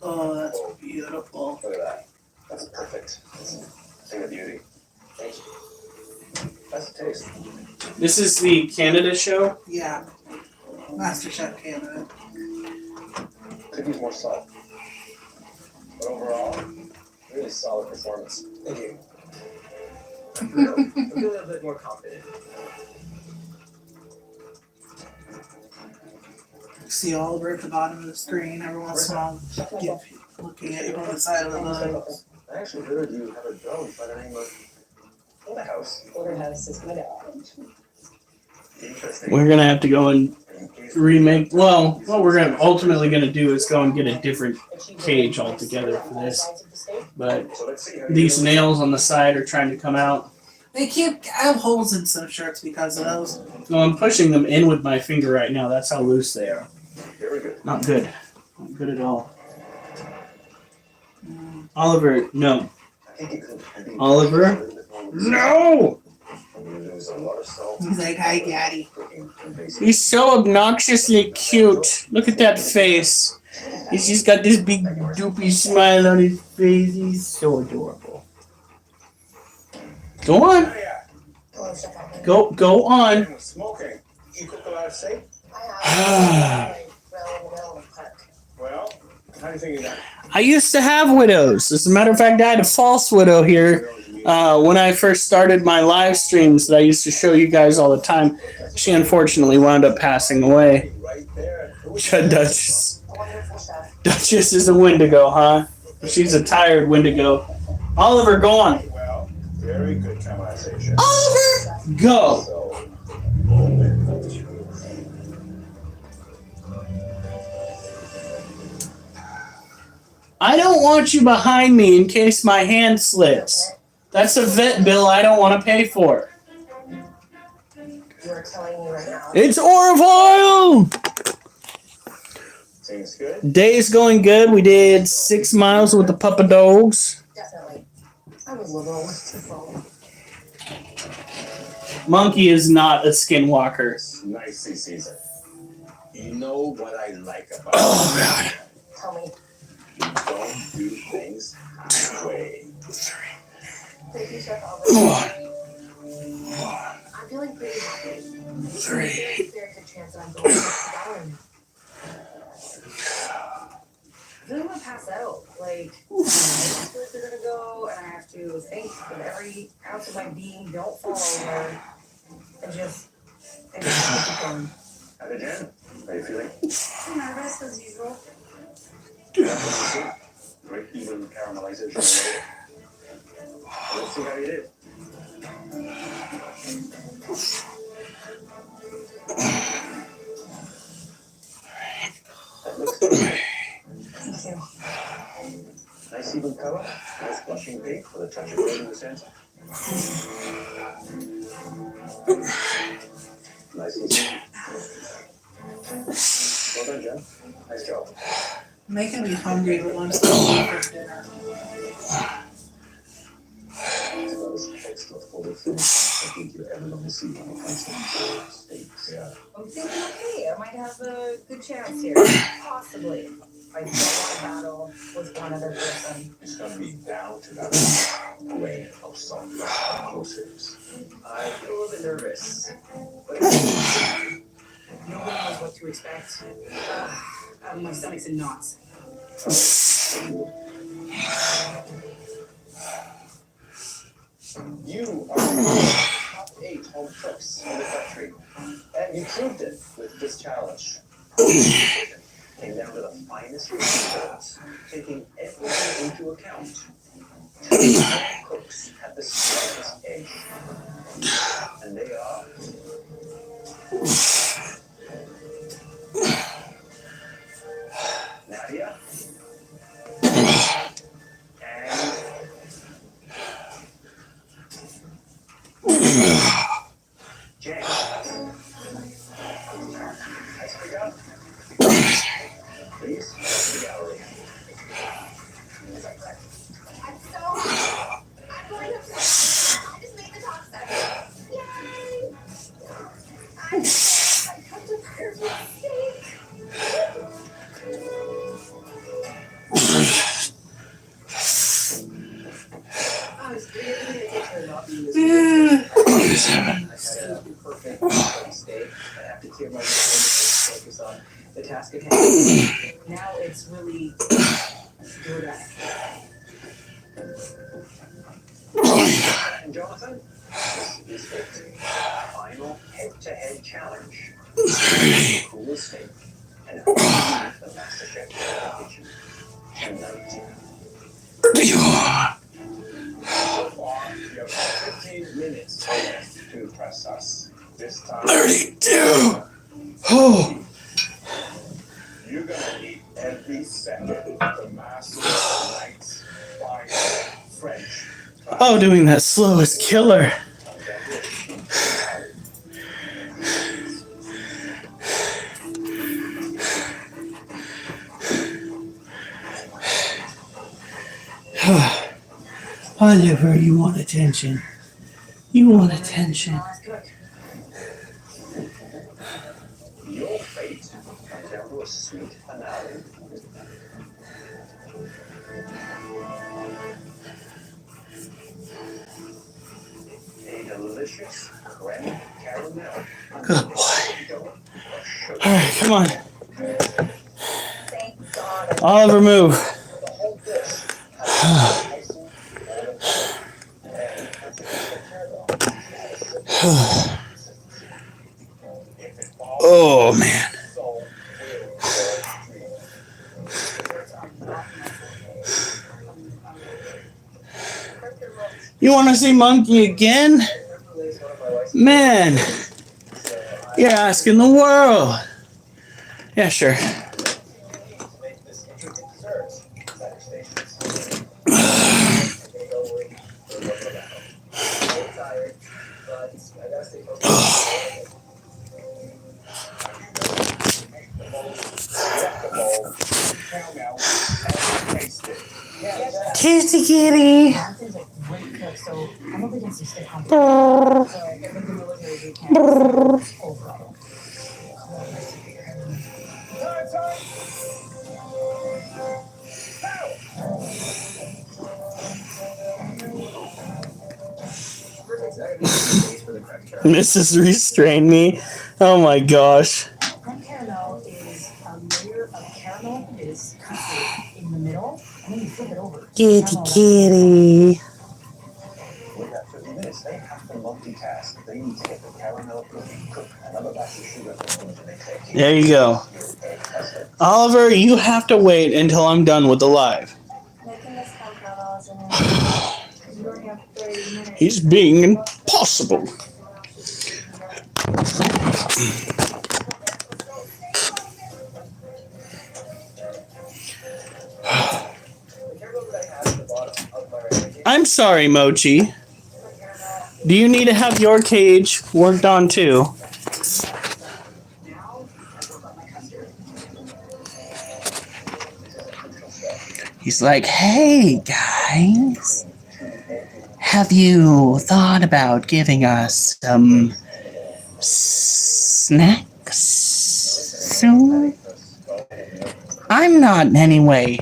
Oh, that's beautiful. Look at that. That's perfect. That's a thing of beauty. Thank you. That's the taste. This is the Canada show. Yeah. MasterChef Canada. Could use more salt. But overall, really solid performance. Thank you. I feel a little bit more confident. See Oliver at the bottom of the screen every once in a while, looking at you on the side of the nose. I actually heard you have a dog by the name of Porterhouse. Porterhouse is my dog. Interesting. We're gonna have to go and remake. Well, what we're gonna ultimately gonna do is go and get a different cage altogether for this. But So let's see how you these do. nails on the side are trying to come out. They keep, I have holes in some shirts because of those. Well, I'm pushing them in with my finger right now. That's how loose they are. Very good. Not good. Not good at all. Oliver, no. I think it could be Oliver? a little bit more No! when you lose a lot of salt. He's like, hi, Daddy. Cooking and basic. He's so obnoxiously cute. Look at that face. He's just got this big doopy smile on his face. He's so adorable. Go on. Go on. Smoking. You cook a lot of steak? Well, how do you think of that? I used to have widows. As a matter of fact, I had a false widow here when I first started my live streams that I used to show you guys all the time. She unfortunately wound up passing away. Right there. Duchess. Duchess is a Wendigo, huh? She's a tired Wendigo. Oliver, go on. Well, very good caramelization. Oliver, go. So, I don't want you behind me in case my hand slips. That's a vet bill I don't want to pay for. You're telling me right now. It's Orville! seems good. Day's going good. We did 6 miles with the Puppa Dogs. Definitely. I was a little too full. Monkey is not a skinwalker. Nicely seasoned. You know what I like about Oh, God. Tell me. you don't do things halfway. Thank you, Chef Come Albert. on. I'm feeling pretty happy. 3. There's a very good chance that I'm going to Darwin. I really want to pass out. Like, they're gonna go, and I have to think with every ounce of my being, don't fall over, and just keep going. How did you? How are you feeling? I'm nervous as usual. Great even caramelization. Let's see how you did. That looks good. Thank you. seafood cover, nice blushing pink with a touch of red in the center. Nice and easy. Well done, Jen. Nice job. Making me hungry, but I'm still hungry for dinner. Those extra fully finished. I think you're ever going to see when it comes to steaks. Yeah. I'm thinking, okay, I might have a good chance here. Possibly. I don't want to battle with one other person. It's going to be down to that grain of salt explosives. I feel a little bit nervous. But nobody knows what to expect. My stomach's in knots. You are one of the top 8 home cooks in the country, and you proved it with this challenge. Came down to the finest ingredients, taking everything into account. 2 cooks had the slightest edge, and they are Nadia and Jane. Let's pick up. Please, to the gallery. I'm so happy. I'm going to play. I just made the top 7. Yay! I cooked a perfect steak. I was really going to take care of not being this I had a perfect steak. I have to clear my mind and focus on the task at hand. Now it's really good at And Jonathan, this is it. Final head-to-head challenge. Coolest steak and the MasterChef kitchen tonight. So far, you have 15 minutes to impress us. This time, 32. Oh. you're gonna eat every second of the Master Knight's fine French. Oh, doing that slow is killer. Oliver, you want attention. You want attention. Your fate comes down to a sweet finale. A delicious creme caramel. Good boy. Alright, come on. Thank God. Oliver, move. The whole dish has icing and If it falls, Oh, man. so will You want to see Monkey again? Man, you're asking the world. Yeah, sure. Kissy kitty. Jonathan's a great cook, so I'm up against some stiff competition. So I get with the military boot camp. Overall. Mrs. Restrain Me. Oh my gosh. Creme caramel is a layer of caramel that is custard in the middle, and then you flip it over. Kitty kitty. with that 50 minutes, they have to multitask. They need to get the caramel cooking, cook another batch of sugar cooking to make their cake. There you go. Oliver, you have to wait until I'm done with the live. Making this come caramels and you only have 30 minutes. He's being impossible. The caramel that I have I'm sorry, Mochi. Do you need to have your cage worked on too? He's like, hey guys, have you thought about giving us some snacks soon? I'm not in any way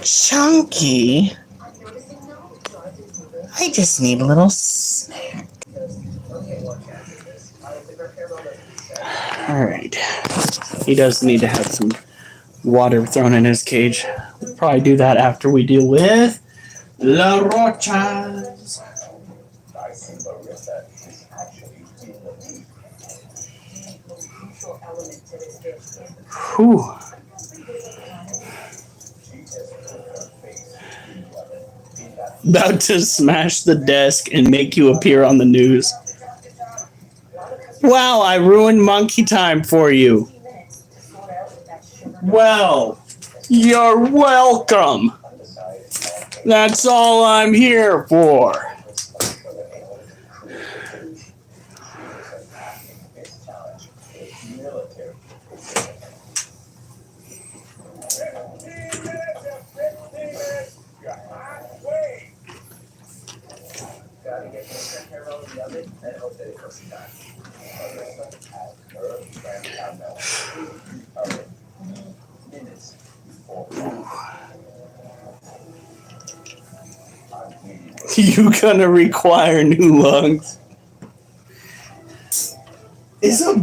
chunky. I just need a little snack. Alright. He does need to have some water thrown in his cage. We'll probably do that after we deal with La Rochas. I see the risk that is actually being relieved. Whew. About to smash the desk and make you appear on the news. Wow, I ruined monkey time for you. Well, you're welcome. That's all I'm here for. Gotta get the hair out of the oven and hope that it cooks in time. Minutes. You gonna require new lungs. Is a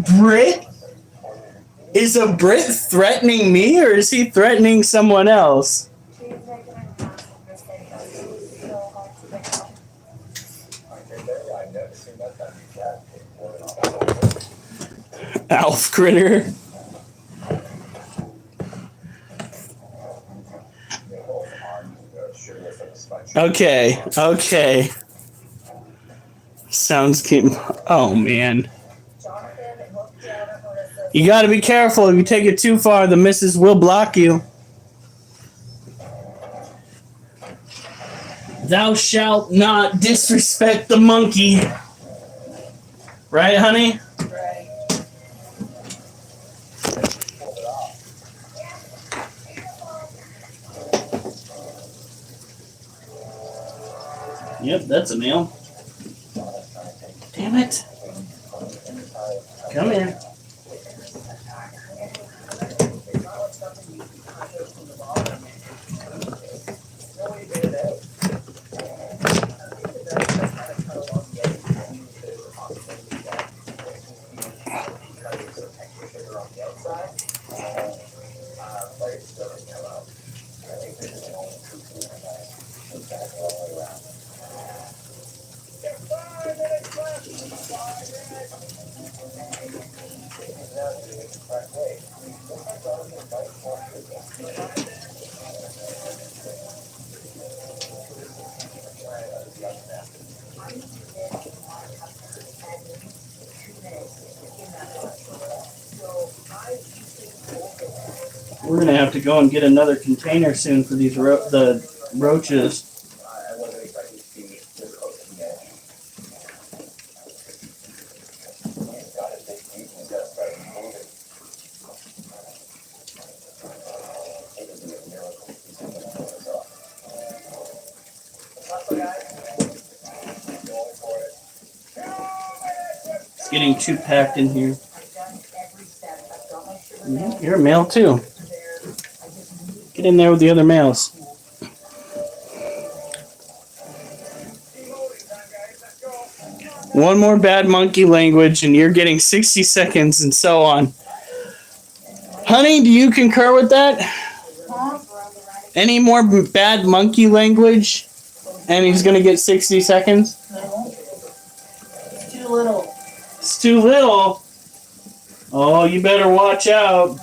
Brit threatening me, or is he threatening someone else? Alf critter. Okay. Sounds cute. Oh man. You gotta be careful. If you take it too far, the missus will block you. Thou shalt not disrespect the monkey. Right, honey? Right. Yep, that's a male. Damn it. Come here. We're gonna have to go and get another container soon for these the roaches. I wasn't expecting to be this close to the edge. He's got his big feet and he's got to start moving. It would be a miracle if he's able to pull this off. Going for it. It's getting too packed in here. You're a male too. Get in there with the other males. One more bad monkey language and you're getting 60 seconds and so on. Honey, do you concur with that? Any more bad monkey language and he's going to get 60 seconds? No. It's too little. It's too little? Oh, you better watch out.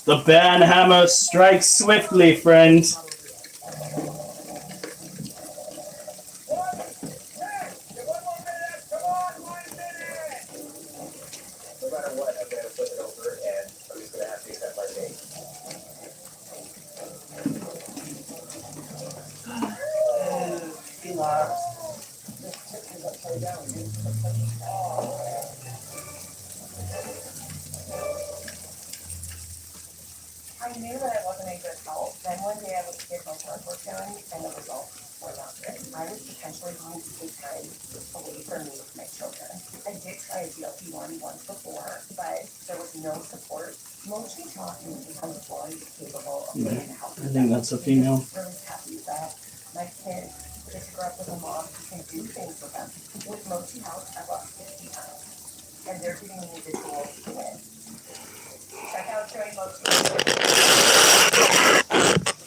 The bad hammer strikes swiftly, friend. No matter what, I'm going to flip it over and I'm just going to have to accept my fate. I knew that I wasn't in good health. Then one day I was get my blood work done, and the results were not good. I was potentially going to take time away from me with my children. I did try a GLP-1 once before, but there was no support. Mochi taught me I'm fully capable of living a healthy I think that's a female. really happy that my kids get to grow up with a mom who can do things with them. With Mochi Health, I've lost 50 pounds, and they're giving me the tools to win. Check out Joey Mochi.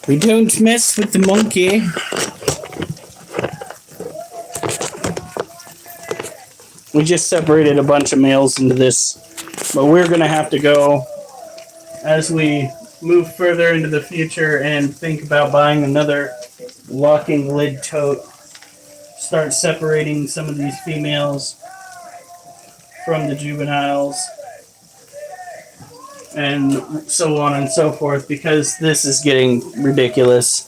We don't mess with the monkey. We just separated a bunch of males into this, but we're gonna have to go as we move further into the future and think about buying another locking lid tote. Start separating some of these females from the juveniles, and so on and so forth, because this is getting ridiculous.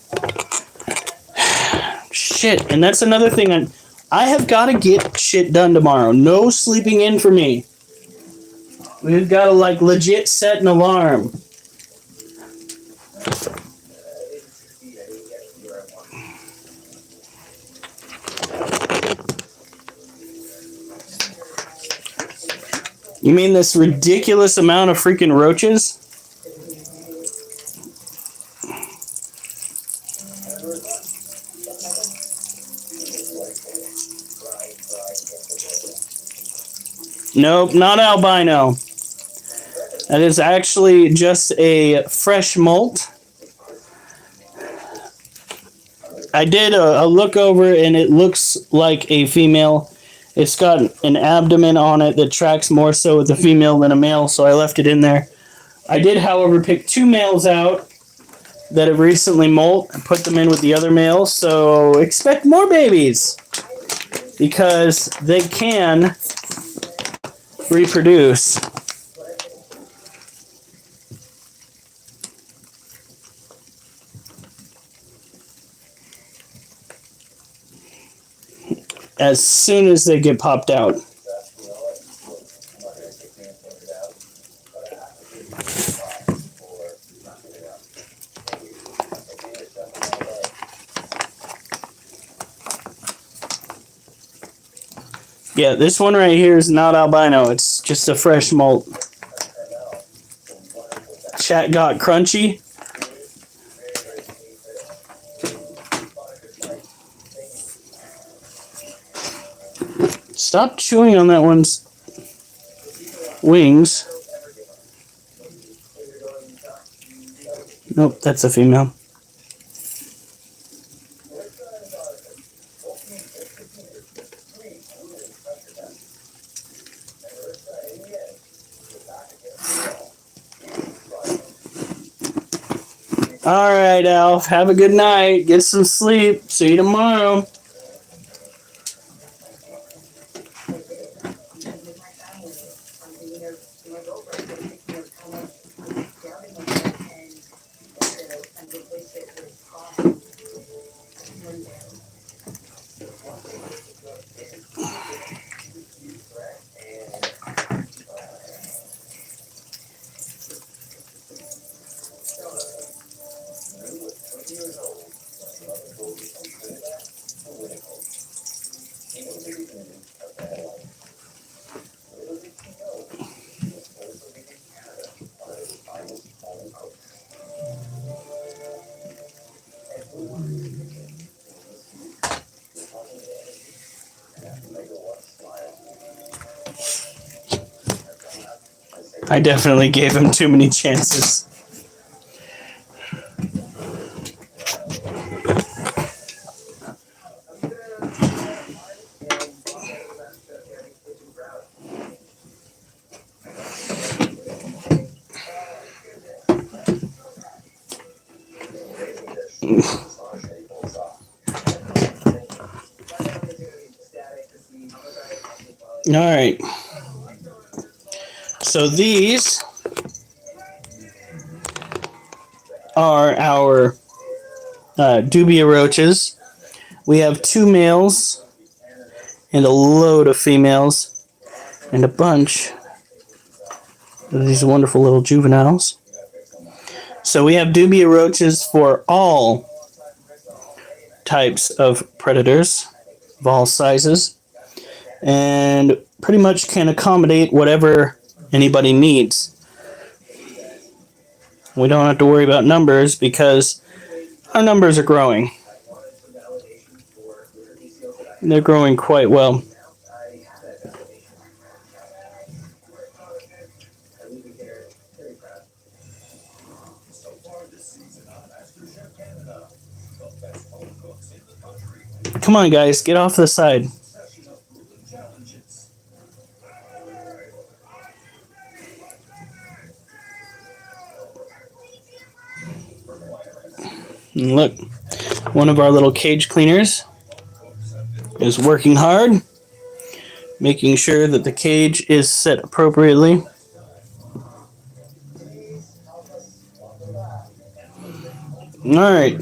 Shit, and that's another thing. I have got to get shit done tomorrow. No sleeping in for me. We've got to like legit set an alarm. You mean this ridiculous amount of freaking roaches? Nope, not albino. That is actually just a fresh molt. I did a look over and it looks like a female. It's got an abdomen on it that tracks more so with a female than a male, so I left it in there. I did, however, pick 2 males out that have recently molt and put them in with the other males, so expect more babies because they can reproduce. As soon as they get popped out. Yeah, this one right here is not albino. It's just a fresh molt. Chat got crunchy. Stop chewing on that one's wings. Nope, that's a female. All right, Alf. Have a good night. Get some sleep. See you tomorrow. I definitely gave him too many chances. All right. So these are our dubia roaches. We have 2 males and a load of females and a bunch of these wonderful little juveniles. So we have dubia roaches for all types of predators, of all sizes, and pretty much can accommodate whatever anybody needs. We don't have to worry about numbers because our numbers are growing. They're growing quite well. Come on, guys, get off the side. And look, one of our little cage cleaners is working hard, making sure that the cage is set appropriately. All right.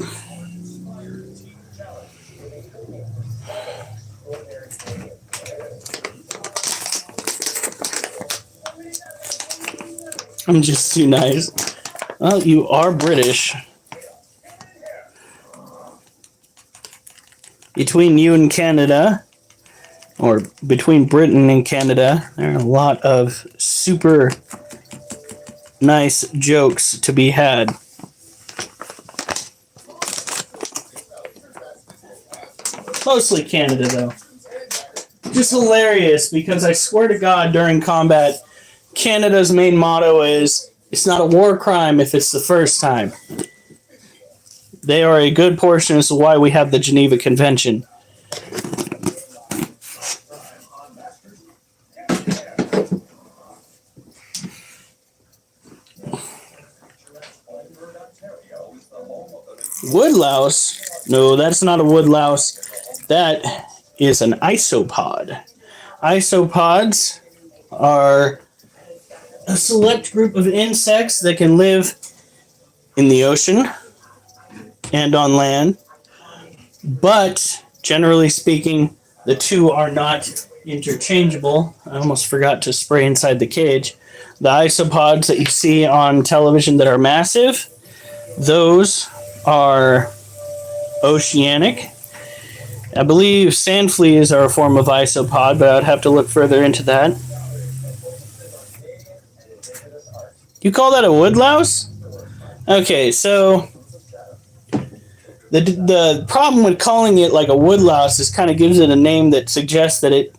I'm just too nice. Well, you are British. Between you and Canada, or between Britain and Canada, there are a lot of super nice jokes to be had. Mostly Canada, though. Just hilarious, because I swear to God, during combat, Canada's main motto is, it's not a war crime if it's the first time. They are a good portion as to why we have the Geneva Convention. Woodlouse? No, that's not a woodlouse. That is an isopod. Isopods are a select group of insects that can live in the ocean and on land, but generally speaking, the two are not interchangeable. I almost forgot to spray inside the cage. The isopods that you see on television that are massive, those are oceanic. I believe sand fleas are a form of isopod, but I'd have to look further into that. You call that a woodlouse? Okay, so the problem with calling it like a woodlouse is kind of gives it a name that suggests that it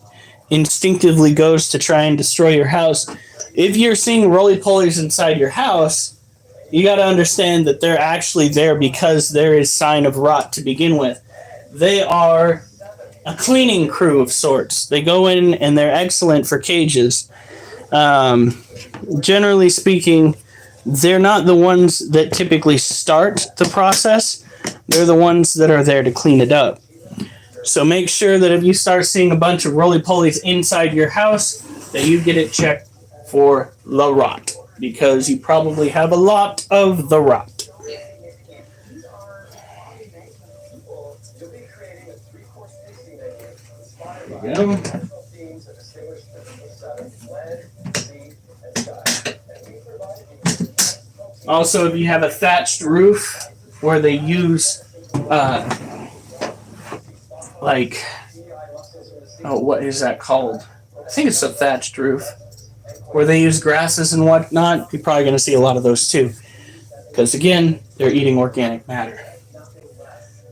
instinctively goes to try and destroy your house. If you're seeing roly-polies inside your house, you got to understand that they're actually there because there is sign of rot to begin with. They are a cleaning crew of sorts. They go in and they're excellent for cages. Generally speaking, they're not the ones that typically start the process. They're the ones that are there to clean it up. So make sure that if you start seeing a bunch of roly-polies inside your house, that you get it checked for the rot, because you probably have a lot of the rot. There you go. Also, if you have a thatched roof where they use, what is that called? I think it's a thatched roof. Where they use grasses and whatnot, you're probably going to see a lot of those too. Because again, they're eating organic matter.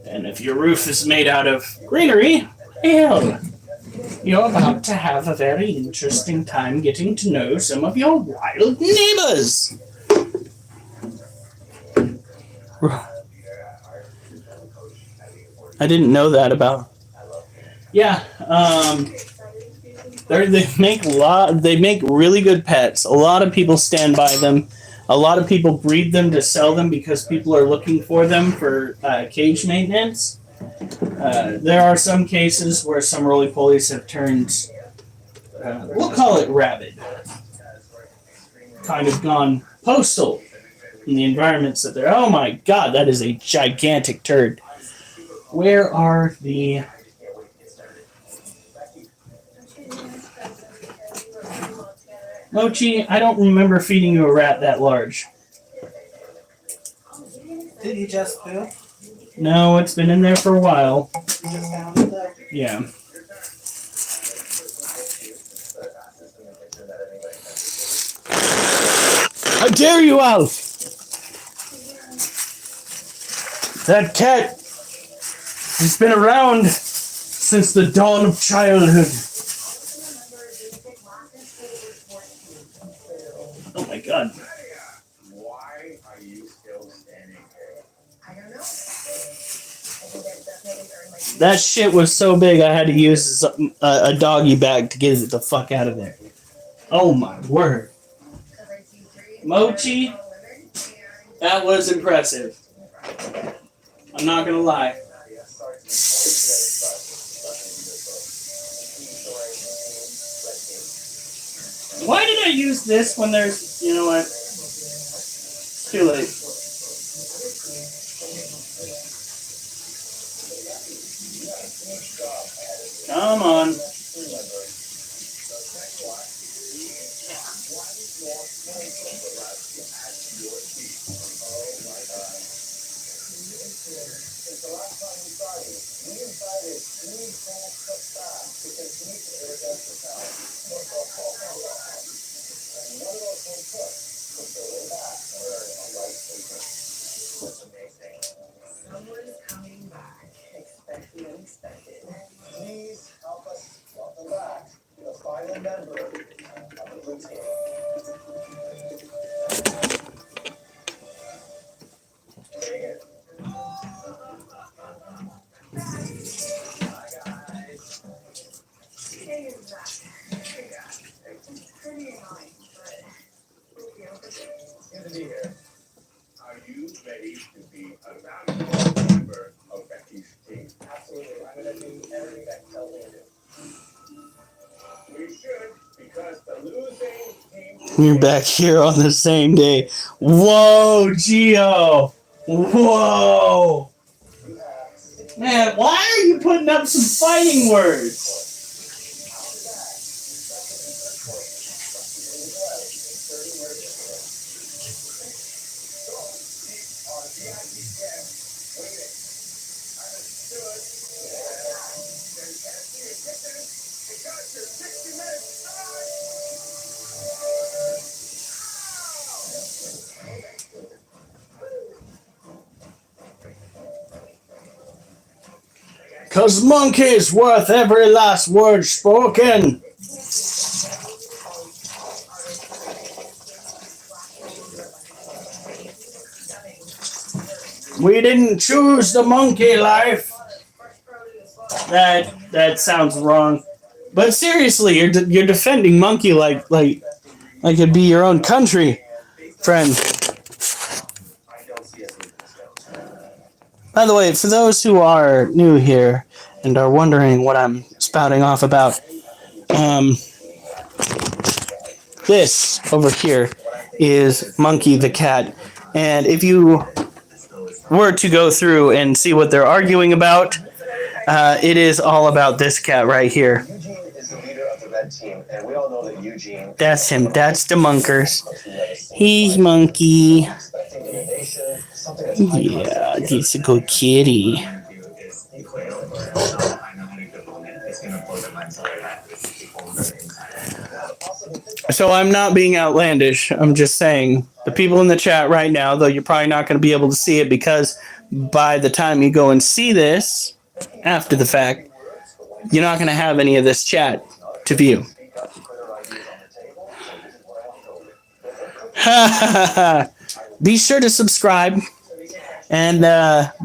And if your roof is made out of greenery, hell, you're about to have a very interesting time getting to know some of your wild neighbors. I didn't know that about. Yeah, they make really good pets. A lot of people stand by them. A lot of people breed them to sell them because people are looking for them for cage maintenance. There are some cases where some roly-polies have turned, we'll call it rabid, kind of gone postal in the environments that they're. Oh my God, that is a gigantic turd. Where are the... Mochi, I don't remember feeding you a rat that large. Did you just poo? No, it's been in there for a while. You just found it though? Yeah. How dare you, Alf? That cat has been around since the dawn of childhood. Oh my god. Why are you still standing here? I don't know. I think I've definitely earned my keep. That shit was so big I had to use a doggy bag to get it the fuck out of there. Oh my word. Because I see three Mochi, women and that was impressive. I'm not gonna lie. Why did I use this when there's, you know what? It's too late. Come on. someone's coming back. Expect the unexpected. Please help us welcome back the final member of the blue team. Bring it. Hey, is that? Hey, guys. Pretty annoying, but you know, Good to be here. Are you ready to be a valuable member of Becky's team? Absolutely. I'm going to do everything that tells me to do. We should, because the losing team. We're back here on the same day. Whoa, Gio. Whoa. Man, why are you putting up some fighting words? Cause monkey's worth every last word spoken. We didn't choose the monkey life. That sounds wrong. But seriously, you're defending monkey like it'd be your own country, friend. By the way, for those who are new here and are wondering what I'm spouting off about, this over here is Monkey the cat. And if you were to go through and see what they're arguing about, it is all about this cat right here. Eugene is the leader of the red team, and we all know that Eugene. That's him. That's the Monkers. He's Monkey. Expecting innovation, something that's Yeah, he's a good kitty. So I'm not being outlandish. I'm just saying the people in the chat right now, though you're probably not going to be able to see it because by the time you go and see this after the fact, you're not going to have any of this chat to view. Be sure to subscribe and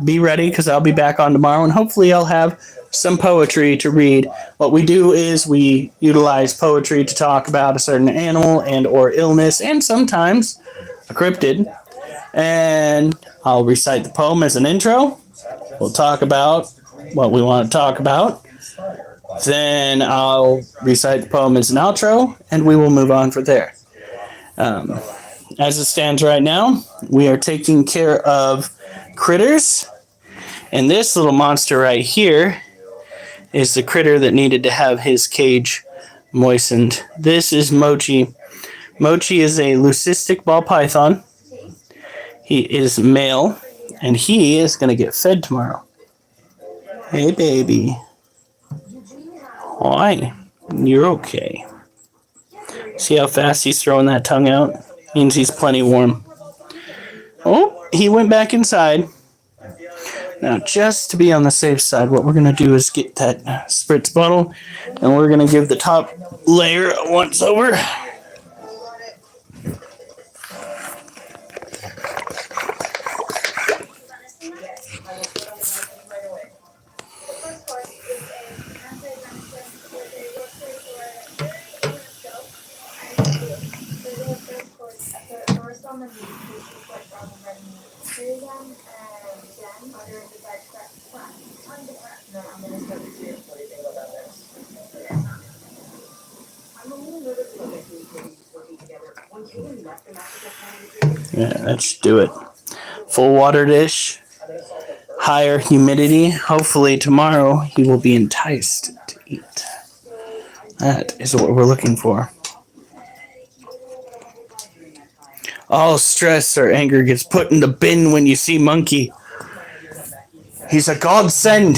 be ready because I'll be back on tomorrow and hopefully I'll have some poetry to read. What we do is we utilize poetry to talk about a certain animal and or illness and sometimes a cryptid. And I'll recite the poem as an intro. We'll talk about what we want to talk about. Then I'll recite the poem as an outro and we will move on from there. As it stands right now, we are taking care of critters. And this little monster right here is the critter that needed to have his cage moistened. This is Mochi. Mochi is a leucistic ball python. He is male, And he is going to get fed tomorrow. Hey, baby. Why? You're okay. See how fast he's throwing that tongue out? Means he's plenty warm. Oh, he went back inside. Now, just to be on the safe side, what we're going to do is get that spritz bottle, and we're going to give the top layer a once over. Yeah, that should do it. Full water dish, higher humidity. Hopefully tomorrow he will be enticed to eat. That is what we're looking for. All stress or anger gets put in the bin when you see Monkey. He's a godsend.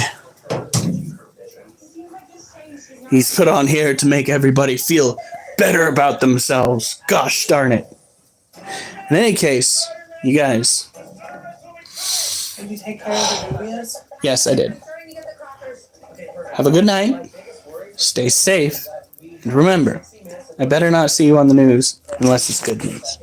He's put on here to make everybody feel better about themselves. Gosh darn it. In any case, you guys. Did you take care of the babies? Yes, I did. Have a good night. Stay safe. And remember, I better not see you on the news unless it's good news.